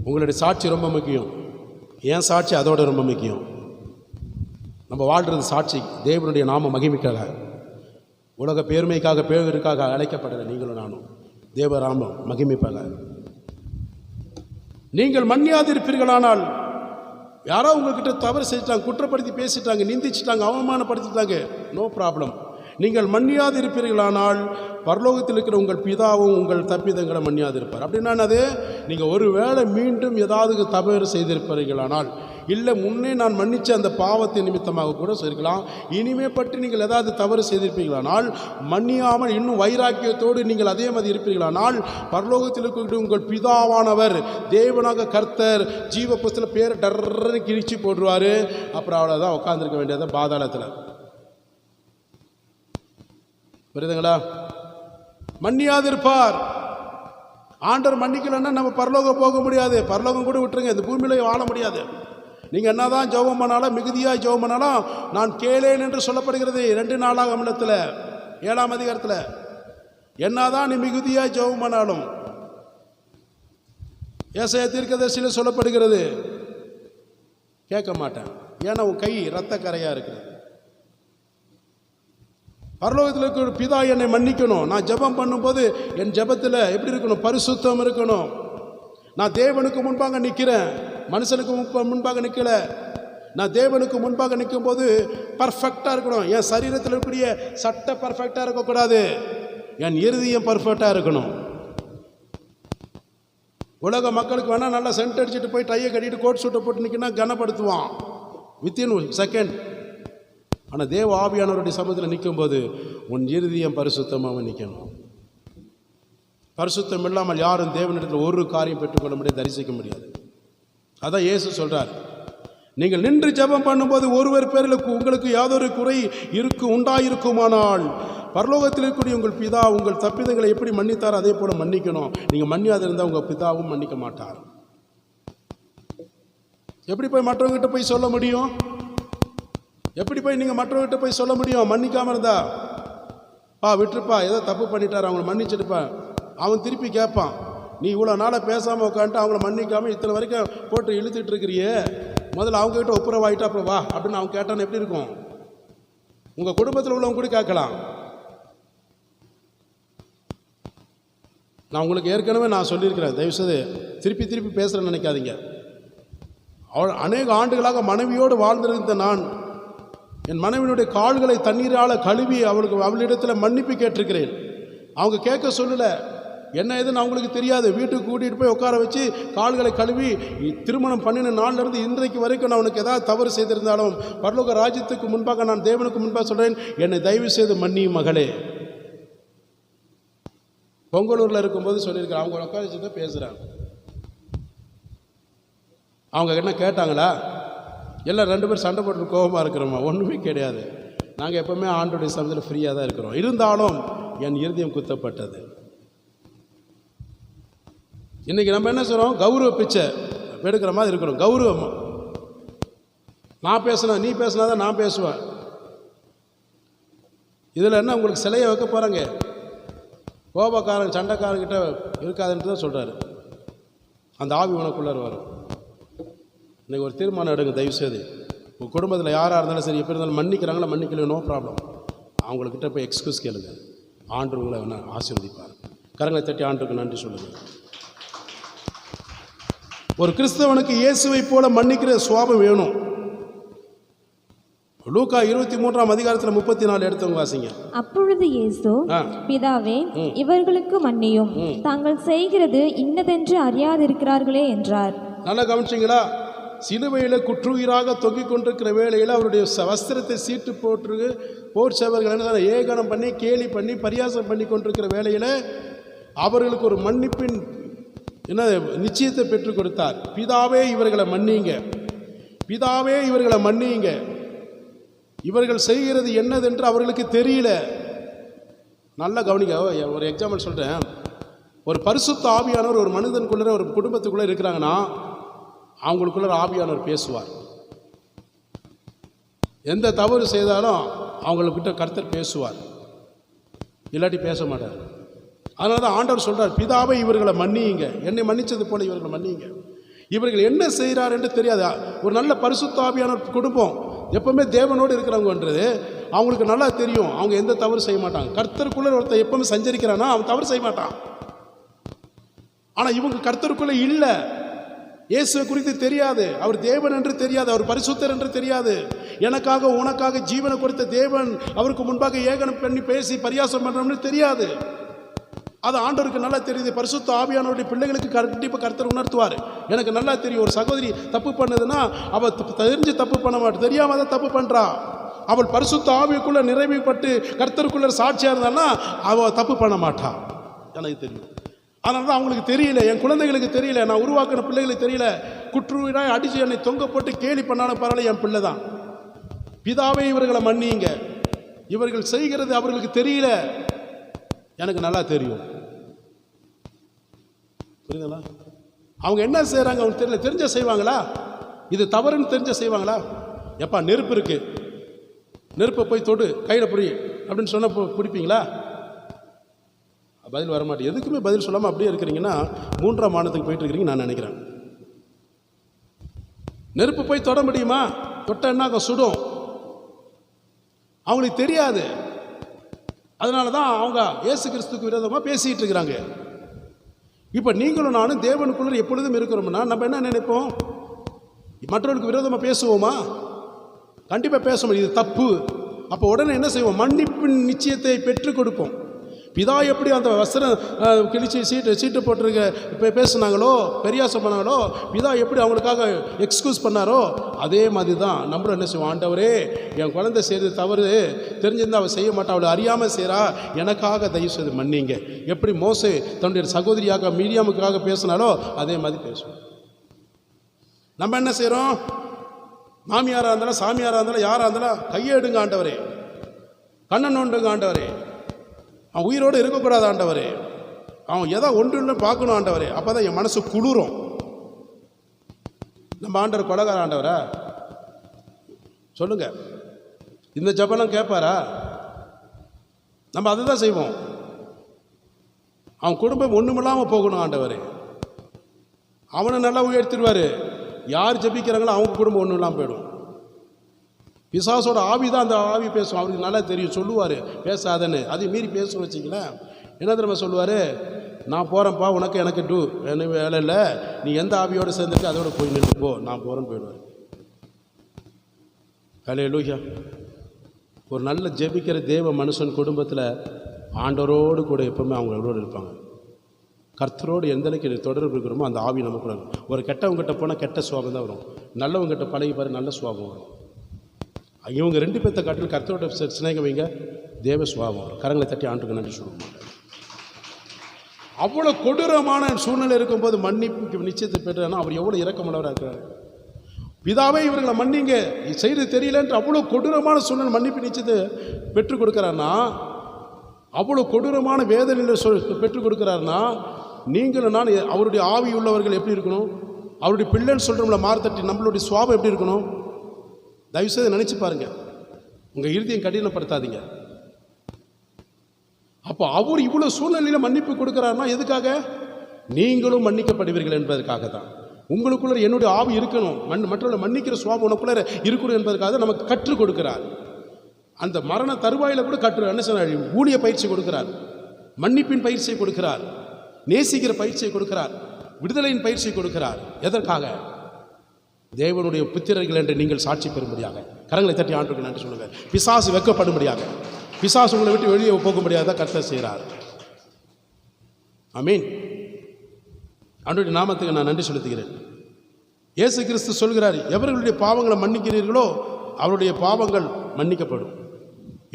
உங்களுடைய சாட்சி ரொம்ப முக்கியம். ஏன் சாட்சி அதோட ரொம்ப முக்கியம். நம்ம வாழ்கிறது சாட்சி தேவனுடைய நாம மகிமைக்காக, உலக பெருமைக்காக, பேருக்காக அழைக்கப்படலை. நீங்களும் நானும் தேவராமம் மகிமைப்பாக. நீங்கள் மன்னியாதிருப்பீர்களானால், யாரோ உங்ககிட்ட தவறு செஞ்சிட்டாங்க, குற்றப்படுத்தி பேசிட்டாங்க, நிந்திச்சிட்டாங்க, அவமானப்படுத்திட்டாங்க, நோ ப்ராப்ளம். நீங்கள் மன்னியாது இருப்பீர்களானால் பரலோகத்தில் இருக்கிற உங்கள் பிதாவும் உங்கள் தப்பிதங்களை மன்னியாது இருப்பார். அப்படின்னா அது, நீங்கள் ஒரு வேளை மீண்டும் ஏதாவது தவறு செய்திருப்பீர்களானால், இல்லை முன்னே நான் மன்னித்த அந்த பாவத்தின் நிமித்தமாக கூட சொல்லிக்கலாம், இனிமே பற்றி நீங்கள் ஏதாவது தவறு செய்திருப்பீர்களானால், மன்னியாமல் இன்னும் வைராக்கியத்தோடு நீங்கள் அதே மாதிரி இருப்பீர்களானால், பரலோகத்தில் இருக்கிற உங்கள் பிதாவானவர் தேவனாக கர்த்தர் ஜீவ புஸ்தகத்தில் பேர் டர்ன்னு கிழிச்சு போடுவார். அப்புறம் அவ்வளோதான், உட்காந்துருக்க வேண்டியது பாதாளத்தில். புரியுதுங்களா? மன்னியாதிருப்பார். ஆண்டவர் மன்னிக்கலன்னா நம்ம பரலோகம் போக முடியாது. பரலோகம் கூட விட்டுருங்க, இந்த பூமியில வாழ முடியாது. நீங்கள் என்னதான் ஜெபம் பண்ணாலும், மிகுதியாக ஜெபம் பண்ணாலும், நான் கேளேன் என்று சொல்லப்படுகிறது 2 நாளாகமத்தில் 7ஆம் அதிகாரத்தில். என்னதான் நீ மிகுதியாக ஜெபம் பண்ணாலும், ஏசாயா தீர்க்கதரிசியில் சொல்லப்படுகிறது, கேட்க மாட்டேன். ஏன்னா உன் கை இரத்த கரையாக இருக்குது. பரலோகத்தில் இருக்கிற பிதா என்னை மன்னிக்கணும். நான் ஜெபம் பண்ணும்போது என் ஜெபத்தில் எப்படி இருக்கணும்? பரிசுத்தம் இருக்கணும். நான் தேவனுக்கு முன்பாக நிற்கிறேன், மனுஷனுக்கு முன்பாக நிற்கல. நான் தேவனுக்கு முன்பாக நிற்கும் போது பர்ஃபெக்டாக இருக்கணும். என் சரீரத்தில் இருக்கக்கூடிய சட்டை பர்ஃபெக்டாக இருக்கக்கூடாது, என் இருதயம் பர்ஃபெக்டாக இருக்கணும். உலக மக்களுக்கு வேணால் நல்லா சென்ட் அடிச்சுட்டு போய் டையை கட்டிட்டு கோட் சூட்டை போட்டு நிற்கினா கனப்படுத்துவான் வித்தின் செகண்ட். ஆனால் தேவ ஆவியானவருடைய சமூகத்தில் நிற்கும்போது உன் இருதயம் பரிசுத்தமாக நிற்கணும். பரிசுத்தம் இல்லாமல் யாரும் தேவனிடத்தில் ஒரு காரியம் பெற்றுக்கொள்ள முடியாது, தரிசிக்க முடியாது. அதான் இயேசு சொல்கிறார், நீங்கள் நின்று ஜெபம் பண்ணும்போது ஒருவர் பேரில் உங்களுக்கு யாதொரு குறை உண்டாயிருக்குமானால் பரலோகத்தில் இருக்கக்கூடிய உங்கள் பிதா உங்கள் தப்பிதங்களை எப்படி மன்னித்தார் அதே போல் மன்னிக்கணும். நீங்கள் மன்னியாத இருந்தால் உங்கள் பிதாவும் மன்னிக்க மாட்டார். எப்படி போய் மற்றவங்ககிட்ட போய் சொல்ல முடியும்? எப்படி போய் நீங்கள் மற்றவங்ககிட்ட போய் சொல்ல முடியும்? மன்னிக்காமல் இருந்தா விட்டுருப்பா, ஏதோ தப்பு பண்ணிட்டார், அவங்கள மன்னிச்சிருப்பா. அவன் திருப்பி கேட்பான், நீ இவ்வளோ நாளாக பேசாமல் உட்காந்துட்டு அவங்கள மன்னிக்காமல் இத்தனை வரைக்கும் போட்டு இழுத்துட்டு இருக்கிறியே, முதல்ல அவங்ககிட்ட ஒப்புரவாயிட்டா அப்புறம் வா அப்படின்னு அவன் கேட்டான்னு எப்படி இருக்கும்? உங்கள் குடும்பத்தில் உள்ளவங்க கூட கேட்கலாம். நான் உங்களுக்கு ஏற்கனவே நான் சொல்லியிருக்கிறேன், தயவுசெய்து திருப்பி திருப்பி பேசுகிறேன்னு நினைக்காதீங்க. அவள் அநேக ஆண்டுகளாக மனைவியோடு வாழ்ந்திருந்த நான் என் மனைவியினுடைய கால்களை தண்ணீரால் கழுவி அவளிடத்தில் மன்னிப்பு கேட்டிருக்கிறேன். அவங்க கேட்க சொல்லலை, என்ன ஏதுன்னு அவங்களுக்கு தெரியாது. வீட்டுக்கு கூட்டிகிட்டு போய் உட்கார வச்சு கால்களை கழுவி, திருமணம் பண்ணின நாள்லேருந்து இன்றைக்கு வரைக்கும் நான் உனக்கு ஏதாவது தவறு செய்திருந்தாலும் பரலோக ராஜ்யத்துக்கு முன்பாக நான் தேவனுக்கு முன்பாக சொல்கிறேன், என்னை தயவு செய்து மன்னி மகளே. பொங்கலூரில் இருக்கும்போது சொல்லியிருக்கிறேன், அவங்க உட்கார வச்சு தான் பேசுகிறாங்க. அவங்க என்ன கேட்டாங்களா? எல்லாம் 2 பேர் சண்டை போட்டு கோபமாக இருக்கிறோமா? ஒன்றுமே கிடையாது. நாங்கள் எப்போவுமே ஆண்டோடைய சமயத்தில் ஃப்ரீயாக தான் இருக்கிறோம். இருந்தாலும் என் இருதயம் குத்தப்பட்டது. இன்றைக்கி நம்ம என்ன சொல்கிறோம்? கௌரவ பிச்சை எடுக்கிற மாதிரி இருக்கிறோம். கௌரவம், நான் பேசினா நீ பேசினா தான் நான் பேசுவேன். இதில் என்ன உங்களுக்கு சிலையை வைக்க போகிறாங்க? கோபக்காரன் சண்டைக்காரங்கிட்ட இருக்காதுன்ட்டு தான் சொல்கிறாரு. அந்த ஆவி உனக்குள்ளார வரும். இன்றைக்கி ஒரு தீர்மானம் எடுங்க தயவுசெய்து. உங்கள் குடும்பத்தில் யாராக இருந்தாலும் சரி, எப்படி இருந்தாலும் மன்னிக்கிறாங்களா மன்னிக்கல, நோ ப்ராப்ளம். அவங்கக்கிட்ட போய் எக்ஸ்கியூஸ் கேளுங்க. ஆண்டு உங்களை வேணா ஆசீர்வதிப்பார். கரங்களை தட்டி ஆண்டுக்கு நன்றி சொல்லுங்கள். ஒரு கிறிஸ்தவனுக்கு இயேசுவை போல மன்னிக்கிற சுவாபம் வேணும். லூக்கா 23ஆம் அதிகாரத்தில் 34 எடுத்தவங்க வாசிங்க. அப்பொழுது இயேசு, பிதாவே, இவர்களுக்கு மன்னியும், தாங்கள் செய்கிறது இன்னதென்று அறியாதிருக்கிறார்களே என்றார். நல்லா கவனிச்சிங்களா? சிலுவையில் குற்றுயிராக தொங்கிக் கொண்டிருக்கிற வேளையில் அவருடைய வஸ்திரத்தை சீட்டு போட்டு போர் சேவர்கள் ஏகனம் பண்ணி கேலி பண்ணி பரியாசம் பண்ணி கொண்டிருக்கிற வேளையில் அவர்களுக்கு ஒரு மன்னிப்பின் என்ன நிச்சயத்தை பெற்றுக் கொடுத்தார். பிதாவே இவர்களை மன்னிங்க, பிதாவே இவர்களை மன்னிங்க, இவர்கள் செய்கிறது என்னதென்று அவர்களுக்கு தெரியல. நல்லா கவனிக்க. ஒரு எக்ஸாம்பிள் சொல்கிறேன். ஒரு பரிசுத்த ஆவியானவர் ஒரு மனிதனுக்குள்ளே ஒரு குடும்பத்துக்குள்ளே இருக்கிறாங்கன்னா அவங்களுக்குள்ள ஆவியானவர் பேசுவார். எந்த தவறு செய்தாலும் அவங்கக்கிட்ட கர்த்தர் பேசுவார், இல்லாட்டி பேச மாட்டார். அதனால தான் ஆண்டவர் சொல்கிறார், பிதாவை இவர்களை மன்னியுங்க, என்னை மன்னிச்சது போல இவர்களை மன்னியுங்க. இவர்கள் என்ன செய்கிறார் என்று தெரியாது. ஒரு நல்ல பரிசுத்த ஆவியானவர் குடும்பம் எப்பவுமே தேவனோடு இருக்கிறவங்கன்றது அவங்களுக்கு நல்லா தெரியும். அவங்க எந்த தவறு செய்ய மாட்டாங்க. கர்த்தருக்குள்ள ஒருத்தர் எப்பவுமே சஞ்சரிக்கிறான்னா அவன் தவறு செய்ய மாட்டான். ஆனால் இவங்க கர்த்தருக்குள்ளே இல்லை. இயேசுவை குறித்து தெரியாது, அவர் தேவன் என்று தெரியாது, அவர் பரிசுத்தர் என்று தெரியாது. எனக்காக உனக்காக ஜீவனை கொடுத்த தேவன் அவருக்கு முன்பாக ஏகனம் பண்ணி பேசி பரியாசம் பண்ணுறோம்னு தெரியாது. அது ஆண்டவருக்கு நல்லா தெரியுது. பரிசுத்த ஆவியானவருடைய பிள்ளைகளுக்கு கண்டிப்பாக கர்த்தர் உணர்த்துவார். எனக்கு நல்லா தெரியும், ஒரு சகோதரி தப்பு பண்ணதுன்னா அவள் தெரிஞ்சு தப்பு பண்ண மாட்டேன், தெரியாமல் தான் தப்பு பண்ணுறா. அவள் பரிசுத்த ஆவிக்குள்ளே நிறைவுபட்டு கர்த்தருக்குள்ளே சாட்சியாக இருந்தான்னா அவள் தப்பு பண்ண மாட்டாள். எனக்கு தெரியும். அதனால தான் அவங்களுக்கு தெரியல, என் குழந்தைகளுக்கு தெரியல, நான் உருவாக்கின பிள்ளைகளுக்கு தெரியல. குற்றுயிராய் அடித்து என்னை தொங்க போட்டு கேலி பண்ணாலும் பரவாயில்ல, என் பிள்ளை தான். பிதாவே இவர்களை மன்னிங்க, இவர்கள் செய்கிறது அவர்களுக்கு தெரியல, எனக்கு நல்லா தெரியும். புரியுதுங்களா? அவங்க என்ன செய்கிறாங்க அவங்க தெரியல, தெரிஞ்ச செய்வாங்களா? இது தவறுன்னு தெரிஞ்ச செய்வாங்களா? எப்பா நெருப்பு இருக்கு, நெருப்பை போய் தொடு, கையில் புரி அப்படின்னு சொன்ன பிடிப்பீங்களா? பதில் வரமாட்டேன். எதுக்குமே பதில் சொல்லாமல் அப்படியே இருக்கிறீங்கன்னா 3ஆம் வானத்துக்கு போயிட்டு இருக்கிறீங்க நான் நினைக்கிறேன். நெருப்பு போய் தொட முடியுமா? தொட்ட என்ன சுடும். அவங்களுக்கு தெரியாது. அதனால தான் அவங்க இயேசு கிறிஸ்துக்கு விரோதமாக பேசிகிட்டு இருக்கிறாங்க. இப்போ நீங்களும் நானும் தேவனுக்குள்ள எப்பொழுதும் இருக்கிறோம்னா நம்ம என்ன நினைப்போம்? மற்றவர்களுக்கு விரோதமாக பேசுவோமா? கண்டிப்பாக பேச முடியும், இது தப்பு. அப்போ உடனே என்ன செய்வோம்? மன்னிப்பின் நிச்சயத்தை பெற்றுக் கொடுப்போம். பிதா எப்படி அந்த வஸ்திரம் கிழிச்சு சீட்டு போட்டிருக்க இப்போ பேசுனாங்களோ, பெரியாசம் பண்ணாங்களோ, பிதா எப்படி அவங்களுக்காக எக்ஸ்கியூஸ் பண்ணாரோ, அதே மாதிரி தான் நம்மளும் என்ன செய்வோம், ஆண்டவரே என் குழந்தை செய்கிறது தவறு, தெரிஞ்சிருந்தால் அவள் செய்ய மாட்டா, அவளை அறியாமல் செய்கிறா, எனக்காக தயவு செய்து மன்னிங்க. எப்படி மோசே தன்னுடைய சகோதரியாக மீரியாமுக்காக பேசினாலோ அதே மாதிரி பேசுவோம். நம்ம என்ன செய்கிறோம், மாமியாராக இருந்தாலும் சாமியாராக இருந்தாலும் யாராக இருந்தாலும் கையை எடுங்க ஆண்டவரே, கண்ணன் நோண்டுங்க ஆண்டவரே, அவன் உயிரோடு இருக்கக்கூடாது ஆண்டவரே, அவன் எதோ ஒன்று பார்க்கணும் ஆண்டவரே, அப்போ தான் என் மனசு குளிரும். நம்ம ஆண்டவர் கொலகார ஆண்டவரா சொல்லுங்க, இந்த ஜபம்லாம் கேட்பாரா? நம்ம அதை தான் செய்வோம். அவன் குடும்பம் ஒன்றுமில்லாமல் போகணும் ஆண்டவரே, அவனை நல்லா உயர்த்திடுவார். யார் ஜபிக்கிறாங்களோ அவங்க குடும்பம் ஒன்றும் இல்லாமல் போயிடும். பிசாசோட ஆவி தான் அந்த ஆவி பேசும், அவருக்கு நல்லா தெரியும், சொல்லுவார் பேசாதன்னு. அதை மீறி பேசணும் வச்சிங்களேன், என்ன தெரியுமா சொல்லுவார், நான் போகிறேன்ப்பா, உனக்கு எனக்கு எனக்கு வேலை இல்லை, நீ எந்த ஆவியோடு சேர்ந்துட்டு அதோட போய் நின்று போ, நான் போகிறேன்னு போயிடுவார். ஹல்லேலூயா. ஒரு நல்ல ஜெபிக்கிற தேவ மனுஷன் குடும்பத்தில் ஆண்டவரோடு கூட எப்பவுமே அவங்களோட இருப்பாங்க. கர்த்தரோடு எந்த அளவுக்கு தொடர்பு இருக்கிறோமோ அந்த ஆவி நமக்குள்ள இருக்கும். ஒரு கெட்டவங்கிட்ட போனால் கெட்ட சுவாபம் தான் வரும், நல்லவங்கிட்ட பழகி பாரு நல்ல சுவாபம் வரும். இவங்க 2 பேர்த்த காட்டில் கர்த்தரோட சிநேகம் வைங்க, தேவ சுவாபம் வரும். கரங்களை தட்டி ஆண்டுக்கு நன்றி சொல்லுவாங்க. அவ்வளோ கொடூரமான சூழ்நிலை இருக்கும்போது மன்னிப்பு நிச்சயத்தை பெற்றானா அவர் எவ்வளோ இரக்கமுள்ளவராக இருக்கிறார். பிதாவே இவர்களை மன்னிங்க, செய்து தெரியலன்ற அவ்வளோ கொடூரமான சூழ்நிலை மன்னிப்பு நிச்சயத்தை பெற்றுக் கொடுக்குறாருன்னா, அவ்வளோ கொடூரமான வேதனையில் பெற்றுக் கொடுக்குறாருன்னா, நீங்களும் நான் அவருடைய ஆவி உள்ளவர்கள் எப்படி இருக்கணும், அவருடைய பிள்ளைன்னு சொல்கிறோம்ல மார்த்தட்டி, நம்மளுடைய சுவாபம் எப்படி இருக்கணும்? தயவுசெய்து நினச்சி பாருங்கள், உங்கள் இருதயம் கடினப்படுத்தாதீங்க. அப்போ அவர் இவ்வளோ சூழ்நிலையில் மன்னிப்பு கொடுக்குறாருன்னா எதுக்காக? நீங்களும் மன்னிக்கப்படுவீர்கள் என்பதற்காக தான். உங்களுக்குள்ள என்னுடைய ஆவி இருக்கணும், மற்றவர்களை மன்னிக்கிற சுவாபம் உனக்குள்ள இருக்கணும் என்பதற்காக நமக்கு கற்றுக் கொடுக்கிறார். அந்த மரண தருவாயில் கூட என்ன சொன்னார், ஊழிய பயிற்சி கொடுக்கிறார், மன்னிப்பின் பயிற்சியை கொடுக்கிறார், நேசிக்கிற பயிற்சியை கொடுக்கிறார், விடுதலையின் பயிற்சியை கொடுக்கிறார். எதற்காக? தேவனுடைய புத்திரர்கள் என்று நீங்கள் சாட்சி பெறும்படியாக. கரங்களை தட்டி ஆண்டுக்கு நன்றி சொல்லுங்க. பிசாசு வெட்கப்படும்படியாக, பிசாசு உங்களை விட்டு வெளியே போக முடியாத கர்த்தர் செய்கிறார். ஆமீன். ஆண்டவருடைய நாமத்துக்கு நான் நன்றி செலுத்துகிறேன். இயேசு கிறிஸ்து சொல்கிறார், எவர்களுடைய பாவங்களை மன்னிக்கிறீர்களோ அவருடைய பாவங்கள் மன்னிக்கப்படும்.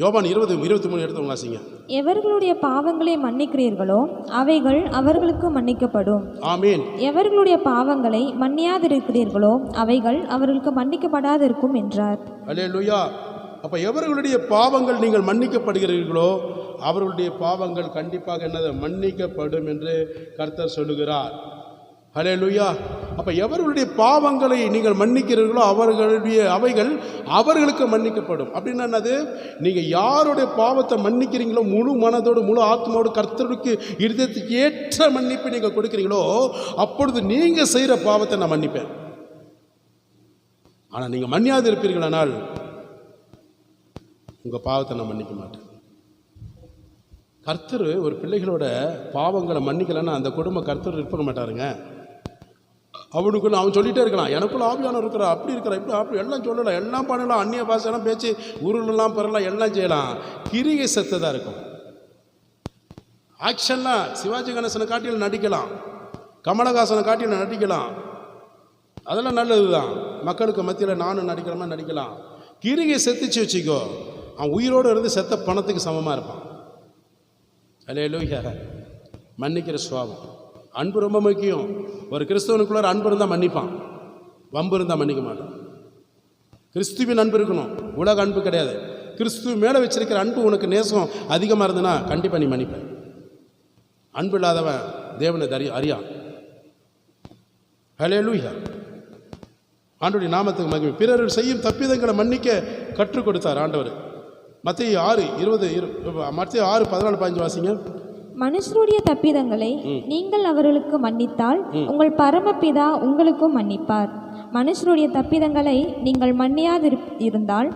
யோவான் 20:23 எடுத்து வாசிங்க. எவர்களுடைய பாவங்களை மன்னிக்கிறீர்களோ அவைகள் அவர்களுக்கு மன்னிக்கப்படும். ஆமீன். எவர்களுடைய பாவங்களை மன்னியாதிருக்கிறீர்களோ அவைகள் அவர்களுக்கு மன்னிக்கப்படாதிருக்கும் என்றார். அல்லேலூயா. அப்போ எவர்களுடைய பாவங்கள் நீங்கள் மன்னிக்கப்படுகிறீர்களோ அவர்களுடைய பாவங்கள் கண்டிப்பாக என்னது மன்னிக்கப்படும் என்று கர்த்தர் சொல்லுகிறார். ஹல்லேலூயா. அப்போ எவர்களுடைய பாவங்களை நீங்கள் மன்னிக்கிறீர்களோ அவைகள் அவர்களுக்கு மன்னிக்கப்படும். அப்படின்னா என்னது? நீங்கள் யாருடைய பாவத்தை மன்னிக்கிறீங்களோ முழு மனதோடு முழு ஆத்மாவோடு கர்த்தருக்கு இருதயத்துக்கு ஏற்ற மன்னிப்பு நீங்கள் கொடுக்குறீங்களோ அப்பொழுது நீங்கள் செய்கிற பாவத்தை நான் மன்னிப்பேன். ஆனால் நீங்கள் மன்னியாது இருப்பீர்களானால் உங்கள் பாவத்தை நான் மன்னிக்க மாட்டேன். கர்த்தர் ஒரு பிள்ளைகளோட பாவங்களை மன்னிக்கலைன்னா அந்த குடும்பம் கர்த்தர் இருக்க மாட்டாருங்க. அவனுக்குள்ள அவன் சொல்லிகிட்டே இருக்கலாம், எனக்குள்ள ஆவியானவர் இருக்கிறா, அப்படி இருக்கிறா, இப்படி அப்படி எல்லாம் சொல்லலாம், எல்லாம் பண்ணலாம், அந்நிய பாஷையெல்லாம் பேச்சு ஊருலாம் பெறலாம், எல்லாம் செய்யலாம். கிரிகை செத்ததாக இருக்கும். ஆக்ஷன்லாம் சிவாஜி கணேசனை காட்டியில் நடிக்கலாம், கமலஹாசனை காட்டியில் நடிக்கலாம், அதெல்லாம் நல்லது தான். மக்களுக்கு மத்தியில் நானும் நடிக்கிற மாதிரி நடிக்கலாம். கிரிகை செத்துச்சு வச்சுக்கோ, அவன் உயிரோடு இருந்து செத்த பணத்துக்கு சமமாக இருப்பான். அல்லேலூயா. மன்னிக்கிற சுவாபம், அன்பு ரொம்ப முக்கியம். ஒரு கிறிஸ்தவனுக்குள்ள அன்பு இருந்தால் மன்னிப்பான், வம்பு இருந்தால் மன்னிக்க மாட்டான். கிறிஸ்துவின் அன்பு இருக்கணும், உலக அன்பு கிடையாது. கிறிஸ்துவ மேலே வச்சிருக்கிற அன்பு உனக்கு நேசம் அதிகமாக இருந்ததுன்னா கண்டிப்பாக நீ மன்னிப்பேன். அன்பு இல்லாதவன் தேவனை அறியான். ஹல்லேலூயா. ஆண்டவருடைய நாமத்துக்கு மகிமை. பிறர் செய்யும் தப்பிதங்களை மன்னிக்க கற்றுக் கொடுத்தார் ஆண்டவர். மத்தேயு 6:14-15 வாசிங்க. மனுஷருடைய தப்பிதங்களை நீங்கள் அவர்களுக்கு மன்னித்தால் உங்கள் பரமபிதா உங்களுக்கும் மன்னிப்பார். மனுஷருடைய தப்பிதங்களை நீங்கள் மன்னியாதிருந்தால்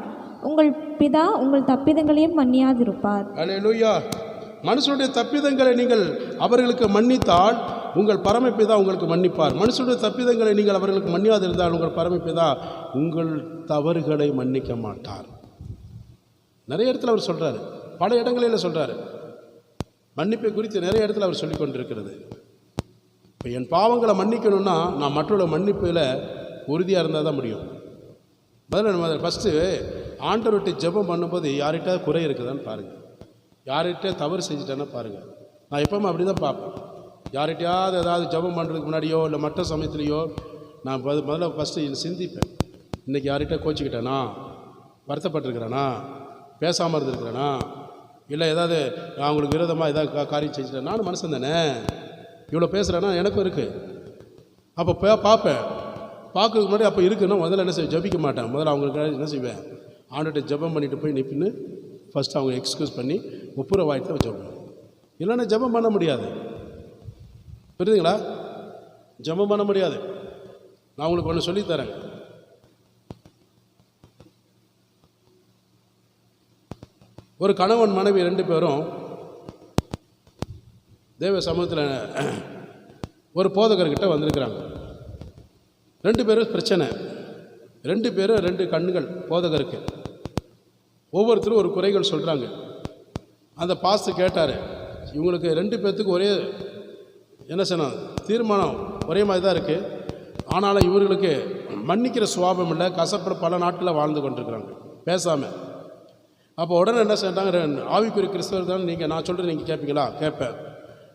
உங்கள் பிதா உங்கள் தப்பிதங்களையும் மன்னியாதிருப்பார். அல்லேலூயா. மனுஷருடைய தப்பிதங்களை நீங்கள் அவர்களுக்கு மன்னித்தால் உங்கள் பரமபிதா உங்களுக்கு மன்னிப்பார். மனுஷருடைய தப்பிதங்களை நீங்கள் அவர்களுக்கு மன்னியாதிருந்தால் உங்கள் பரமபிதா உங்கள் தவறுகளை மன்னிக்க மாட்டார். நிறைய இடத்துல அவர் சொல்கிறாரு, பல இடங்களில் சொல்கிறாரு. மன்னிப்பை குறித்து நிறைய இடத்துல அவர் சொல்லி கொண்டிருக்கிறது. இப்போ என் பாவங்களை மன்னிக்கணும்னா நான் மற்றவர்கள் மன்னிப்பில் உறுதியாக இருந்தால் தான் முடியும். முதல்ல ஃபஸ்ட்டு ஆண்டவர்கிட்ட ஜெபம் பண்ணும்போது யார்கிட்ட குறை இருக்குதான்னு பாருங்கள், யார்கிட்ட தவறு செஞ்சுட்டேன்னா பாருங்கள். நான் எப்போவுமே அப்படி தான் பார்ப்பேன். யார்கிட்டையாவது ஏதாவது ஜெபம் பண்ணுறதுக்கு முன்னாடியோ இல்லை மற்ற சமயத்துலேயோ நான் முதல்ல ஃபஸ்ட்டு சிந்திப்பேன். இன்றைக்கி யார்கிட்ட கோச்சிக்கிட்டேனா, வருத்தப்பட்டிருக்கிறேனா, பேசாமல் இருந்திருக்கிறேனா, இல்லை ஏதாவது அவங்களுக்கு விரோதமாக ஏதாவது காரியம் செஞ்சுட்டேன். நானும் மனுஷன் தானே, இவ்வளோ பேசுகிறேன்னா எனக்கும் இருக்குது. அப்போ பார்ப்பேன். பார்க்கறதுக்கு முன்னாடி அப்போ இருக்குன்னா முதல்ல என்ன செய்வேன், ஜபிக்க மாட்டேன். முதல்ல அவங்களுக்கு என்ன செய்வேன், ஆண்டுகிட்ட ஜெபம் பண்ணிட்டு போய் நிற்பின்னு ஃபஸ்ட்டு அவங்க எக்ஸ்கியூஸ் பண்ணி ஒப்புரவாயிட்டு தான் ஜெபம். இல்லைன்னா ஜெபம் பண்ண முடியாது. புரியுதுங்களா? ஜெபம் பண்ண முடியாது. நான் உங்களுக்கு ஒன்று சொல்லித்தரேன். ஒரு கணவன் மனைவி 2 பேரும் தேவ சமூகத்தில் ஒரு போதகர்கிட்ட வந்திருக்கிறாங்க. 2 பேரும் பிரச்சனை. 2 பேரும் 2 கண்ணுகள் போதகருக்கு. ஒவ்வொருத்தரும் ஒரு குறைகள் சொல்கிறாங்க. அந்த பாஸ்டர் கேட்டார், இவங்களுக்கு 2 பேர்த்துக்கு ஒரே என்ன சொன்னால் தீர்மானம் ஒரே மாதிரி தான் இருக்குது. ஆனாலும் இவர்களுக்கு மன்னிக்கிற சுவாபம் இல்லை, கசப்பட பல நாட்டில் வாழ்ந்து கொண்டிருக்கிறாங்க பேசாமல். அப்போ உடனே என்ன செஞ்சாங்க, ஆவிக்குரிய கிறிஸ்தவர் தான் நீங்கள், நான் சொல்கிறேன் நீங்கள் கேட்பீங்களா? கேட்பேன்.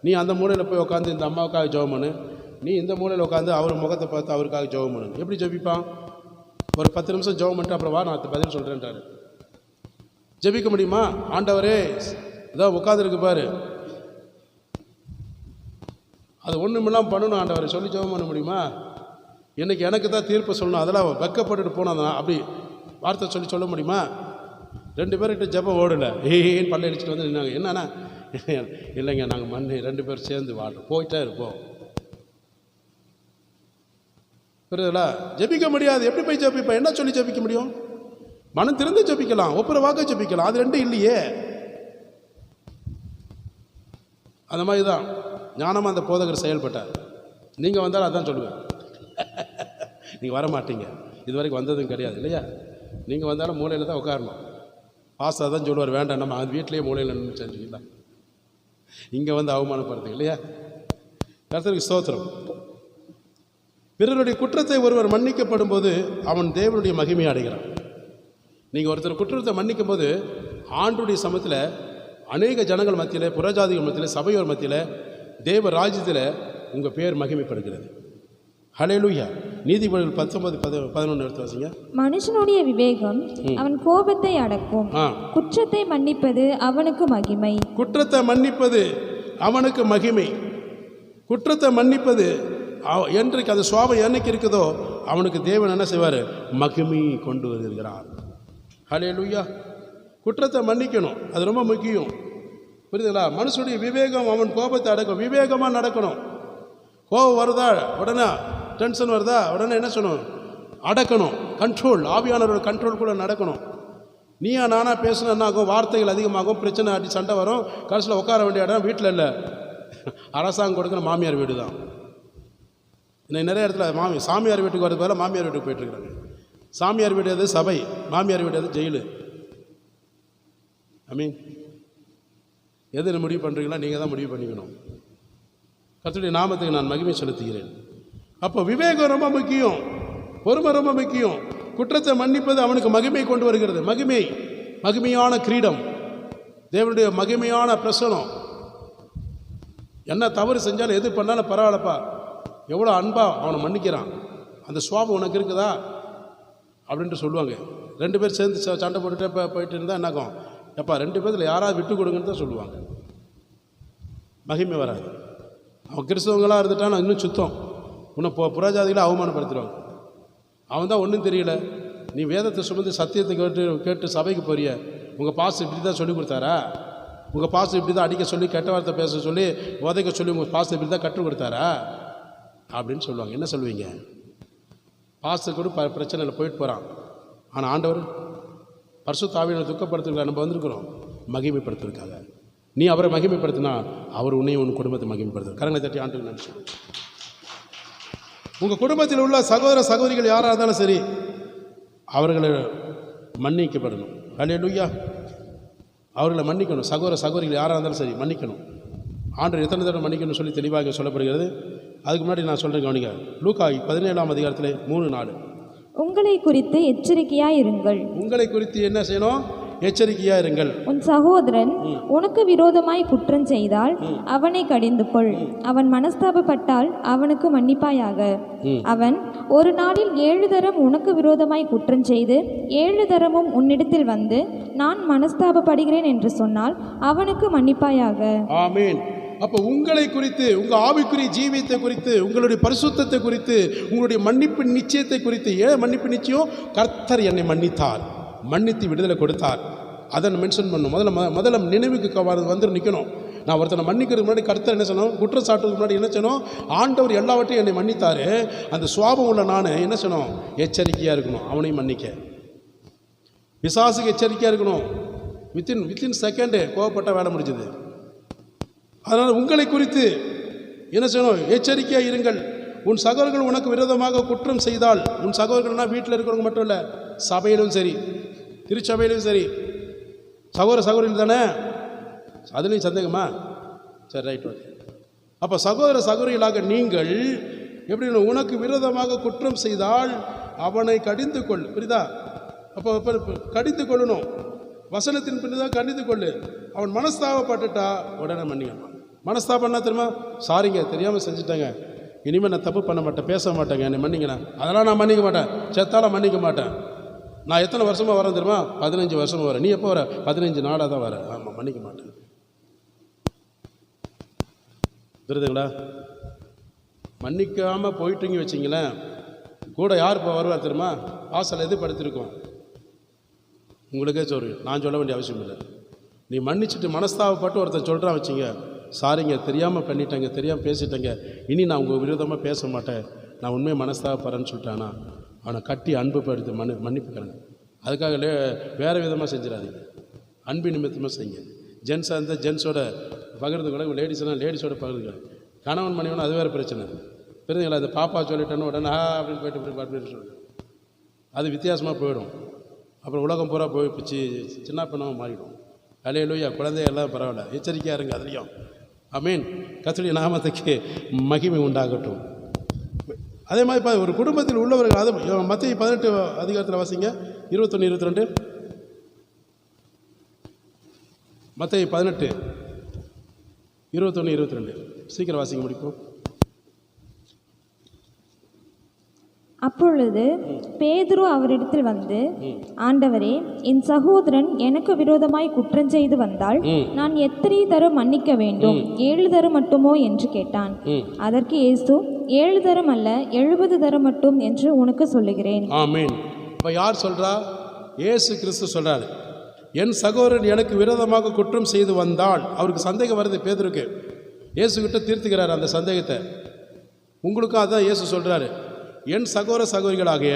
நீ அந்த மூலையில் போய் உட்காந்து இந்த அம்மாவுக்காக ஜெபம் பண்ணு, நீ இந்த மூலையில் உட்காந்து அவர் முகத்தை பார்த்து அவருக்காக ஜெபம் பண்ணு. எப்படி ஜெபிப்பான்? ஒரு 10 நிமிஷம் ஜெபம் பண்ணிட்டு அப்புறம் வா நான் பதில் சொல்கிறேன்றாரு. ஜெபிக்க முடியுமா? ஆண்டவரே இதோ உட்காந்துருக்கு பாரு, அது ஒன்றுமெல்லாம் பண்ணணும் ஆண்டவரை சொல்லி ஜெபம் பண்ண முடியுமா? இன்றைக்கி எனக்கு தான் தீர்ப்பு சொல்லணும், அதெல்லாம் வெக்கப்பட்டுட்டு போனோம் அப்படி வார்த்தை சொல்ல முடியுமா? 2 பேர்கிட்ட ஜெபம் ஓடலை, ஏன்னு பல்ல அடிச்சுட்டு வந்து நின்னாங்க. என்னன்னா இல்லைங்க நாங்கள் 2 பேர் சேர்ந்து வாழ்றோம், போயிட்டே இருப்போம். புரியுதுங்களா? ஜெபிக்க முடியாது. எப்படி போய் ஜெபிப்பேன்? என்ன சொல்லி ஜெபிக்க முடியும்? மனம் திறந்து ஜெபிக்கலாம், ஒப்புரவாக ஜெபிக்கலாம். அது 2 இல்லையே. அந்த மாதிரி தான் ஞானமாக அந்த போதகர் செயல்பட்டார். நீங்கள் வந்தாலும் அதான் சொல்லுவேன். நீங்கள் வர மாட்டீங்க, இது வரைக்கும் வந்ததும் கிடையாது இல்லையா? நீங்கள் வந்தாலும் மூலையில் தான் உட்காரணும். பாஸ்டா தான் சொல்லுவார், வேண்டாம் நம்ம அது வீட்டிலேயே மூலையில் நின்று செஞ்சுக்கலாம், இங்கே வந்து அவமானப்படுறது இல்லையா? கர்த்தருக்கு ஸ்தோத்திரம். பிறருடைய குற்றத்தை ஒருவர் மன்னிக்கப்படும் போது அவன் தேவனுடைய மகிமையை அடைகிறான். நீங்கள் ஒருத்தர் குற்றத்தை மன்னிக்கும் போது ஆண்டுடைய சமயத்தில் அநேக ஜனங்கள் மத்தியில், புறஜாதிகள் மத்தியில், சபையோர் மத்தியில், தேவ ராஜ்யத்தில் உங்கள் பேர் மகிமைப்படுகிறது. ஹல்லேலூயா. நீதிபதிகள் 19:11 எடுத்து வாசிங்க. மனுஷனுடைய விவேகம் அவன் கோபத்தை அடக்கும், குற்றத்தை மன்னிப்பது அவனுக்கு மகிமை. குற்றத்தை மன்னிப்பது அவனுக்கு மகிமை. குற்றத்தை மன்னிப்பது என்றைக்கு அந்த சுவாபம் என்னைக்கு இருக்குதோ அவனுக்கு தேவன் என்ன செய்வார்? மகிமை கொண்டு வருகிறார். ஹல்லேலூயா. குற்றத்தை மன்னிக்கணும், அது ரொம்ப முக்கியம். புரியுதுங்களா? மனுஷனுடைய விவேகம் அவன் கோபத்தை அடக்கும். விவேகமாக நடக்கணும். கோபம் வருதா உடனே, டென்ஷன் வருதா உடனே என்ன சொல்லணும்? அடக்கணும். கண்ட்ரோல், ஆவியானவரோட கண்ட்ரோல் கூட நடக்கணும். நீயா நானா பேசணும் என்ன ஆகும்? வார்த்தைகள் அதிகமாகும், பிரச்சனை அடி சண்டை வரும். கடைசியில் உட்கார வேண்டிய இடம் வீட்டில் இல்லை, அரசாங்கம் கொடுக்குற மாமியார் வீடு தான். இன்னைக்கு நிறைய இடத்துல சாமியார் வீட்டுக்கு வரது போல மாமியார் வீட்டுக்கு போயிட்டுருக்குறாங்க. சாமியார் வீடு அது சபை, மாமியார் வீடு அது ஜெயிலு. எது முடிவு பண்ணுறீங்களா? நீங்கள் தான் முடிவு பண்ணிக்கணும். கர்த்தருடைய நாமத்துக்கு நான் மகிமை செலுத்துகிறேன். அப்போ விவேகம் ரொம்ப முக்கியம், பொறுமை ரொம்ப முக்கியம். குற்றத்தை மன்னிப்பது அவனுக்கு மகிமை கொண்டு வருகிறது. மகிமையான கிரீடம், தேவனுடைய மகிமையான பிரசனம். என்ன தவறு செஞ்சாலும் எது பண்ணாலும் பரவாயில்லப்பா, எவ்வளோ அன்பா அவனை மன்னிக்கிறான், அந்த சுவாபம் உனக்கு இருக்குதா அப்படின்ட்டு சொல்லுவாங்க. 2 பேர் சேர்ந்து சண்டை போட்டுட்டு போயிட்டு இருந்தால் என்னாகும்? எப்பா 2 பேர்த்தில் யாராவது விட்டு கொடுங்கன்னு தான் சொல்லுவாங்க. மகிமை வராது. அவன் கிறிஸ்தவங்களாக இருந்துட்டான் இன்னும் சுத்தம், இன்னும் புறஜாதிகளை அவமானப்படுத்திடுவாங்க. அவன் தான் ஒன்றும் தெரியல. நீ வேதத்தை சுமந்து சத்தியத்தை கேட்டு சபைக்கு போறிய, உங்கள் பாஸ்டர் இப்படி தான் சொல்லி கொடுத்தாரா? உங்கள் பாஸ்டர் இப்படி தான் அடிக்க சொல்லி, கெட்ட வார்த்தை பேச சொல்லி, உதைக்க சொல்லி உங்கள் பாஸ்டர் இப்படி தான் கற்றுக் கொடுத்தாரா அப்படின்னு சொல்லுவாங்க. என்ன சொல்லுவீங்க? பாஸ்டர் கூட பிரச்சனையில் போயிட்டு போகிறான். ஆனால் ஆண்டவர் பரிசுத்த ஆவியானவரை துக்கப்படுத்துறதுக்காக நம்ம வந்திருக்கிறோம், மகிமைப்படுத்துறதுக்காக. நீ அவரை மகிமைப்படுத்தினா அவர் உன்னையும் உன் குடும்பத்தை மகிமைப்படுத்தும். கரங்களை தட்டி ஆண்டுக்கு நன்றி. உங்கள் குடும்பத்தில் உள்ள சகோதர சகோதரிகள் யாராக இருந்தாலும் சரி, அவர்களை மன்னிக்கப்படணும். ஹல்லேலூயா. அவர்களை மன்னிக்கணும். சகோதர சகோதரிகள் யாராக இருந்தாலும் சரி மன்னிக்கணும். ஆண்டவர் எத்தனை தடவை மன்னிக்கணும்னு சொல்லி தெளிவாக சொல்லப்படுகிறது. அதுக்கு முன்னாடி நான் சொல்கிறேன் கவனிங்க. லூக்கா 17ஆம் அதிகாரத்தில் 3:4. உங்களை குறித்து எச்சரிக்கையாய் இருங்கள். உங்களை குறித்து என்ன செய்யணும்? எச்சரிக்கையா இருங்கள். உன் சகோதரன் உனக்கு விரோதமாய் குற்றம் செய்தால் அவனை கடிந்து கொள். அவன் மனஸ்தாபப்பட்டால் அவனுக்கு மன்னிப்பாயாக. அவன் ஒரு நாளில் 7 தரம் உனக்கு விரோதமாய் குற்றம் செய்து 7 தரமும் உன்னிடத்தில் வந்து நான் மனஸ்தாபப்படுகிறேன் என்று சொன்னால் அவனுக்கு மன்னிப்பாயாக. ஆமென். அப்போ உங்களை குறித்து, உங்கள் ஆவிக்குரிய ஜீவியத்தை குறித்து, உங்களுடைய பரிசுத்தத்தை குறித்து, உங்களுடைய மன்னிப்பு நிச்சயத்தை குறித்து. ஏன் மன்னிப்பு நிச்சயம்? கர்த்தர் என்னை மன்னித்தார், மன்னித்து விடுதலை கொடுத்தார். அதை மென்ஷன் பண்ணணும். முதல்ல நினைவுக்கு வந்து நிற்கணும். நான் ஒருத்தனை மன்னிக்கிறதுக்கு முன்னாடி கர்த்தர் என்ன செய்யணும்? குற்றம் சாட்டுறதுக்கு முன்னாடி என்ன செய்யணும்? ஆண்டவர் எல்லாவற்றையும் என்னை மன்னித்தார். அந்த சுவாபம் உள்ள நான் என்ன செய்யணும்? எச்சரிக்கையாக இருக்கணும். அவனையும் மன்னிக்க. பிசாசுக்கு எச்சரிக்கையாக இருக்கணும். வித்தின் செகண்டு கோவப்பட்ட வேலை முடிஞ்சது. அதனால் உங்களை குறித்து என்ன செய்யணும்? எச்சரிக்கையாக இருங்கள். உன் சகோதரர்கள் உனக்கு விரோதமாக குற்றம் செய்தால், உன் சகோதரர்கள்னா வீட்டில் இருக்கிறவங்க மட்டும் இல்லை, சபையிலும் சரி, திருச்சபையிலும் சரி, சகோதரிகள் தானே, அதுலேயும் சந்தேகமா? சரி, ரைட், ஓகே. அப்போ சகோதரிகளாக நீங்கள் எப்படி உனக்கு விரோதமாக குற்றம் செய்தால் அவனை கடிந்து கொள். புரியுதா? அப்போ கடிந்து கொள்ளணும். வசனத்தின் பின்னுதான் கடிந்து கொள்ளு. அவன் மனஸ்தாபப்பட்டுட்டா உடனே மன்னிக்கணும். மனஸ்தாபம்னா தெரியுமா? சாரிங்க, தெரியாமல் செஞ்சுட்டாங்க, இனிமேல் நான் தப்பு பண்ண மாட்டேன், பேச மாட்டேங்க, என்னை மன்னிங்கண்ணா. அதெல்லாம் நான் மன்னிக்க மாட்டேன், செத்தாலும் மன்னிக்க மாட்டேன். நான் எத்தனை வருஷமாக வரேன் தெரியுமா? 15 வருஷமாக வரேன். நீ எப்போ வர? 15 நாளாக தான் வரேன். ஆமாம், மன்னிக்க மாட்டேன். புரியுதுங்களா? மன்னிக்காமல் போயிட்டீங்க வச்சிங்களேன், கூட யார் இப்போ வருவார் தெரியுமா? வாசல் எது படுத்திருக்கோம் உங்களுக்கே சொல்லு, நான் சொல்ல வேண்டிய அவசியம் இல்லை. நீ மன்னிச்சுட்டு மனஸ்தாபப்பட்டு ஒருத்தர் சொல்கிறான் வச்சிங்க, சாரிங்க, தெரியாமல் பண்ணிட்டேங்க, தெரியாமல் பேசிட்டேங்க, இனி நான் உங்கள் விரோதமாக பேச மாட்டேன், நான் உண்மையை மனஸ்தாபப்படுறேன்னு சொல்லிட்டானா, அவனை கட்டி அன்பு படுத்து மன்னிப்புக்கிறேங்க. அதுக்காக வேறு விதமாக செஞ்சிடாதீங்க, அன்பு நிமித்தமாக செய்யுங்க. ஜென்ஸாக இருந்தால் ஜென்ஸோட பகிர்ந்து கூட, லேடிஸ்னால் லேடிஸோட பகிர்ந்து. கணவன் மனைவனா அது வேறு பிரச்சனை. தெரிஞ்சுங்களா? அது பாப்பா சொல்லிட்டேன்னு உடனே அப்படின்னு போயிட்டு இப்படி சொல்லுங்கள், அது வித்தியாசமாக போயிடும். அப்புறம் உலகம் பூரா போய் பிச்சு சின்ன பண்ணாமல் மாறிடும். அல்லேலூயா. குழந்தையெல்லாம் பரவாயில்ல, எச்சரிக்கையாக இருங்க. அதுலேயும் ஆமென். கர்த்தருடைய நாமத்துக்கு மகிமை உண்டாகட்டும். அதே மாதிரி ஒரு குடும்பத்தில் உள்ளவர்கள், அது மத்தேயு 18 அதிகாரத்தில் வாசிங்க, 21, 22. மத்தேயு 18, 21, 22 சீக்கிரம் வாசிங்க, முடிப்போம். அப்பொழுது பேதுரு அவரிடத்தில் வந்து, ஆண்டவரே, என் சகோதரன் எனக்கு விரோதமாய் குற்றம் செய்து வந்தால் நான் எத்தனை தரம் மன்னிக்க வேண்டும்? 7 தரம் மட்டுமோ என்று கேட்டான். அதற்கு இயேசு, 7 தரம் அல்ல, 70 தரம் மட்டும் என்று உனக்கு சொல்லுகிறேன். ஆமென். இப்போ யார் சொல்றா? இயேசு கிறிஸ்து சொல்றாரு, என் சகோதரன் எனக்கு விரோதமாக குற்றம் செய்து வந்தால். அவருக்கு சந்தேகம் வருது பேதுருக்கு. இயேசுகிட்ட தீர்த்துக்கிறார் அந்த சந்தேகத்தை. உங்களுக்கும் அதான் இயேசு சொல்றாரு, என் சகோதரிகளாகிய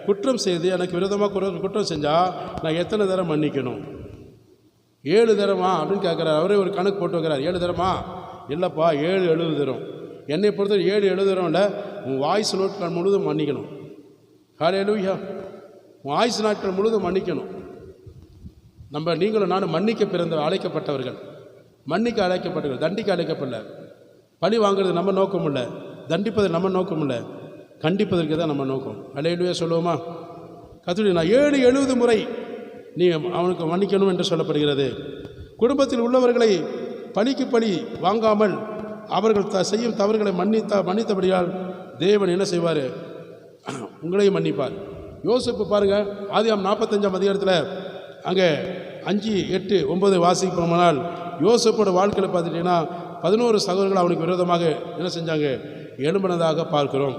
குற்றம் செய்து எனக்கு விரோதமாக குற்றம் செஞ்சால் நான் எத்தனை தரம் மன்னிக்கணும்? 7 தரமா அப்படின்னு கேட்குறாரு. அவரே ஒரு கணக்கு போட்டு வைக்கிறார். 7 தரமா? இல்லைப்பா, 7 70 தரம். என்னை பொறுத்தவரை 7 70 தரம் இல்லை, உன் வாய்ஸ் நாட்கள் முழுதும் மன்னிக்கணும். ஹல்லேலூயா. உன் ஆயுசு நாட்கள் முழுதும் மன்னிக்கணும். நீங்களும் நானும் மன்னிக்க அழைக்கப்பட்டவர்கள், மன்னிக்க அழைக்கப்பட்டவர்கள், தண்டிக்க அழைக்கப்படல. பழி வாங்குறது நம்ம நோக்கம் இல்லை, தண்டிப்பது நம்ம நோக்கம் இல்லை, கண்டிப்பதற்கு தான் நம்ம நோக்கம். அல்லேலூயா சொல்லுவோமா? கர்த்தருடைய நான் 7 70 முறை நீ அவனுக்கு மன்னிக்கணும் என்று சொல்லப்படுகிறது. குடும்பத்தில் உள்ளவர்களை பழிக்கு பழி வாங்காமல் அவர்கள் செய்யும் தவறுகளை மன்னித்தபடியால் தேவன் என்ன செய்வார்? உங்களையும் மன்னிப்பார். யோசேப்பு பாருங்கள், ஆதியாகமம் 45ஆம் அதிகாரத்தில் அங்கே 5, 8, 9 வாசிப்போமானால், யோசேப்போட வாழ்க்கையில் பார்த்துட்டிங்கன்னா 11 சகோதரர்கள் அவனுக்கு விரோதமாக என்ன செஞ்சாங்க? எழும்பினதாக பார்க்கிறோம்.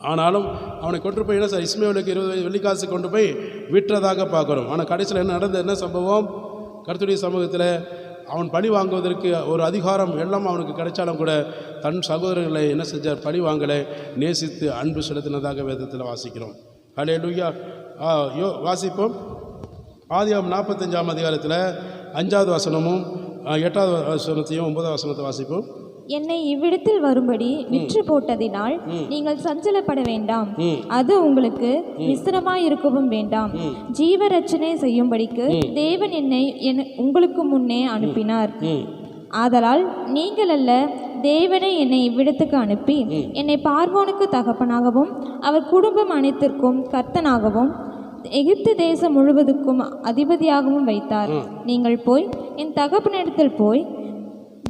ஆனாலும் அவனை கொண்டு போய் என்ன சார், இஸ்மவேலுக்கு 20 வெள்ளிக்காசு கொண்டு போய் விற்றதாக பார்க்குறோம். ஆனால் கடைசியில் என்ன நடந்தது? என்ன சம்பவம்? கர்த்தருடைய சமூகத்தில் அவன் பழி வாங்குவதற்கு ஒரு அதிகாரம் எல்லாம் அவனுக்கு கிடைச்சாலும் கூட தன் சகோதரர்களை என்ன செஞ்சார்? பழி வாங்கலை, நேசித்து அன்பு செலுத்தினதாக வேதத்தில் வாசிக்கிறோம். ஹல்லேலூயா. வாசிப்போம். ஆதியாகமம் 45ஆம் அதிகாரத்தில் 5வது வசனமும் 8வது வசனத்தையும் 9வது வசனத்தை வாசிப்போம். என்னை இவ்விடத்தில் வரும்படி விற்று போட்டதினால் நீங்கள் சஞ்சலப்பட வேண்டாம், அது உங்களுக்கு விசிரமாயிருக்கவும் வேண்டாம். ஜீவரட்சணை செய்யும்படிக்கு தேவன் என்னை உங்களுக்கு முன்னே அனுப்பினார். ஆதலால் நீங்கள் அல்ல, தேவனே என்னை இவ்விடத்துக்கு அனுப்பி என்னை பார்வோனுக்கு தகப்பனாகவும் அவர் குடும்பம் அனைத்திற்கும் கர்த்தனாகவும் எகிப்து தேசம் முழுவதுக்கும் அதிபதியாகவும் வைத்தார். நீங்கள் போய் என் தகப்பனிடத்தில் போய்,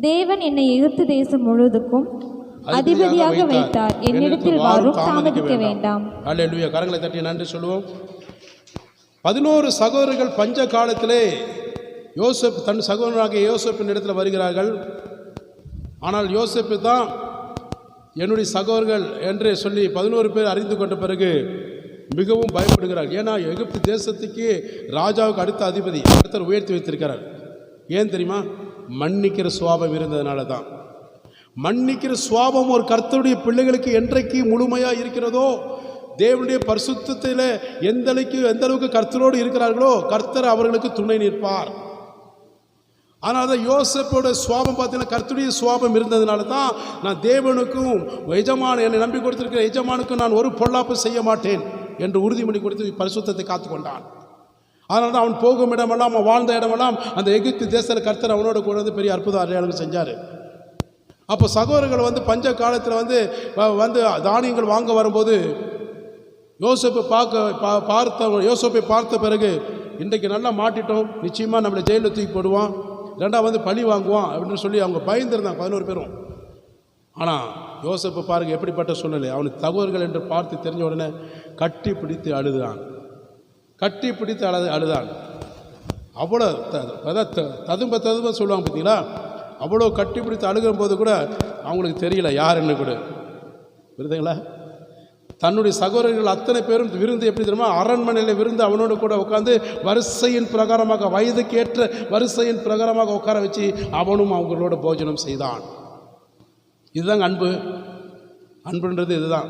தேவன் என்னை எகிப்து தேசம் முழுவதுக்கும் அதிபதியாக வைத்தார், என்னிடத்தில் வாரும், தாமதிக்க வேண்டாம். அல்லேலூயா. கரங்களை தட்டி நன்றி சொல்லுவோம். 11 சகோதரர்கள் பஞ்ச காலத்திலே யோசேப்பு தன் சகோதரனாகிய யோசேப்பின் இடத்துல வருகிறார்கள். ஆனால் யோசேப்பு தான் என்னுடைய சகோதரர்கள் என்று சொல்லி 11 பேர் அறிந்து கொண்ட பிறகு மிகவும் பயப்படுகிறார். ஏன்னா எகிப்து தேசத்துக்கு ராஜாவுக்கு அடுத்த அதிபதி அடுத்தர் உயர்த்தி வைத்திருக்கிறார். ஏன் தெரியுமா? மன்னிக்கிற சுவாபம் இருந்ததுனால தான். மன்னிக்கிற சுவாபம் ஒரு கர்த்தருடைய பிள்ளைகளுக்கு என்றைக்கு முழுமையாக இருக்கிறதோ, தேவனுடைய பரிசுத்தத்தில் எந்த அளவுக்கு கர்த்தரோடு இருக்கிறார்களோ கர்த்தர் அவர்களுக்கு துணை நிற்பார். ஆனால் தான் யோசேப்போட சுவாபம் பார்த்தீங்கன்னா கர்த்தருடைய சுவாபம் இருந்ததுனால தான் நான் தேவனுக்கும் எஜமான என்னை நம்பி கொடுத்திருக்கிற எஜமானுக்கும் நான் ஒரு பொல்லாப்பு செய்ய மாட்டேன் என்று உறுதிமொழி கொடுத்து பரிசுத்தத்தை காத்துக்கொண்டான். அதனால தான் அவன் போகும் இடமெல்லாம், அவன் வாழ்ந்த இடமெல்லாம் அந்த எகிப்து தேசத்தில் கர்த்தர் அவனோட கூட வந்து பெரிய அற்புத அடையாளங்கள் செஞ்சார். அப்போ சகோதரர்கள் பஞ்ச காலத்தில் வந்து தானியங்கள் வாங்க வரும்போது யோசேப்பை பார்த்த பிறகு இன்றைக்கு நல்லா மாட்டிட்டோம், நிச்சயமாக நம்மளை ஜெயிலில் தூக்கி போடுவான், ரெண்டாவது பழி வாங்குவான் அப்படின்னு சொல்லி அவங்க பயந்துருந்தாங்க 11 பேரும். ஆனால் யோசேப்பை பாருங்க எப்படிப்பட்ட சூழ்நிலை. அவனுக்கு தகவல்கள் என்று பார்த்து தெரிஞ்ச உடனே கட்டி பிடித்து அழுதான். அவ்வளோ ததும்ப சொல்லுவாங்க பார்த்தீங்களா, அவ்வளோ கட்டி பிடித்து அழுகிற போது கூட அவங்களுக்கு தெரியல யாருன்னு கூட. புரியுதுங்களா? தன்னுடைய சகோதரர்கள் அத்தனை பேரும் விருந்து எப்படி தெரியுமா, அரண்மனையில் விருந்து அவனோடு கூட உட்காந்து வரிசையின் பிரகாரமாக, வயதுக்கேற்ற வரிசையின் பிரகாரமாக உட்கார வச்சு அவனும் அவங்களோட போஜனம் செய்தான். இதுதாங்க அன்புன்றது இதுதான்.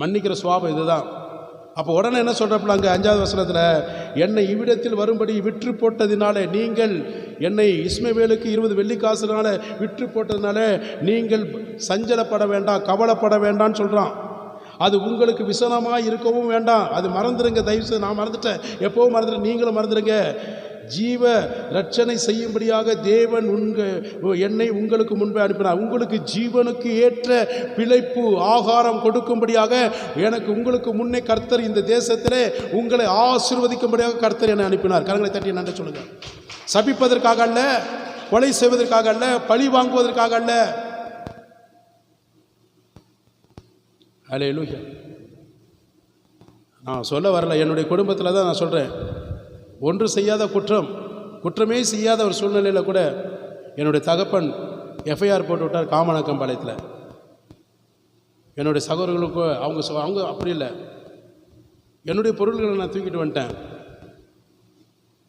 மன்னிக்கிற சுவாபம் இதுதான். அப்போ உடனே என்ன சொல்கிறப்பல அங்கே 5வது வசனத்தில், என்னை இவ்விடத்தில் வரும்படி விற்று போட்டதினாலே நீங்கள், என்னை இஸ்மவேலுக்கு 20 வெள்ளிக்காசுனால விற்று போட்டதுனால நீங்கள் சஞ்சலப்பட வேண்டாம், கவலைப்பட வேண்டாம்னு சொல்கிறான். அது உங்களுக்கு விசனமாக இருக்கவும் வேண்டாம், அது மறந்துடுங்க. தயவுசெய்து நான் மறந்துட்டேன், எப்போவும் மறந்துட்டேன், நீங்களும் மறந்துடுங்க. ஜீவ ரட்சணை செய்யும்படியாக தேவன் என்னை உங்களுக்கு முன்பே அனுப்பினார். உங்களுக்கு ஜீவனுக்கு ஏற்ற பிழைப்பு ஆகாரம் கொடுக்கும்படியாக எனக்கு உங்களுக்கு முன்னே கர்த்தர் இந்த தேசத்திலே உங்களை ஆசீர்வதிக்கும்படியாக கர்த்தர் என்னை அனுப்பினார். கரங்களை தட்டி நன்றி சொல்லுங்க. சபிப்பதற்காக அல்ல, கொலை செய்வதற்காக அல்ல, பழி வாங்குவதற்காக அல்ல. அல்லேலூயா. நான் சொல்ல வரல, என்னுடைய குடும்பத்தில் தான் நான் சொல்கிறேன். ஒன்று செய்யாத குற்றமே செய்யாத ஒரு சூழ்நிலையில் கூட என்னுடைய தகப்பன் எஃப்ஐஆர் போட்டு விட்டார் காமநாக்கம்பாளையத்தில். என்னுடைய சகோதரர்களுக்கு அவங்க அப்படி இல்லை, என்னுடைய பொருள்களை நான் தூக்கிட்டு வந்துட்டேன்.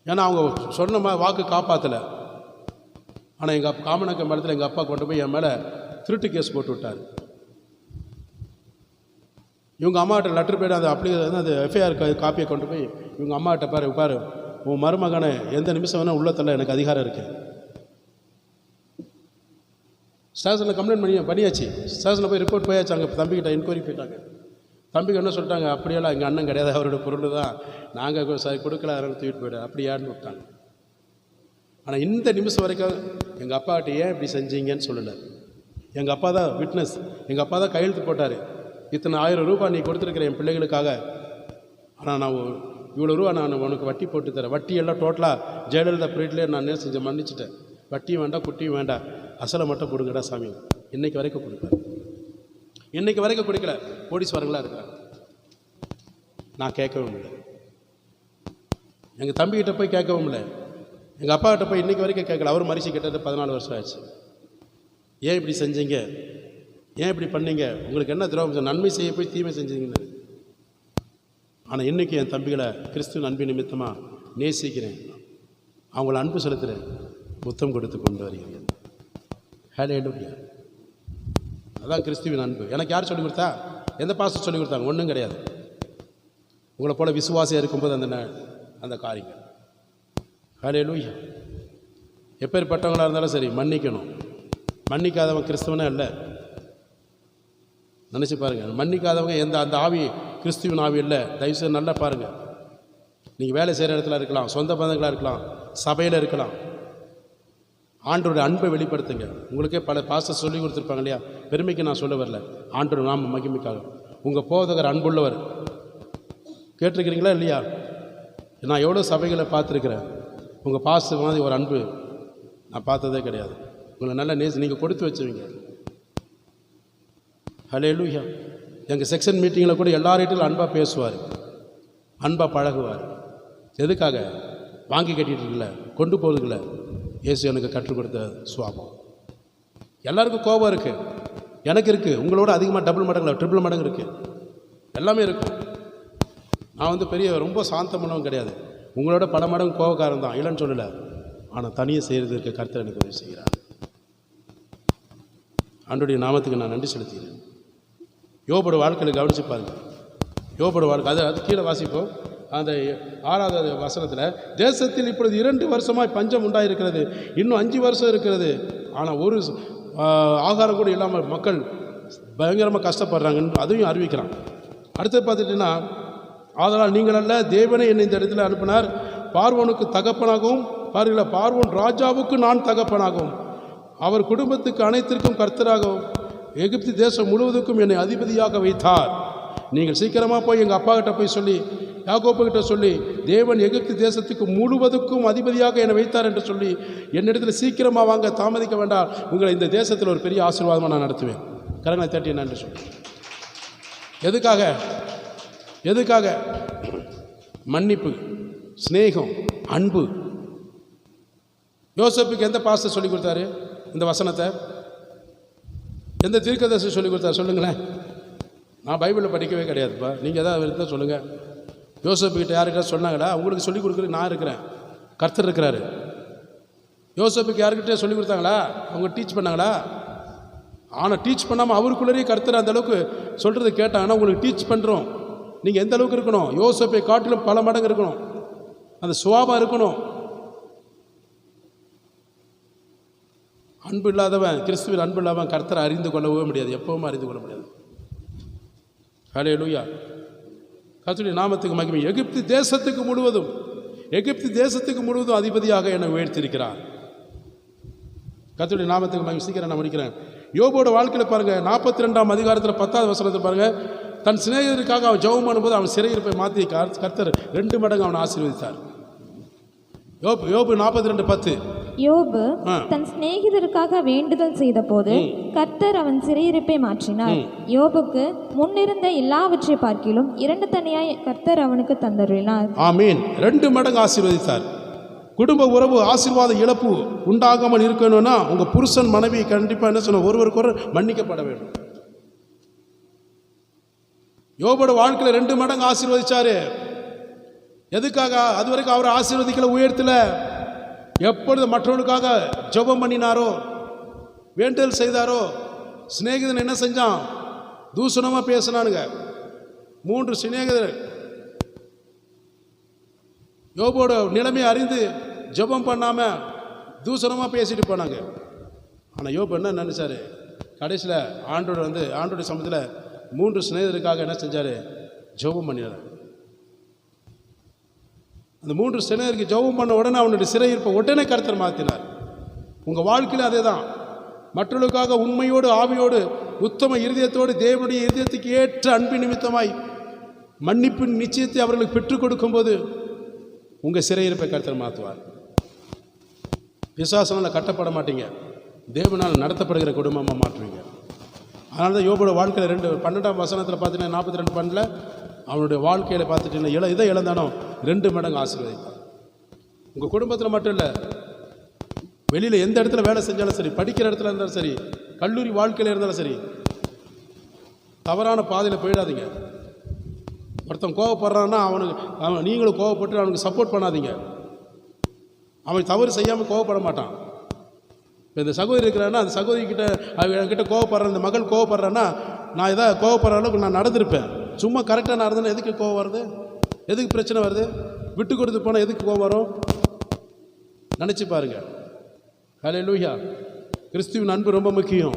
ஏன்னா அவங்க சொன்ன வாக்கு காப்பாற்றலை. ஆனால் எங்கள் காமநாக்கம்பாளையத்தில் எங்கள் அப்பா கொண்டு போய் என் மேலே திருட்டு கேஸ் போட்டு விட்டார். இவங்க அம்மாட்ட லெட்டர் போய்ட்டு அந்த எஃப்ஐஆர் காப்பியை கொண்டு போய் இவங்க அம்மாட்ட பாரு உன் மருமகனை எந்த நிமிஷம் வேணால் உள்ளத்தில் எனக்கு அதிகாரம் இருக்குது. ஸ்டேஷனில் கம்ப்ளைண்ட் பண்ணியாச்சு. ஸ்டேஷனில் போய் ரிப்போர்ட் போயாச்சு. அங்கே தம்பிக்கிட்ட என்கொயரி போயிட்டாங்க. தம்பிக்கு என்ன சொல்லிட்டாங்க, அப்படியெல்லாம் எங்கள் அண்ணன் கிடையாது, அவரோட பொருள் தான், நாங்கள் சரி கொடுக்கல, தூக்கிட்டு போய்ட்டு அப்படியான்னு விட்டாங்க. ஆனால் இந்த நிமிஷம் வரைக்கும் எங்கள் அப்பாக்கிட்ட ஏன் இப்படி செஞ்சீங்கன்னு சொல்லலை. எங்கள் அப்பா தான் விட்னஸ். எங்கள் அப்பா தான் கையெழுத்து போட்டார், இத்தனை 1000 ரூபாய் நீ கொடுத்துருக்குற என் பிள்ளைகளுக்காக, ஆனால் நான் இவ்வளோ ரூபா நான் உனக்கு வட்டி போட்டு தரேன். வட்டி எல்லாம் டோட்டலாக ஜெயலலிதா பீரியட்லேயே நான் செஞ்சு மன்னிச்சிட்டேன். வட்டியும் வேண்டாம், குட்டியும் வேண்டாம், அசலை மட்டும் கொடுங்கடா சாமி. இன்றைக்கு வரைக்கும் கொடுக்கல, இன்றைக்கு வரைக்கும் கொடுக்கல. கோடீஸ்வரங்களாக இருக்கிறாங்க. நான் கேட்கவும் இல்லை, எங்கள் தம்பிக்கிட்ட போய் கேட்கவும் இல்லை, எங்கள் அப்பாக்கிட்ட போய் இன்றைக்கி வரைக்கும் கேட்கல. அவர் மரிச்சு கிட்டத்தட்ட 14 வருஷம் ஆச்சு. ஏன் இப்படி செஞ்சீங்க, ஏன் இப்படி பண்ணீங்க, உங்களுக்கு என்ன துரோகம், நன்மை செய்ய போய் தீமை செஞ்சீங்கன்னு. ஆனால் இன்றைக்கி என் தம்பிகளை கிறிஸ்துவின் அன்பின் நிமித்தமாக நேசிக்கிறேன், அவங்கள அன்பு செலுத்துகிறேன், முத்தம் கொடுத்து கொண்டு வருகிறேன். ஹல்லேலூயா. அதான் கிறிஸ்துவின் அன்பு. எனக்கு யார் சொல்லிக் கொடுத்தா? எந்த பாஸ்டர் சொல்லிக் கொடுத்தாங்க? ஒன்றும் கிடையாது. உங்களை போல விசுவாசியாக இருக்கும்போது அந்த காரியங்கள். ஹல்லேலூயா. எப்பேற்பட்டவங்களாக இருந்தாலும் சரி மன்னிக்கணும். மன்னிக்காதவன் கிறிஸ்துவனே அல்ல. நினச்சி பாருங்கள், மன்னிக்காதவங்க அந்த ஆவி கிறிஸ்துவின் ஆவி இல்லை. தயவுசெய்து நல்லா பாருங்கள். நீங்கள் வேலை செய்கிற இடத்துல இருக்கலாம், சொந்த பந்தங்களாக இருக்கலாம், சபையில் இருக்கலாம், ஆண்டவருடைய அன்பை வெளிப்படுத்துங்க. உங்களுக்கே பல பாஸ்டர் சொல்லி கொடுத்துருப்பாங்க இல்லையா, பெருமைக்கு நான் சொல்ல வரல, ஆண்டவர் நாம மகிமைக்காக. உங்கள் போதகர் அன்புள்ளவர், கேட்டிருக்கிறீங்களா இல்லையா? நான் எவ்வளோ சபைகளை பார்த்துருக்குறேன், உங்கள் பாஸ்டர் மாதிரி ஒரு அன்பு நான் பார்த்ததே கிடையாது. உங்களை நல்ல நீங்கள் கொடுத்து வச்சுவீங்க. ஹல்லேலூயா. எங்கள் செக்ஷன் மீட்டிங்கில் கூட எல்லார்கிட்டையும் அன்பாக பேசுவார், அன்பாக பழகுவார். எதுக்காக? வாங்கி கட்டிட்டு இருக்கல, கொண்டு போகிறதுல இயேசு எனக்கு கற்றுக் கொடுத்த சுவாபம். எல்லாருக்கும் கோபம் இருக்குது, எனக்கு இருக்குது. உங்களோட அதிகமாக டபுள் மடங்கு ட்ரிபிள் மடங்கு இருக்குது, எல்லாமே இருக்குது. நான் பெரிய ரொம்ப சாந்தமானவன் கிடையாது, உங்களோட பல மடங்கு கோபக்காரன் தான், இல்லைன்னு சொல்லலை. ஆனால் தனியாக செய்கிறதுக்கு கர்த்தர் எனக்கு உதவி செய்கிறார். ஆண்டவருடைய நாமத்துக்கு நான் நன்றி செலுத்துகிறேன். யோபோட வாழ்க்கையில் கவனித்து பாருங்கள். யோபோட வாழ்க்கை அது கீழே வாசிப்போம். அந்த 6வது வசனத்தில், தேசத்தில் இப்பொழுது 2 வருஷமாய் பஞ்சம் உண்டாயிருக்கிறது, இன்னும் 5 வருஷம் இருக்கிறது, ஆனால் ஒரு ஆகாரம் கூட இல்லாமல் மக்கள் பயங்கரமாக கஷ்டப்படுறாங்கன்னு அதையும் அறிவிக்கிறான். அடுத்து பார்த்துட்டிங்கன்னா, ஆதலால் நீங்கள் அல்ல, தேவனே என்னை இந்த இடத்துல அனுப்பினார். பார்வோனுக்கு தகப்பனாகவும், பாருங்களா, பார்வோன் ராஜாவுக்கு நான் தகப்பனாகவும், அவர் குடும்பத்துக்கு அனைத்திற்கும் கர்த்தராகவும், எகிப்து தேசம் முழுவதுக்கும் என்னை அதிபதியாக வைத்தார். நீங்கள் சீக்கிரமாக போய் எங்கள் அப்பா கிட்ட போய் சொல்லி, யாக்கோபுக்கிட்ட சொல்லி, தேவன் எகிப்து தேசத்துக்கு முழுவதுக்கும் அதிபதியாக என்னை வைத்தார் என்று சொல்லி என்னிடத்தில் சீக்கிரமாக வாங்க, தாமதிக்க வேண்டாம், உங்களை இந்த தேசத்தில் ஒரு பெரிய ஆசீர்வாதமாக நான் நடத்துவேன். கரங்களை தட்டி நன்றி சொல்லி. எதுக்காக? மன்னிப்பு, ஸ்நேகம், அன்பு. யோசேப்புக்கு எந்த பாஸ்டர் சொல்லிக் கொடுத்தாரு இந்த வசனத்தை? எந்த தீர்க்கதரிசி சொல்லிக் கொடுத்தாரு சொல்லுங்களேன். நான் பைபிளில் படிக்கவே கிடையாதுப்பா, நீங்கள் எதாவது இருந்தால் சொல்லுங்கள். யோசேப்புக்கிட்ட யாருக்கிட்ட சொன்னாங்களா? உங்களுக்கு சொல்லிக் கொடுக்குறது நான் இருக்கிறேன், கர்த்தர் இருக்கிறாரு. யோசேப்புக்கு யாருக்கிட்டே சொல்லிக் கொடுத்தாங்களா? அவங்க டீச் பண்ணாங்களா? ஆனால் டீச் பண்ணாமல் அவருக்குள்ளேயே கர்த்தர் அந்த அளவுக்கு சொல்கிறது கேட்டாங்கன்னா, உங்களுக்கு டீச் பண்ணுறோம். நீங்கள் எந்த அளவுக்கு இருக்கணும்? யோசேப்பை காட்டிலும் பல மடங்கு இருக்கணும், அந்த சுவாபம் இருக்கணும். அன்பு இல்லாதவன், கிறிஸ்துவின் அன்பு இல்லாதவன் கர்த்தரை அறிந்து கொள்ளவே முடியாது, எப்பவும் அறிந்து கொள்ள முடியாது. ஹல்லேலூயா. கர்த்தருடைய நாமத்துக்கு மகிமை. எகிப்து தேசத்துக்கு முழுவதும் அதிபதியாக என்னை உயர்த்தியிருக்கிறார். கர்த்தருடைய நாமத்துக்கு மகிமை. சீக்கிரம் நான் முடிக்கிறேன். யோபோட வாழ்க்கையில் பாருங்கள், 42ஆம் அதிகாரத்தில் 10வது வசனத்தை பாருங்கள். தன் சிநேகிதருக்காக அவன் ஜெபம் பண்ணும்போது அவன் சிறையிருப்பை மாற்றி கர்த்தர் 2 மடங்கு அவனை ஆசீர்வதித்தார். யோபு 42:10. யோபு தன் சிநேகிதருக்காக வேண்டுதல் செய்த போது கர்த்தர் அவன் சிறையிருப்பை மாற்றினார். யோபுக்கு முன்னிருந்த எல்லாவற்றை பார்க்கிலும் 2 தனியாய் கர்த்தர் அவனுக்கு தந்தருளினார். ஆமீன். 2 மடங்கு ஆசீர்வதித்தார். குடும்ப உறவு ஆசீர்வாத இழப்பு உண்டாகாமல் இருக்கணும்னா உங்கள் புருஷன் மனைவி கண்டிப்பாக என்ன சொன்ன, ஒருவருக்கொரு மன்னிக்கப்பட வேண்டும். யோபோட வாழ்க்கையில் 2 மடங்கு ஆசீர்வதிச்சாரு. எதுக்காக? அது வரைக்கும் அவரை ஆசீர்வதிக்கல, உயர்த்தல. எப்பொழுது மற்றவனுக்காக ஜெபம் பண்ணினாரோ, வேண்டுதல் செய்தாரோ, சிநேகிதன் என்ன செஞ்சான்? தூஷணமாக பேசினானுங்க. 3 சிநேகிதர் யோபோட நிலைமையை அறிந்து ஜெபம் பண்ணாமல் தூஷணமாக பேசிட்டு போனாங்க. ஆனால் யோபு என்ன நினைச்சாரு? கடைசியில் ஆண்டோட சமயத்தில் 3 சிநேகிதருக்காக என்ன செஞ்சார்? ஜெபம் பண்ணினார். அந்த 3 சிநேகிதருக்கு ஜெபம் பண்ண உடனே அவனுடைய சிறையிருப்பை உடனே கர்த்தர் மாற்றினார். உங்கள் வாழ்க்கையில் அதே தான். மற்றவர்களுக்காக உண்மையோடு, ஆவியோடு, உத்தம இருதயத்தோடு, தேவனுடைய இருதயத்துக்கு ஏற்ற அன்பின் நிமித்தமாய் மன்னிப்பின் நிச்சயத்தை அவர்களுக்கு பெற்றுக் கொடுக்கும்போது உங்கள் சிறையிருப்பை கர்த்தர் மாற்றுவார். விசுவாசனால் கட்டப்பட மாட்டீங்க, தேவனால் நடத்தப்படுகிற குடும்பமாக மாற்றுவீங்க. அதனால தான் யோபோட வாழ்க்கையில் 12ஆம் வசனத்தில் பார்த்தீங்கன்னா 42:12 அவனுடைய வாழ்க்கையில் பார்த்துட்டீங்கன்னா இதை இழந்தானோ 2 மடங்கு ஆசீர்வதிப்பார். உங்கள் குடும்பத்தில் மட்டும் இல்லை, வெளியில் எந்த இடத்துல வேலை செஞ்சாலும் சரி, படிக்கிற இடத்துல இருந்தாலும் சரி, கல்லூரி வாழ்க்கையில் இருந்தாலும் சரி, தவறான பாதையில் போயிடாதீங்க. ஒருத்தன் கோவப்படுறான்னா நீங்களும் கோவப்பட்டு அவனுக்கு சப்போர்ட் பண்ணாதீங்க. அவன் தவறு செய்யாமல் கோவப்பட மாட்டான். இப்போ இந்த சகோதரி இருக்கிறான்னா அந்த சகோதரிக்கிட்ட என்கிட்ட கோவப்படுறேன், இந்த மகள் கோவப்படுறான்னா நான் எதாவது கோவப்படுற அளவுக்கு நான் நடந்திருப்பேன். சும்மா கரெக்டாக நான் இருந்தேன்னா எதுக்கு கோவம் வருது? எதுக்கு பிரச்சனை வருது? விட்டு கொடுத்து போனால் எதுக்கு கோவம் வரும்? நினச்சி பாருங்கள். ஹல்லேலூயா. கிறிஸ்துவின் அன்பு ரொம்ப முக்கியம்.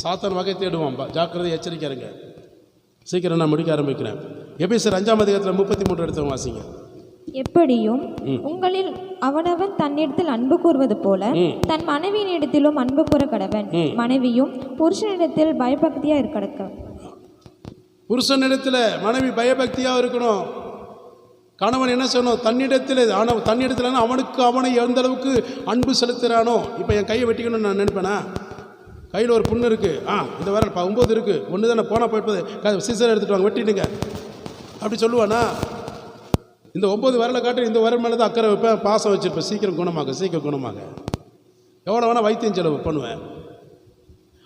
சாத்தான் வகை தேடுவான், ஜாக்கிரதை, எச்சரிக்கை இருங்க. சீக்கிரம் நான் முடிக்க ஆரம்பிக்கிறேன். எபேசியர் 5ஆம் அதிகாரத்தில் 33 எடுத்து வாசிங்க. எப்படியும் உங்களில் அவனவன் தன்னிடத்தில் அன்பு கூறுவது போல தன் மனைவியினிடத்திலும் அன்பு கூற கடவன். மனைவியும் புருஷனிடத்தில் பயபக்தியா இருக்கடக்க. புருஷனிடத்தில் மனைவி பயபக்தியாக இருக்கணும். கணவன் என்ன செய்யணும்? தன்னிடத்தில் அவனுக்கு அவனை எந்த அளவுக்கு அன்பு செலுத்துகிறானோ. இப்போ என் கையை வெட்டிக்கணும்னு நான் நினைப்பேனா? கையில் ஒரு புண்ணு இருக்குது, இந்த வாரம் 9 இருக்குது, ஒன்று தானே போனால் போய்ப்பது, சீசர் எடுத்துகிட்டு வாங்க, வெட்டிடுங்க அப்படி சொல்லுவானா? இந்த 9 வரலை காட்டு, இந்த வரல் மேலே தான் அக்கறை வைப்பேன், பாசம் வச்சுருப்பேன், சீக்கிரம் குணமாக. எவ்வளோ வேணால் வைத்தியம் செலவு பண்ணுவேன்.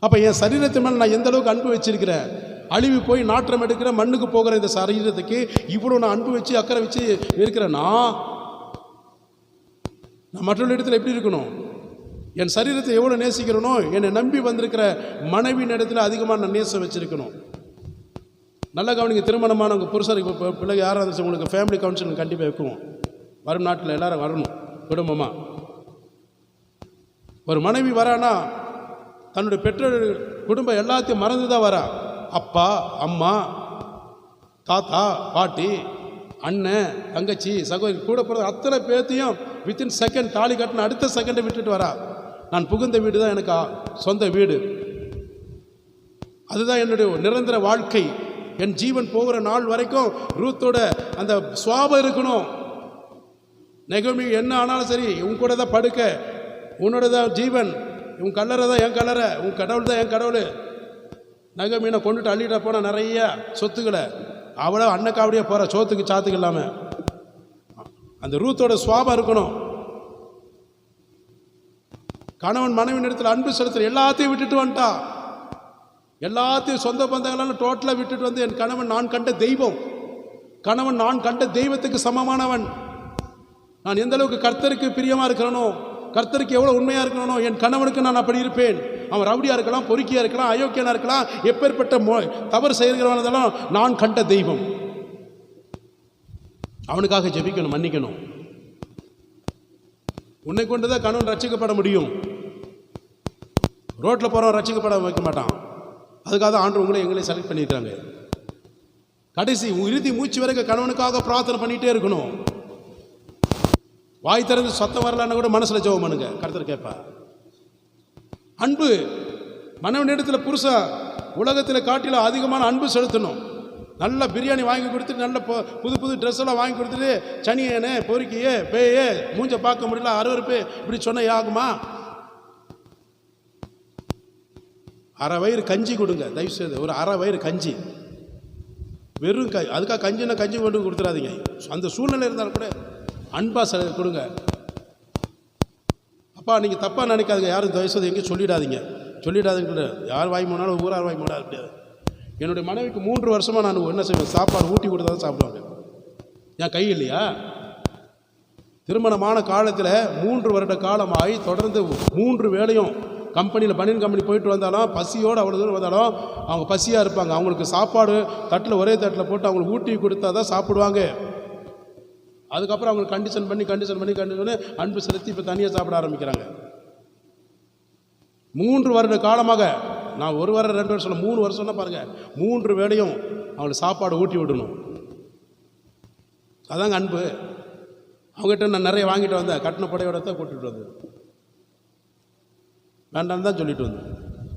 அப்போ என் சரீரத்து மேலே நான் எந்த அளவுக்கு அன்பு வச்சிருக்கிறேன்? அழிவு போய் நாற்றம் எடுக்கிற மண்ணுக்கு போகிற இந்த சரீரத்துக்கு இவ்வளோ நான் அன்பு வச்சு அக்கறை வச்சு இருக்கிறேன்னா, நான் மற்றொரு இடத்துல எப்படி இருக்கணும்? என் சரீரத்தை எவ்வளோ நேசிக்கிறனோ, என்னை நம்பி வந்திருக்கிற மனைவியின் இடத்துல அதிகமாக நான் நேசம் வச்சுருக்கணும். நல்ல கவனிங்க, திருமணமானவங்க புருஷருக்கு இப்போ பிள்ளைங்க யாராக இருந்துச்சு, உங்களுக்கு ஃபேமிலி கவுன்சிலிங் கண்டிப்பாக வைக்குவோம். வரும் நாட்டில் எல்லோரும் வரணும் குடும்பமாக. ஒரு மனைவி வரானா தன்னுடைய பெற்றோர் குடும்பம் எல்லாத்தையும் மறந்து தான் வரா. அப்பா, அம்மா, தாத்தா, பாட்டி, அண்ணன், தங்கச்சி, சகோதரி, கூட பிறந்த அத்தனை பேர்த்தையும் வித்தின் செகண்ட் தாலி கட்டின அடுத்த செகண்டை விட்டுட்டு வரா. நான் புகுந்த வீடு தான் எனக்கு சொந்த வீடு, அதுதான் என்னுடைய நிரந்தர வாழ்க்கை. என் ஜீவன் போகிற நாள் வரைக்கும் ரூத்தோட அந்த சுவாபம் இருக்கணும். நெகோமி என்ன ஆனாலும் சரி, உன் கூட தான் படுக்க, உன்னோட தான் ஜீவன், உன் கல்லறை தான் என் கல்லறை, உன் கடவுள் தான் என் கடவுள். நெகோமியை கொண்டுட்டு அள்ளிட்ட போனால் நிறைய சொத்துக்களை, அவ்வளோ அன்னக்காவடியாக போகிற சோத்துக்கு சாத்துக்கு இல்லாமல். அந்த ரூத்தோட சுவாபம் இருக்கணும். கணவன் மனைவி இடத்துல அன்பு செலுத்துற எல்லாத்தையும் விட்டுட்டு வந்துட்டா. எல்லாத்தையும் சொந்த பந்தங்களெல்லாம் டோட்டலாக விட்டுட்டு வந்து, என் கணவன் நான் கண்ட தெய்வம், கணவன் நான் கண்ட தெய்வத்துக்கு சமமானவன், நான் எந்த அளவுக்கு கர்த்தருக்கு பிரியமாக இருக்கிறனோ, கர்த்தருக்கு எவ்வளோ உண்மையாக இருக்கிறனோ, என் கணவனுக்கு நான் அப்படி இருப்பேன். அவன் ரவுடியாக இருக்கலாம், பொறுக்கியாக இருக்கலாம், அயோக்கியனாக இருக்கலாம், எப்பேற்பட்ட தவறு செய்கிறவனதெல்லாம் நான் கண்ட தெய்வம். அவனுக்காக ஜெபிக்கணும், மன்னிக்கணும். உன்னை கொண்டு தான் கணவன் ரட்சிக்கப்பட முடியும். ரோட்டில் போகிறவன் ரட்சிக்கப்பட வைக்க மாட்டான். அதுக்காக தான் ஆண்டவர் எங்களை செலக்ட் பண்ணியிருக்காங்க. கடைசி இறுதி மூச்சு வரைக்கும் கணவனுக்காக பிரார்த்தனை பண்ணிகிட்டே இருக்கணும். வாய் திறந்து சத்தம் வரலான்னு கூட மனசில் ஜெபம் பண்ணுங்க, கர்த்தர் கேட்பா. அன்பு மனைவியிடத்தில் புருஷன் உலகத்தில் காட்டிலும் அதிகமான அன்பு செலுத்தணும். நல்ல பிரியாணி வாங்கி கொடுத்துட்டு, நல்ல புது புது ட்ரெஸ் எல்லாம் வாங்கி கொடுத்துட்டு, சனியனே, பொறுக்கியே, பேயே, மூஞ்ச பார்க்க முடியல, அருவருப்பு, இப்படி சொன்ன ஆகுமா? அரை வயிறு கஞ்சி கொடுங்க தயவுசெய்து, ஒரு அரை வயிறு கஞ்சி, வெறும் அதுக்காக கஞ்சின்னா கஞ்சி கொண்டு கொடுத்துடாதீங்க. அந்த சூழ்நிலை இருந்தாலும் கூட அன்பாக கொடுங்க. அப்பா நீங்கள் தப்பாக நினைக்காதுங்க, யாரும் தயவுசெய்து எங்கேயும் சொல்லிடாதீங்க. யார் வாய் போனாலும் ஊரார் வாய் போனாலும் முடியாது. என்னுடைய மனைவிக்கு 3 வருஷமாக நான் என்ன செய்வேன், சாப்பாடு ஊட்டி கொடுத்தா தான் சாப்பிடுவாங்க. என் கை இல்லையா? திருமணமான காலத்தில் 3 வருட காலமாகி தொடர்ந்து 3 வேளையும் கம்பெனியில் பனியன் கம்பெனி போயிட்டு வந்தாலும், பசியோடு அவ்வளோ தூரம் வந்தாலும் அவங்க பசியாக இருப்பாங்க. அவங்களுக்கு சாப்பாடு தட்டில் ஒரே தட்டில் போட்டு அவங்களுக்கு ஊட்டி கொடுத்தா தான் சாப்பிடுவாங்க. அதுக்கப்புறம் அவங்களுக்கு கண்டிஷன் பண்ணி அன்பு செலுத்தி இப்போ தனியாக சாப்பிட ஆரம்பிக்கிறாங்க. 3 வருட காலமாக, நான் 1 வருடம் 2 வருஷம் 3 வருஷம்னா பாருங்கள், 3 வேளையும் அவங்களுக்கு சாப்பாடு ஊட்டி விடணும். அதாங்க அன்பு. அவங்ககிட்ட நான் நிறைய வாங்கிட்டு வந்தேன், கட்டின புடையோட தான் கூட்டிகிட்டு வந்தேன், வேண்டாம் தான் சொல்லிட்டு வந்தேன்.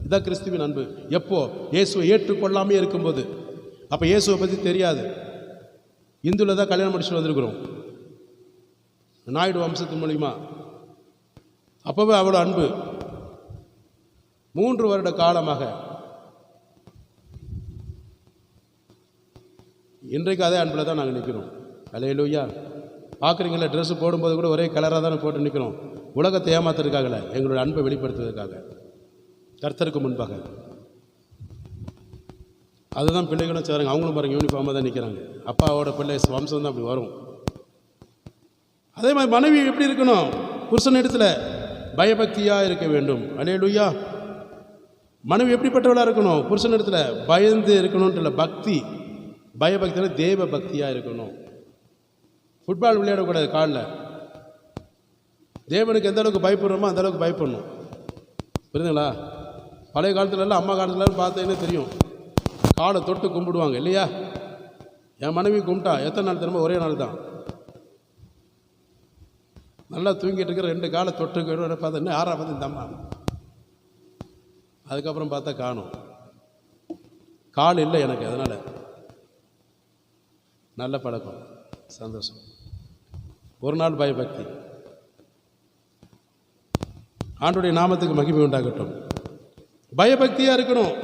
இதுதான் கிறிஸ்துவின் அன்பு. எப்போ? இயேசுவை ஏற்றுக்கொள்ளாமே இருக்கும்போது. அப்போ இயேசுவை பற்றி தெரியாது. இந்துவில் தான் கல்யாணம் முடிச்சுட்டு வந்திருக்கிறோம், நாயுடு வம்சத்தின் மூலிமா. அப்போவே அவ்வளோ அன்பு. 3 வருட காலமாக. இன்றைக்கு அதே அன்பில் தான் நாங்கள் நிற்கிறோம். அல்லேலூயா. பார்க்குறீங்களா, ட்ரெஸ்ஸு போடும்போது கூட ஒரே கலராக தானே போட்டு நிற்கிறோம். உலகத்தை ஏமாத்துறதுக்காகல, எங்களுடைய அன்பை வெளிப்படுத்துவதற்காக, கர்த்தருக்கு முன்பாக. அதுதான் பிள்ளைகளும் செய்கிறாங்க. அவங்களும் பாருங்கள், யூனிஃபார்மாக தான் நிற்கிறாங்க. அப்பாவோட பிள்ளை வம்சம் தான் அப்படி வரும். அதே மாதிரி மனைவி எப்படி இருக்கணும்? புருஷன் இடத்துல பயபக்தியாக இருக்க வேண்டும். அல்லேலூயா. மனைவி எப்படிப்பட்டவளாக இருக்கணும்? புருஷன் இடத்துல பயந்து இருக்கணும்ன்ற இல்லை, பக்தி, பயபக்தியில் தேவ பக்தியாக இருக்கணும். ஃபுட்பால் விளையாடக்கூடாது காலில். தேவனுக்கு எந்த அளவுக்கு பயப்படுறோமோ அந்த அளவுக்கு பயப்படணும். புரியுதுங்களா? பழைய காலத்துலலாம், அம்மா காலத்துலலாம் பார்த்தீங்கன்னா தெரியும், காலை தொட்டு கும்பிடுவாங்க இல்லையா? என் மனைவி கும்பிட்டா எத்தனை நாள் திரும்ப? ஒரே நாள் தான். நல்லா தூங்கிட்டு இருக்கிற 2 காலை தொட்டுக்கு பார்த்தா இன்னும் 6ஆவது இந்த அம்மா. அதுக்கப்புறம் பார்த்தா காணும். கால் இல்லை எனக்கு, அதனால் நல்ல பழக்கம், சந்தோஷம். ஒரு நாள் பயபக்தி. ஆண்டவருடைய நாமத்துக்கு மகிமை உண்டாகட்டும். பயபக்தியாக இருக்கணும்.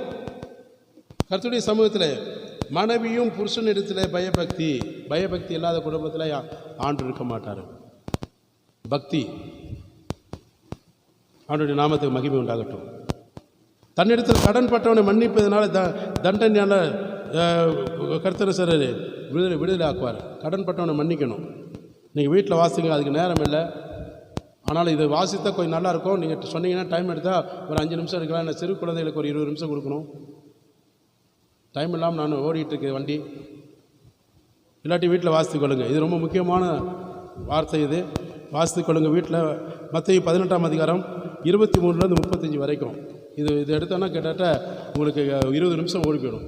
கர்த்தருடைய சமூகத்தில் மனைவியும் புருஷனிடத்தில் பயபக்தி இல்லாத குடும்பத்தில் ஆண்டு இருக்க மாட்டார். பக்தி. ஆண்டவருடைய நாமத்துக்கு மகிமை உண்டாகட்டும். தன்னிடத்தில் கடன் பட்டவனை மன்னிப்பதனால தண்டனையால் கர்த்தர் சார் விடுதலை ஆக்குவார். கடன் பட்டவனை மன்னிக்கணும். நீங்கள் வீட்டில் வாசிங்க, அதுக்கு நேரம் இல்லை. ஆனால் இது வாசித்தா கொஞ்சம் நல்லாயிருக்கும். நீங்கள் சொன்னீங்கன்னா டைம் எடுத்தால் ஒரு 5 நிமிஷம் எடுக்கலாம். இல்லை சிறு குழந்தைகளுக்கு ஒரு 20 நிமிஷம் கொடுக்கணும். டைம் இல்லாமல் நான் ஓடிட்டுருக்கேன் வண்டி. இல்லாட்டி வீட்டில் வாசித்து கொள்ளுங்கள். இது ரொம்ப முக்கியமான வார்த்தை. இது வாசித்து கொள்ளுங்கள் வீட்டில். மத்தேயு 18ஆம் அதிகாரம் 23லேருந்து 35 வரைக்கும். இது எடுத்தோன்னா கிட்டத்தட்ட உங்களுக்கு 20 நிமிஷம் ஓடி போயிடும்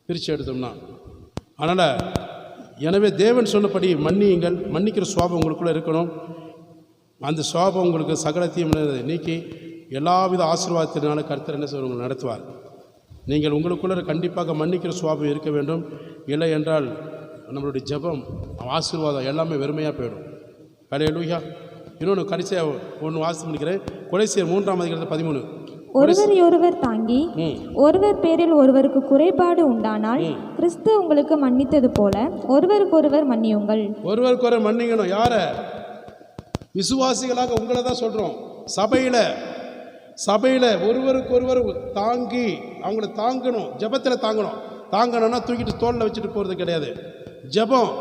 பிரித்து எடுத்தோம்னா. அதனால் எனவே தேவன் சொன்னபடி மன்னியுங்கள். மன்னிக்கிற சுவாபம் உங்களுக்குள்ளே இருக்கணும். அந்த சுவாபம் உங்களுக்கு சகலத்தையும் நீக்கி எல்லாவித ஆசீர்வாதத்தினால கர்த்தர் என்ன செய்வார், உங்களை நடத்துவார். நீங்கள் உங்களுக்குள்ளே கண்டிப்பாக மன்னிக்கிற சுவாபம் இருக்க வேண்டும். இல்லை என்றால் நம்மளுடைய ஜெபம் ஆசீர்வாதம் எல்லாமே வெறுமையாக போயிடும். ஹல்லேலூயா. இன்னொன்று கடைசியாக ஒன்று வாசி பண்ணிக்கிறேன். கொலைசியர் 3ஆம் அதிகாரம் 13. ஒருவர் தாங்கி ஒருவர் பேரில் ஒருவருக்கு குறைபாடு உண்டானால் கிறிஸ்து உங்களுக்கு மன்னித்தது போல ஒருவருக்கொருவர் மன்னியுங்கள். ஒருவருக்கொருவர் மன்னிக்கணும். யாரை? விசுவாசிகளாக உங்களை தான் சொல்கிறோம். சபையில் ஒருவருக்கொருவர் தாங்கி அவங்கள தாங்கணும். ஜெபத்தில் தாங்கணும்னா தூக்கிட்டு தோளில் வச்சுட்டு போகிறது கிடையாது. ஜெபம்.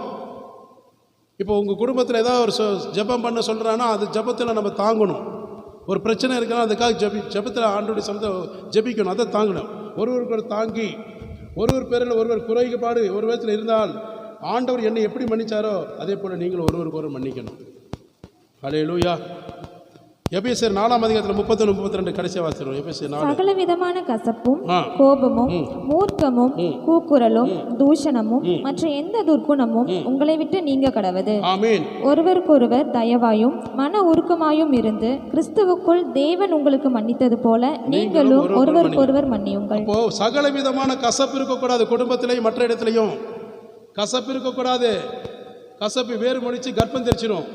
இப்போ உங்கள் குடும்பத்தில் ஏதாவது ஒரு ஜெபம் பண்ண சொல்கிறான்னா அது ஜெபத்தில் நம்ம தாங்கணும். ஒரு பிரச்சனை இருக்குன்னா அதுக்காக ஜெபத்தில் ஆண்டோடைய சொந்த ஜெபிக்கணும். அதை தாங்கணும். ஒருவருக்கு தாங்கி ஒருவர் பேரில் ஒருவர் குறைபாடு ஒரு விதத்தில் இருந்தால் ஆண்டவர் என்னை எப்படி மன்னிச்சாரோ அதே போல் நீங்களும் ஒருவருக்கு ஒருவர் மன்னிக்கணும். ஹல்லேலூயா. எபேசியர் 4ஆம் அதிகாரத்தில் 31-32 கடைசியாக வாசிக்கிறோம். எபேசியர் 4. சகல விதமான கசப்பும் கோபமும் மூர்க்கமும் கூக்குரலும் தூஷணமும் மற்ற எந்த துர்க்குணமும் உங்களை விட்டு நீங்க கடவது. ஆமென். ஒருவருக்கொருவர் தயவாயும் மன உருக்கமாயும் இருந்து கிறிஸ்துவுக்குள் தேவன் உங்களுக்கு மன்னித்தது போல நீங்களும் ஒருவருக்கொருவர் மன்னியுங்கள். அப்போ சகல விதமான கசப்பு இருக்கக்கூடாது. குடும்பத்திலையும் மற்ற இடத்துலையும் கசப்பு இருக்கக்கூடாது. கசப்பு வேறு மொழிச்சு கர்ப்பம் தெரிச்சிடும்.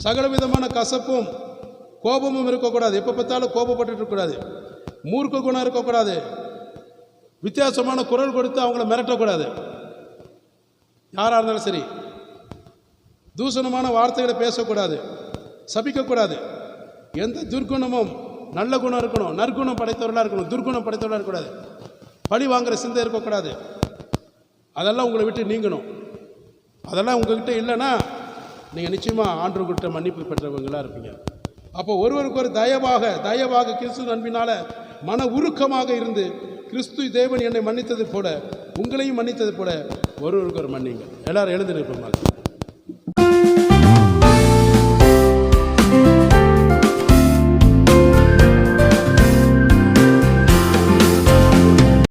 சகல விதமான கசப்பும் கோபமும் இருக்கக்கூடாது. எப்போ பார்த்தாலும் கோபப்பட்டு இருக்கக்கூடாது. மூர்க்க குணம் இருக்கக்கூடாது. வித்தியாசமான குரல் கொடுத்து அவங்கள மிரட்டக்கூடாது. யாராக இருந்தாலும் சரி. தூஷணமான வார்த்தைகளை பேசக்கூடாது. சபிக்கக்கூடாது. எந்த துர்க்குணமும் நல்ல குணம் இருக்கணும். நற்குணம் படைத்தவர்களாக இருக்கணும். துர்க்குணம் படைத்தவர்களாக இருக்கக்கூடாது. பழி வாங்குகிற சிந்தை இருக்கக்கூடாது. அதெல்லாம் உங்களை விட்டு நீங்கணும். அதெல்லாம் உங்கள்கிட்ட இல்லைன்னா நீங்கள் நிச்சயமாக ஆண்டவர்கிட்ட மன்னிப்பு பெற்றவங்களாக இருப்பீங்க. அப்போ ஒருவருக்கு ஒரு தயவாக கிறிஸ்து அன்பினால் மன உருக்கமாக இருந்து கிறிஸ்து தேவன் என்னை மன்னித்தது போல உங்களையும் மன்னித்தது போல ஒருவருக்கு ஒரு மன்னிங்க. எல்லாரும் எழுந்து நிற்போம்.